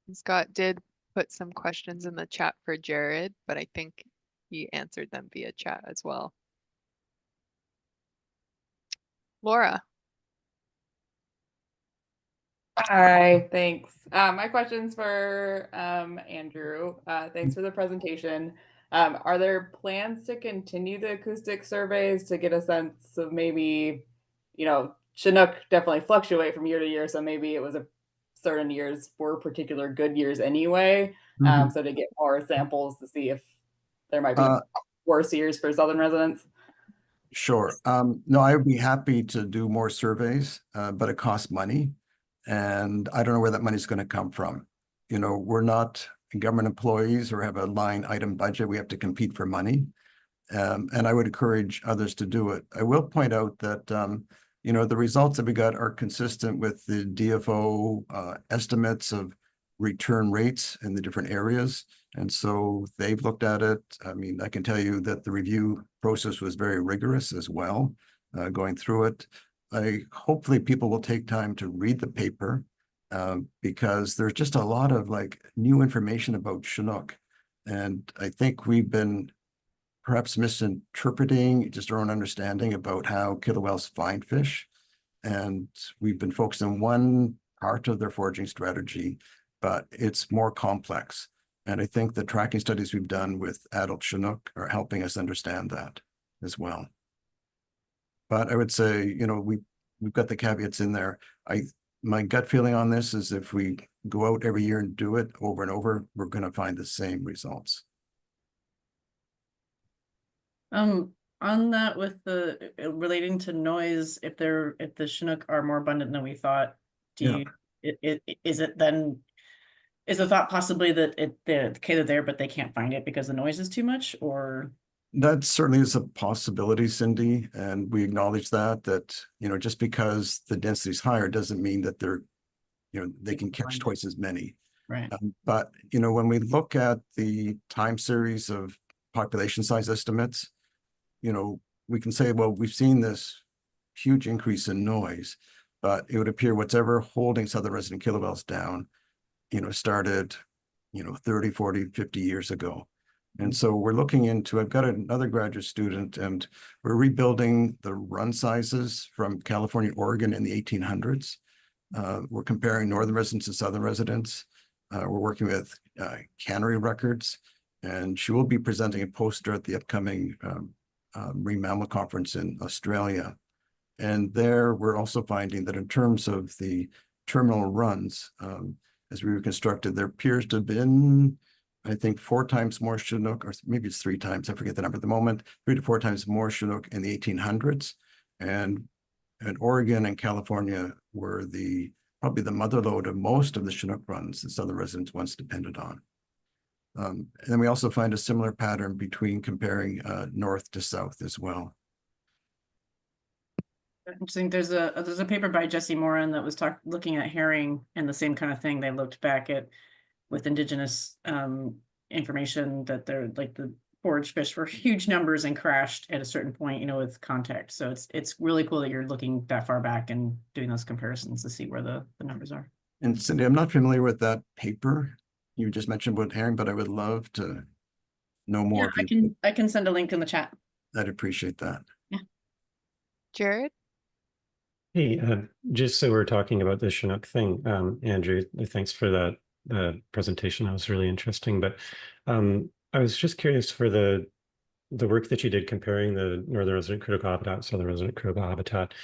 And Scott did put some questions in the chat for Jared, but I think he answered them via chat as well. Laura. Hi, thanks. My question's for Andrew. Thanks for the presentation. Are there plans to continue the acoustic surveys to get a sense of maybe, Chinook definitely fluctuate from year to year, so maybe it was certain years were particular good years anyway. So to get more samples to see if there might be worse years for Southern residents? Sure. No, I would be happy to do more surveys, but it costs money. And I don't know where that money is going to come from. We're not government employees or have a line item budget. We have to compete for money. And I would encourage others to do it. I will point out that, the results that we got are consistent with the DFO estimates of return rates in the different areas. And so they've looked at it. I mean, I can tell you that the review process was very rigorous as well, going through it. Hopefully people will take time to read the paper because there's just a lot of new information about Chinook. And I think we've been perhaps misinterpreting just our own understanding about how killer whales find fish. And we've been focused on one part of their foraging strategy, but it's more complex. And I think the tracking studies we've done with adult Chinook are helping us understand that as well. But I would say, we've got the caveats in there. My gut feeling on this is if we go out every year and do it over and over, we're going to find the same results. On that, with the relating to noise, if the Chinook are more abundant than we thought, is the thought possibly that they're there, but they can't find it because the noise is too much, or? That certainly is a possibility, Cindy, and we acknowledge that just because the density is higher doesn't mean that they can catch twice as many. Right. But when we look at the time series of population size estimates, we can say, well, we've seen this huge increase in noise, but it would appear whatever holding southern resident killer whales down, started, 30, 40, 50 years ago. And so we're looking into, I've got another graduate student, and we're rebuilding the run sizes from California, Oregon in the 1800s. We're comparing northern residents to southern residents. We're working with cannery records, and she will be presenting a poster at the upcoming Marine Mammal Conference in Australia. And there we're also finding that in terms of the terminal runs, as we reconstructed, there appears to have been, I think, 4 times more Chinook, or maybe it's 3 times, I forget the number at the moment, 3 to 4 times more Chinook in the 1800s. And Oregon and California were probably the motherlode of most of the Chinook runs that southern residents once depended on. And then we also find a similar pattern between comparing north to south as well. Interesting. There's a paper by Jesse Moran that was looking at herring and the same kind of thing. They looked back at with indigenous information that they're like the forage fish were huge numbers and crashed at a certain point, you know, with contact. So it's really cool that you're looking that far back and doing those comparisons to see where the numbers are. And Cindy, I'm not familiar with that paper you just mentioned about herring, but I would love to know more. Yeah, I can send a link in the chat. I'd appreciate that. Yeah. Jared? Hey, just so we're talking about the Chinook thing, Andrew, thanks for that presentation. That was really interesting. But I was just curious for the work that you did comparing the northern resident critical habitat, southern resident critical habitat.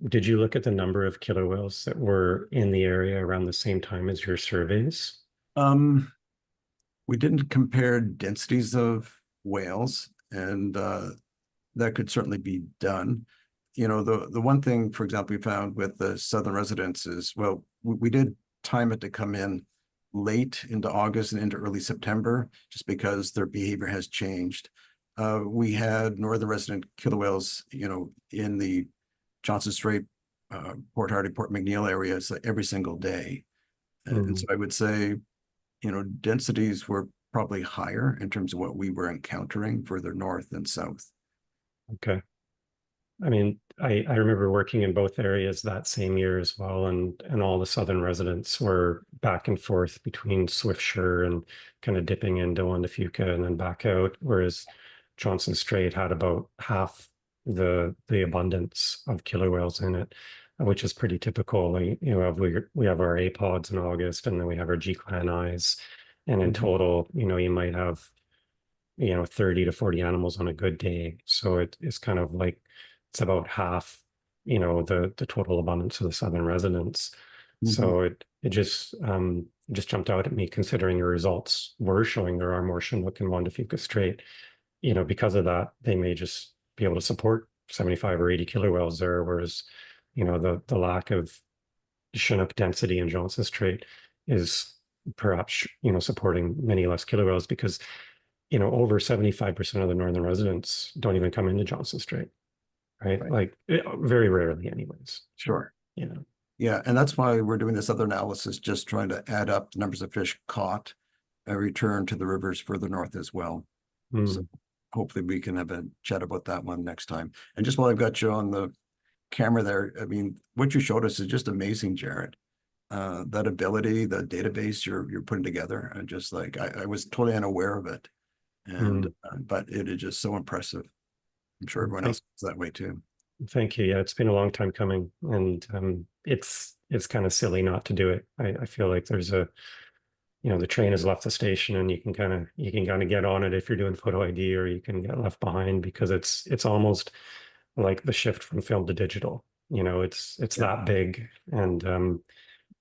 Did you look at the number of killer whales that were in the area around the same time as your surveys? We didn't compare densities of whales, and that could certainly be done. You know, the one thing, for example, we found with the southern residents is, well, we did time it to come in late into August and into early September, just because their behavior has changed. We had northern resident killer whales, you know, in the Johnson Strait, Port Hardy, Port McNeill areas every single day. And so I would say, you know, densities were probably higher in terms of what we were encountering further north and south. Okay. I mean, I remember working in both areas that same year as well, and all the southern residents were back and forth between Swiftsure and kind of dipping into Juan de Fuca and then back out, whereas Johnson Strait had about half the abundance of killer whales in it, which is pretty typical. Like, you know, we have our apods in August, and then we have our G-clan eyes, and in total, you know, you might have, you know, 30 to 40 animals on a good day. So it's kind of like it's about half, you know, the total abundance of the southern residents. So it just jumped out at me, considering your results were showing there are more Chinook in Juan de Fuca Strait. You know, because of that, they may just be able to support 75 or 80 killer whales there, whereas, you know, the lack of Chinook density in Johnson Strait is perhaps, you know, supporting many less killer whales, because, you know, over 75% of the northern residents don't even come into Johnson Strait. Right? Like very rarely anyways. Sure. You know. Yeah, and that's why we're doing this other analysis, just trying to add up the numbers of fish caught and return to the rivers further north as well. So hopefully we can have a chat about that one next time. And just while I've got you on the camera there, I mean, what you showed us is just amazing, Jared. That ability, the database you're putting together, and just like I was totally unaware of it. And but it is just so impressive. I'm sure everyone else is that way too. Thank you. Yeah, it's been a long time coming, and it's kind of silly not to do it. I feel like there's a, you know, the train has left the station, and you can kind of get on it if you're doing photo ID, or you can get left behind, because it's almost like the shift from film to digital. You know, it's that big, and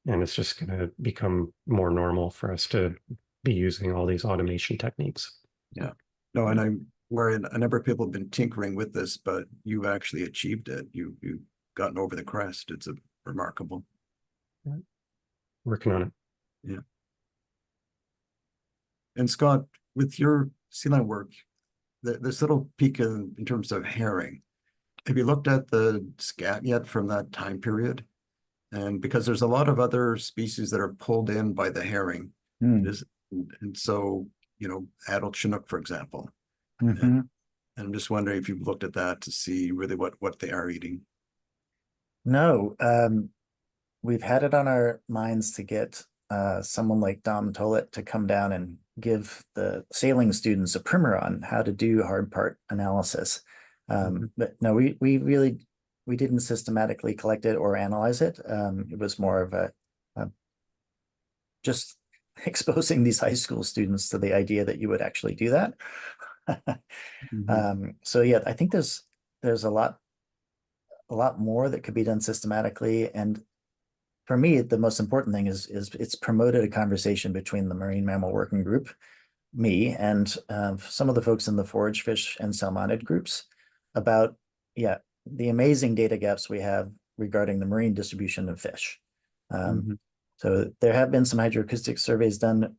it's just going to become more normal for us to be using all these automation techniques. Yeah. No, and where a number of people have been tinkering with this, but you've actually achieved it. You've gotten over the crest. It's remarkable. Yeah. Working on it. Yeah. And Scott, with your sea lion work, this little peak in terms of herring, have you looked at the scat yet from that time period? And because there's a lot of other species that are pulled in by the herring. And so, you know, adult Chinook, for example. And I'm just wondering if you've looked at that to see really what they are eating. No, we've had it on our minds to get someone like Dom Tollett to come down and give the sailing students a primer on how to do hard part analysis. But no, we didn't systematically collect it or analyze it. It was more of a just exposing these high school students to the idea that you would actually do that. So yeah, I think there's a lot more that could be done systematically. And for me, the most important thing is it's promoted a conversation between the Marine Mammal Working Group, me, and some of the folks in the forage fish and salmonid groups about, the amazing data gaps we have regarding the marine distribution of fish. So there have been some hydroacoustic surveys done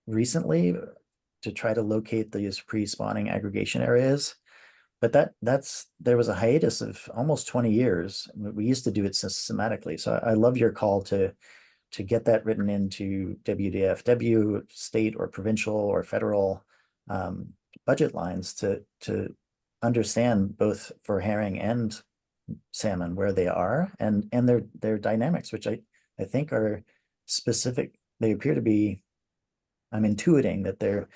recently to try to locate these pre-spawning aggregation areas. But there was a hiatus of almost 20 years. We used to do it systematically. So I love your call to get that written into WDFW, state or provincial or federal budget lines to understand both for herring and salmon where they are and their dynamics, which I think are specific. They appear to be, I'm intuiting that they're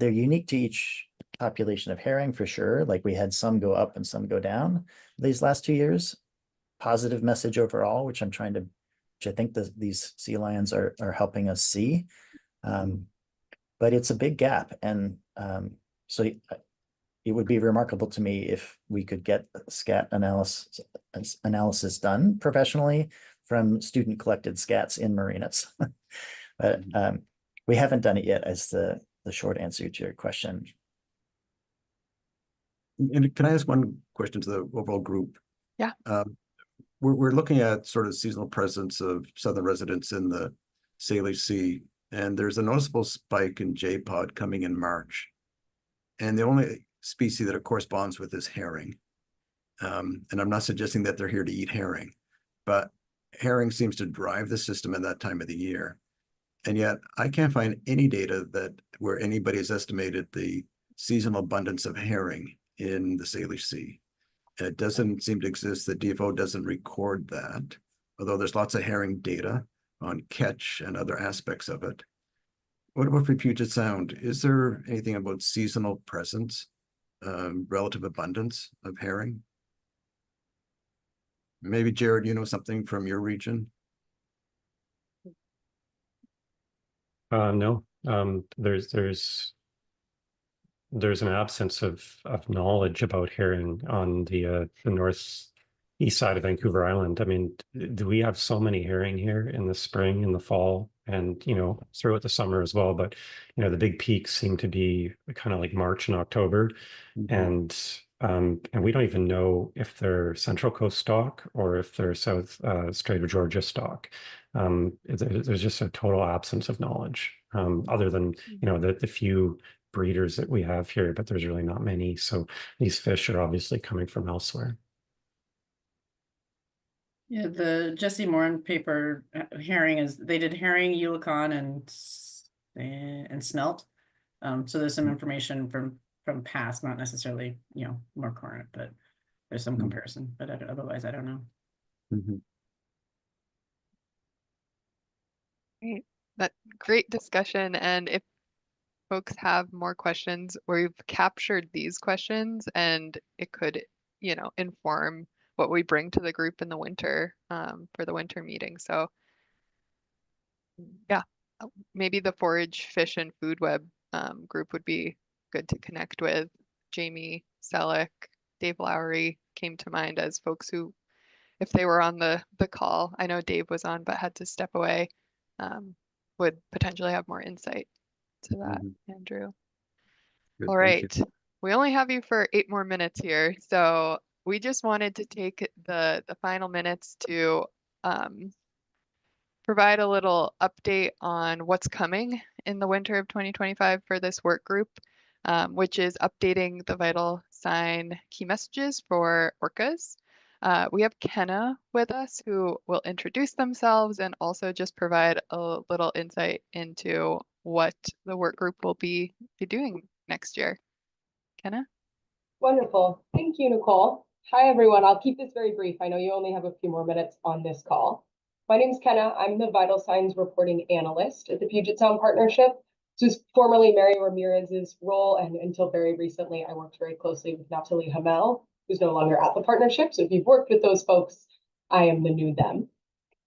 unique to each population of herring for sure. Like we had some go up and some go down these last 2 years. Positive message overall, which I think these sea lions are helping us see. But it's a big gap. And so it would be remarkable to me if we could get scat analysis done professionally from student collected scats in marinas. But we haven't done it yet, as the short answer to your question. And can I ask one question to the overall group? Yeah. We're looking at sort of seasonal presence of southern residents in the Salish Sea, and there's a noticeable spike in J-pod coming in March. And the only species that it corresponds with is herring. And I'm not suggesting that they're here to eat herring, but herring seems to drive the system at that time of the year. And yet I can't find any data where anybody has estimated the seasonal abundance of herring in the Salish Sea. It doesn't seem to exist. The DFO doesn't record that, although there's lots of herring data on catch and other aspects of it. What about for Puget Sound? Is there anything about seasonal presence, relative abundance of herring? Maybe Jared, you know something from your region? No, there's an absence of knowledge about herring on the northeast side of Vancouver Island. I mean, do we have so many herring here in the spring, in the fall, and throughout the summer as well? But the big peaks seem to be kind of like March and October, and we don't even know if they're Central Coast stock or if they're South Strait of Georgia stock. There's just a total absence of knowledge, other than the few breeders that we have here, but there's really not many. So these fish are obviously coming from elsewhere. Yeah, the Jesse Moran paper, herring they did herring, eulachon, and smelt. So there's some information from past, not necessarily more current, but there's some comparison. But otherwise, I don't know. Great. That great discussion. And if folks have more questions, we've captured these questions, and it could, inform what we bring to the group in the winter for the winter meeting. So yeah, maybe the forage, fish, and food web group would be good to connect with. Jamie Selleck, Dave Lowry came to mind as folks who, if they were on the call, I know Dave was on but had to step away, would potentially have more insight to that, Andrew. Good, all right, we only have you for 8 more minutes here, so we just wanted to take the final minutes to provide a little update on what's coming in the winter of 2025 for this work group, which is updating the vital sign key messages for orcas. We have Kenna with us, who will introduce themselves and also just provide a little insight into what the work group will be doing next year. Kenna? Wonderful. Thank you, Nicole. Hi, everyone. I'll keep this very brief. I know you only have a few more minutes on this call. My name is Kenna. I'm the Vital Signs Reporting Analyst at the Puget Sound Partnership. This is formerly Mary Ramirez's role, and until very recently, I worked very closely with Natalie Hamel, who's no longer at the partnership. So if you've worked with those folks, I am the new them.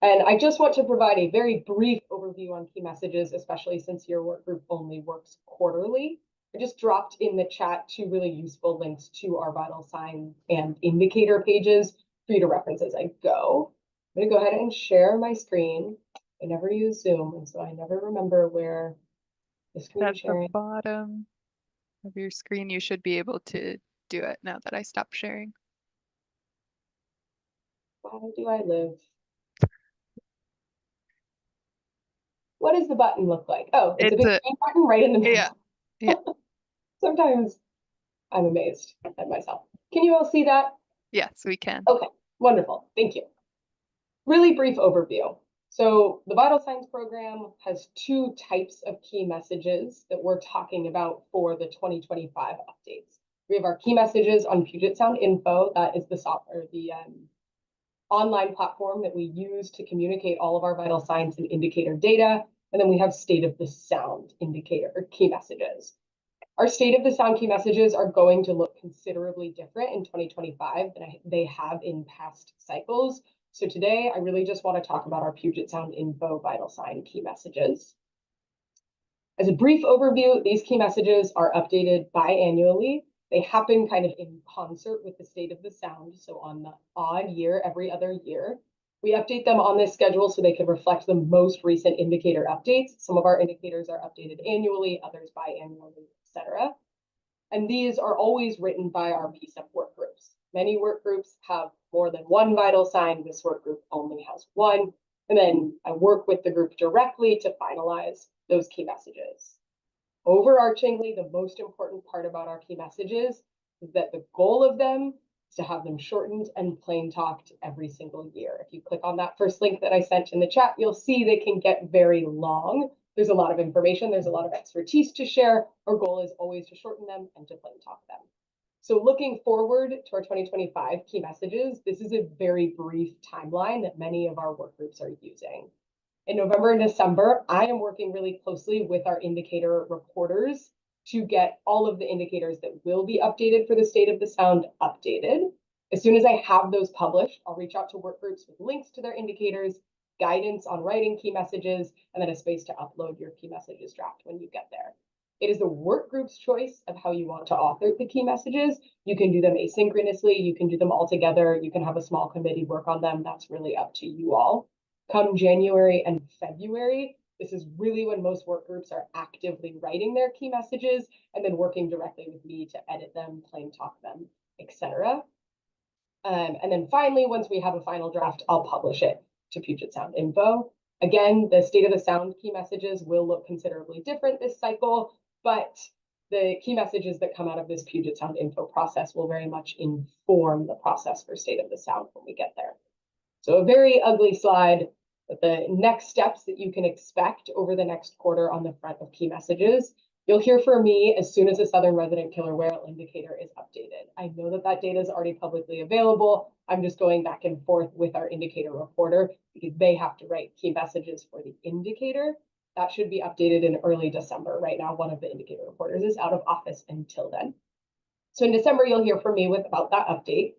And I just want to provide a very brief overview on key messages, especially since your work group only works quarterly. I just dropped in the chat 2 really useful links to our vital sign and indicator pages for you to reference as I go. I'm gonna go ahead and share my screen. I never use Zoom, and so I never remember where the screen At sharing. the bottom of your screen, you should be able to do it now that I stopped sharing. Why do I live? What does the button look like? Oh, it's a big green button right in the middle. Yeah. Yeah. Sometimes I'm amazed at myself. Can you all see that? Yes, we can. Okay, wonderful. Thank you. Really brief overview. So the Vital Signs program has 2 types of key messages that we're talking about for the 2025 updates. We have our key messages on Puget Sound Info. That is the software, the online platform that we use to communicate all of our vital signs and indicator data. And then we have State of the Sound indicator or key messages. Our State of the Sound key messages are going to look considerably different in 2025 than they have in past cycles. So today, I really just want to talk about our Puget Sound Info vital sign key messages. As a brief overview, these key messages are updated biannually. They happen kind of in concert with the State of the Sound. So on the odd year, every other year, we update them on this schedule so they can reflect the most recent indicator updates. Some of our indicators are updated annually, others biannually, etc. And these are always written by our PSEMP work groups. Many work groups have more than 1 vital sign. This work group only has 1. And then I work with the group directly to finalize those key messages. Overarchingly, the most important part about our key messages is that the goal of them is to have them shortened and plain talked every single year. If you click on that first link that I sent in the chat, you'll see they can get very long. There's a lot of information, there's a lot of expertise to share. Our goal is always to shorten them and to plain talk them. So looking forward to our 2025 key messages, this is a very brief timeline that many of our work groups are using. In November and December, I am working really closely with our indicator reporters to get all of the indicators that will be updated for the State of the Sound updated. As soon as I have those published, I'll reach out to work groups with links to their indicators, guidance on writing key messages, and then a space to upload your key messages draft when you get there. It is the work group's choice of how you want to author the key messages. You can do them asynchronously, you can do them all together, you can have a small committee work on them. That's really up to you all. Come January and February, this is really when most work groups are actively writing their key messages and then working directly with me to edit them, plain talk them, etc. And then finally, once we have a final draft, I'll publish it to Puget Sound Info. Again, the State of the Sound key messages will look considerably different this cycle, but the key messages that come out of this Puget Sound Info process will very much inform the process for State of the Sound when we get there. So a very ugly slide, but the next steps that you can expect over the next quarter on the front of key messages. You'll hear from me as soon as the Southern Resident Killer Whale indicator is updated. I know that that data is already publicly available. I'm just going back and forth with our indicator reporter because they have to write key messages for the indicator. That should be updated in early December. Right now, one of the indicator reporters is out of office until then. So in December, you'll hear from me about that update.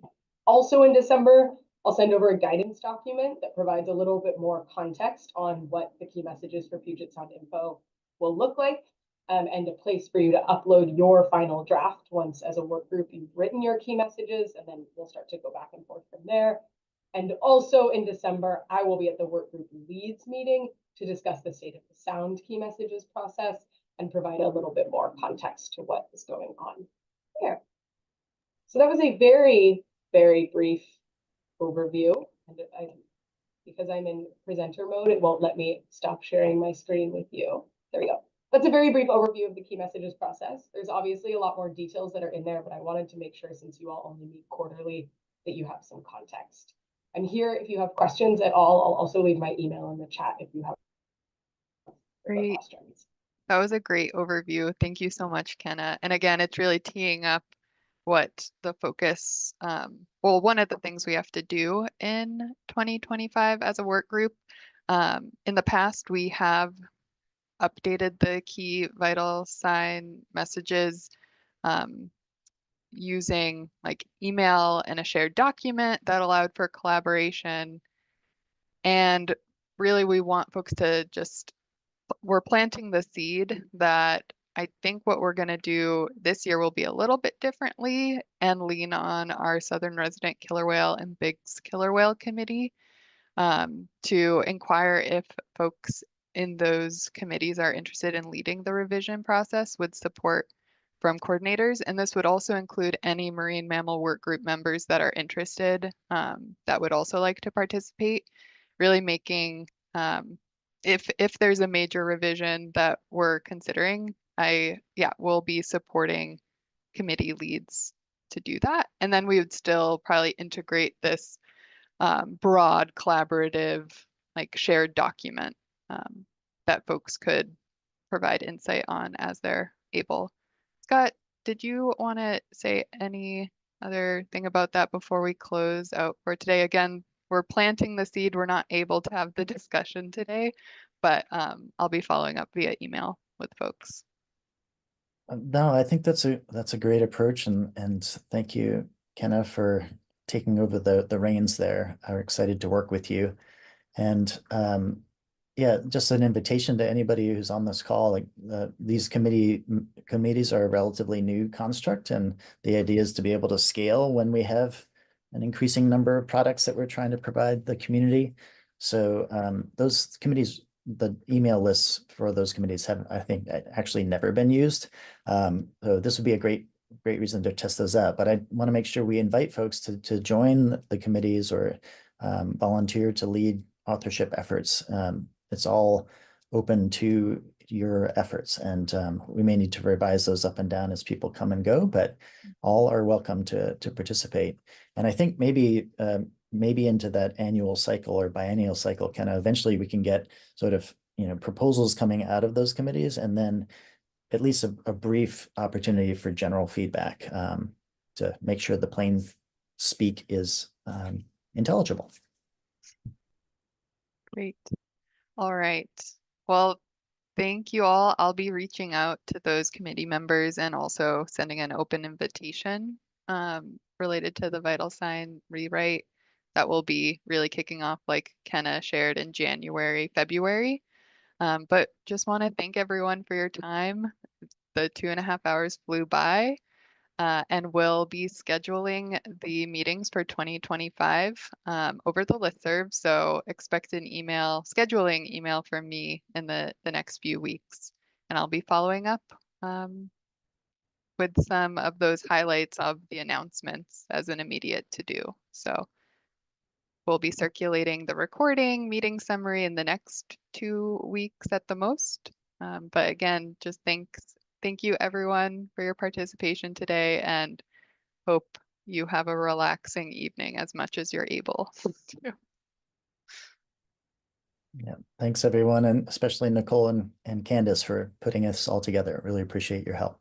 Also in December, I'll send over a guidance document that provides a little bit more context on what the key messages for Puget Sound Info will look like. And a place for you to upload your final draft once as a work group you've written your key messages, and then we'll start to go back and forth from there. And also in December, I will be at the work group leads meeting to discuss the State of the Sound key messages process and provide a little bit more context to what is going on there. So that was a very, very brief overview. And because I'm in presenter mode, it won't let me stop sharing my screen with you. There we go. That's a very brief overview of the key messages process. There's obviously a lot more details that are in there, but I wanted to make sure, since you all only meet quarterly, that you have some context. I'm here if you have questions at all. I'll also leave my email in the chat if you have questions. That was a great overview. Thank you so much, Kenna. And again, it's really teeing up what the focus, well, one of the things we have to do in 2025 as a work group. In the past, we have updated the key vital sign messages using like email and a shared document that allowed for collaboration. And really, we want folks to we're planting the seed that I think what we're going to do this year will be a little bit differently and lean on our Southern Resident Killer Whale and Biggs Killer Whale Committee to inquire if folks in those committees are interested in leading the revision process with support from coordinators. And this would also include any marine mammal work group members that are interested that would also like to participate, really making, if there's a major revision that we're considering, we'll be supporting committee leads to do that. And then we would still probably integrate this broad collaborative, like shared document that folks could provide insight on as they're able. Scott, did you want to say any other thing about that before we close out for today? Again, we're planting the seed. We're not able to have the discussion today, but I'll be following up via email with folks. No, I think that's a great approach, and thank you, Kenna, for taking over the reins there. I'm excited to work with you. And yeah, just an invitation to anybody who's on this call. Like these committees are a relatively new construct, and the idea is to be able to scale when we have an increasing number of products that we're trying to provide the community. So those committees, the email lists for those committees have, I think, actually never been used. So this would be a great reason to test those out. But I want to make sure we invite folks to join the committees or volunteer to lead authorship efforts. It's all open to your efforts, and we may need to revise those up and down as people come and go, but all are welcome to participate. And I think maybe into that annual cycle or biennial cycle, kind of eventually we can get sort of, proposals coming out of those committees, and then at least a brief opportunity for general feedback to make sure the plain speak is intelligible. Great. All right. Well, thank you all. I'll be reaching out to those committee members and also sending an open invitation related to the vital sign rewrite that will be really kicking off, like Kenna shared, in January, February. But just want to thank everyone for your time. The 2.5 hours flew by. And we'll be scheduling the meetings for 2025 over the listserv. So expect an scheduling email from me in the next few weeks. And I'll be following up with some of those highlights of the announcements as an immediate to-do. So we'll be circulating the recording, meeting summary in the next 2 weeks at the most. But again, just thank you everyone for your participation today, and hope you have a relaxing evening as much as you're able to. Yeah, thanks everyone, and especially Nicole and Candace for putting us all together. Really appreciate your help.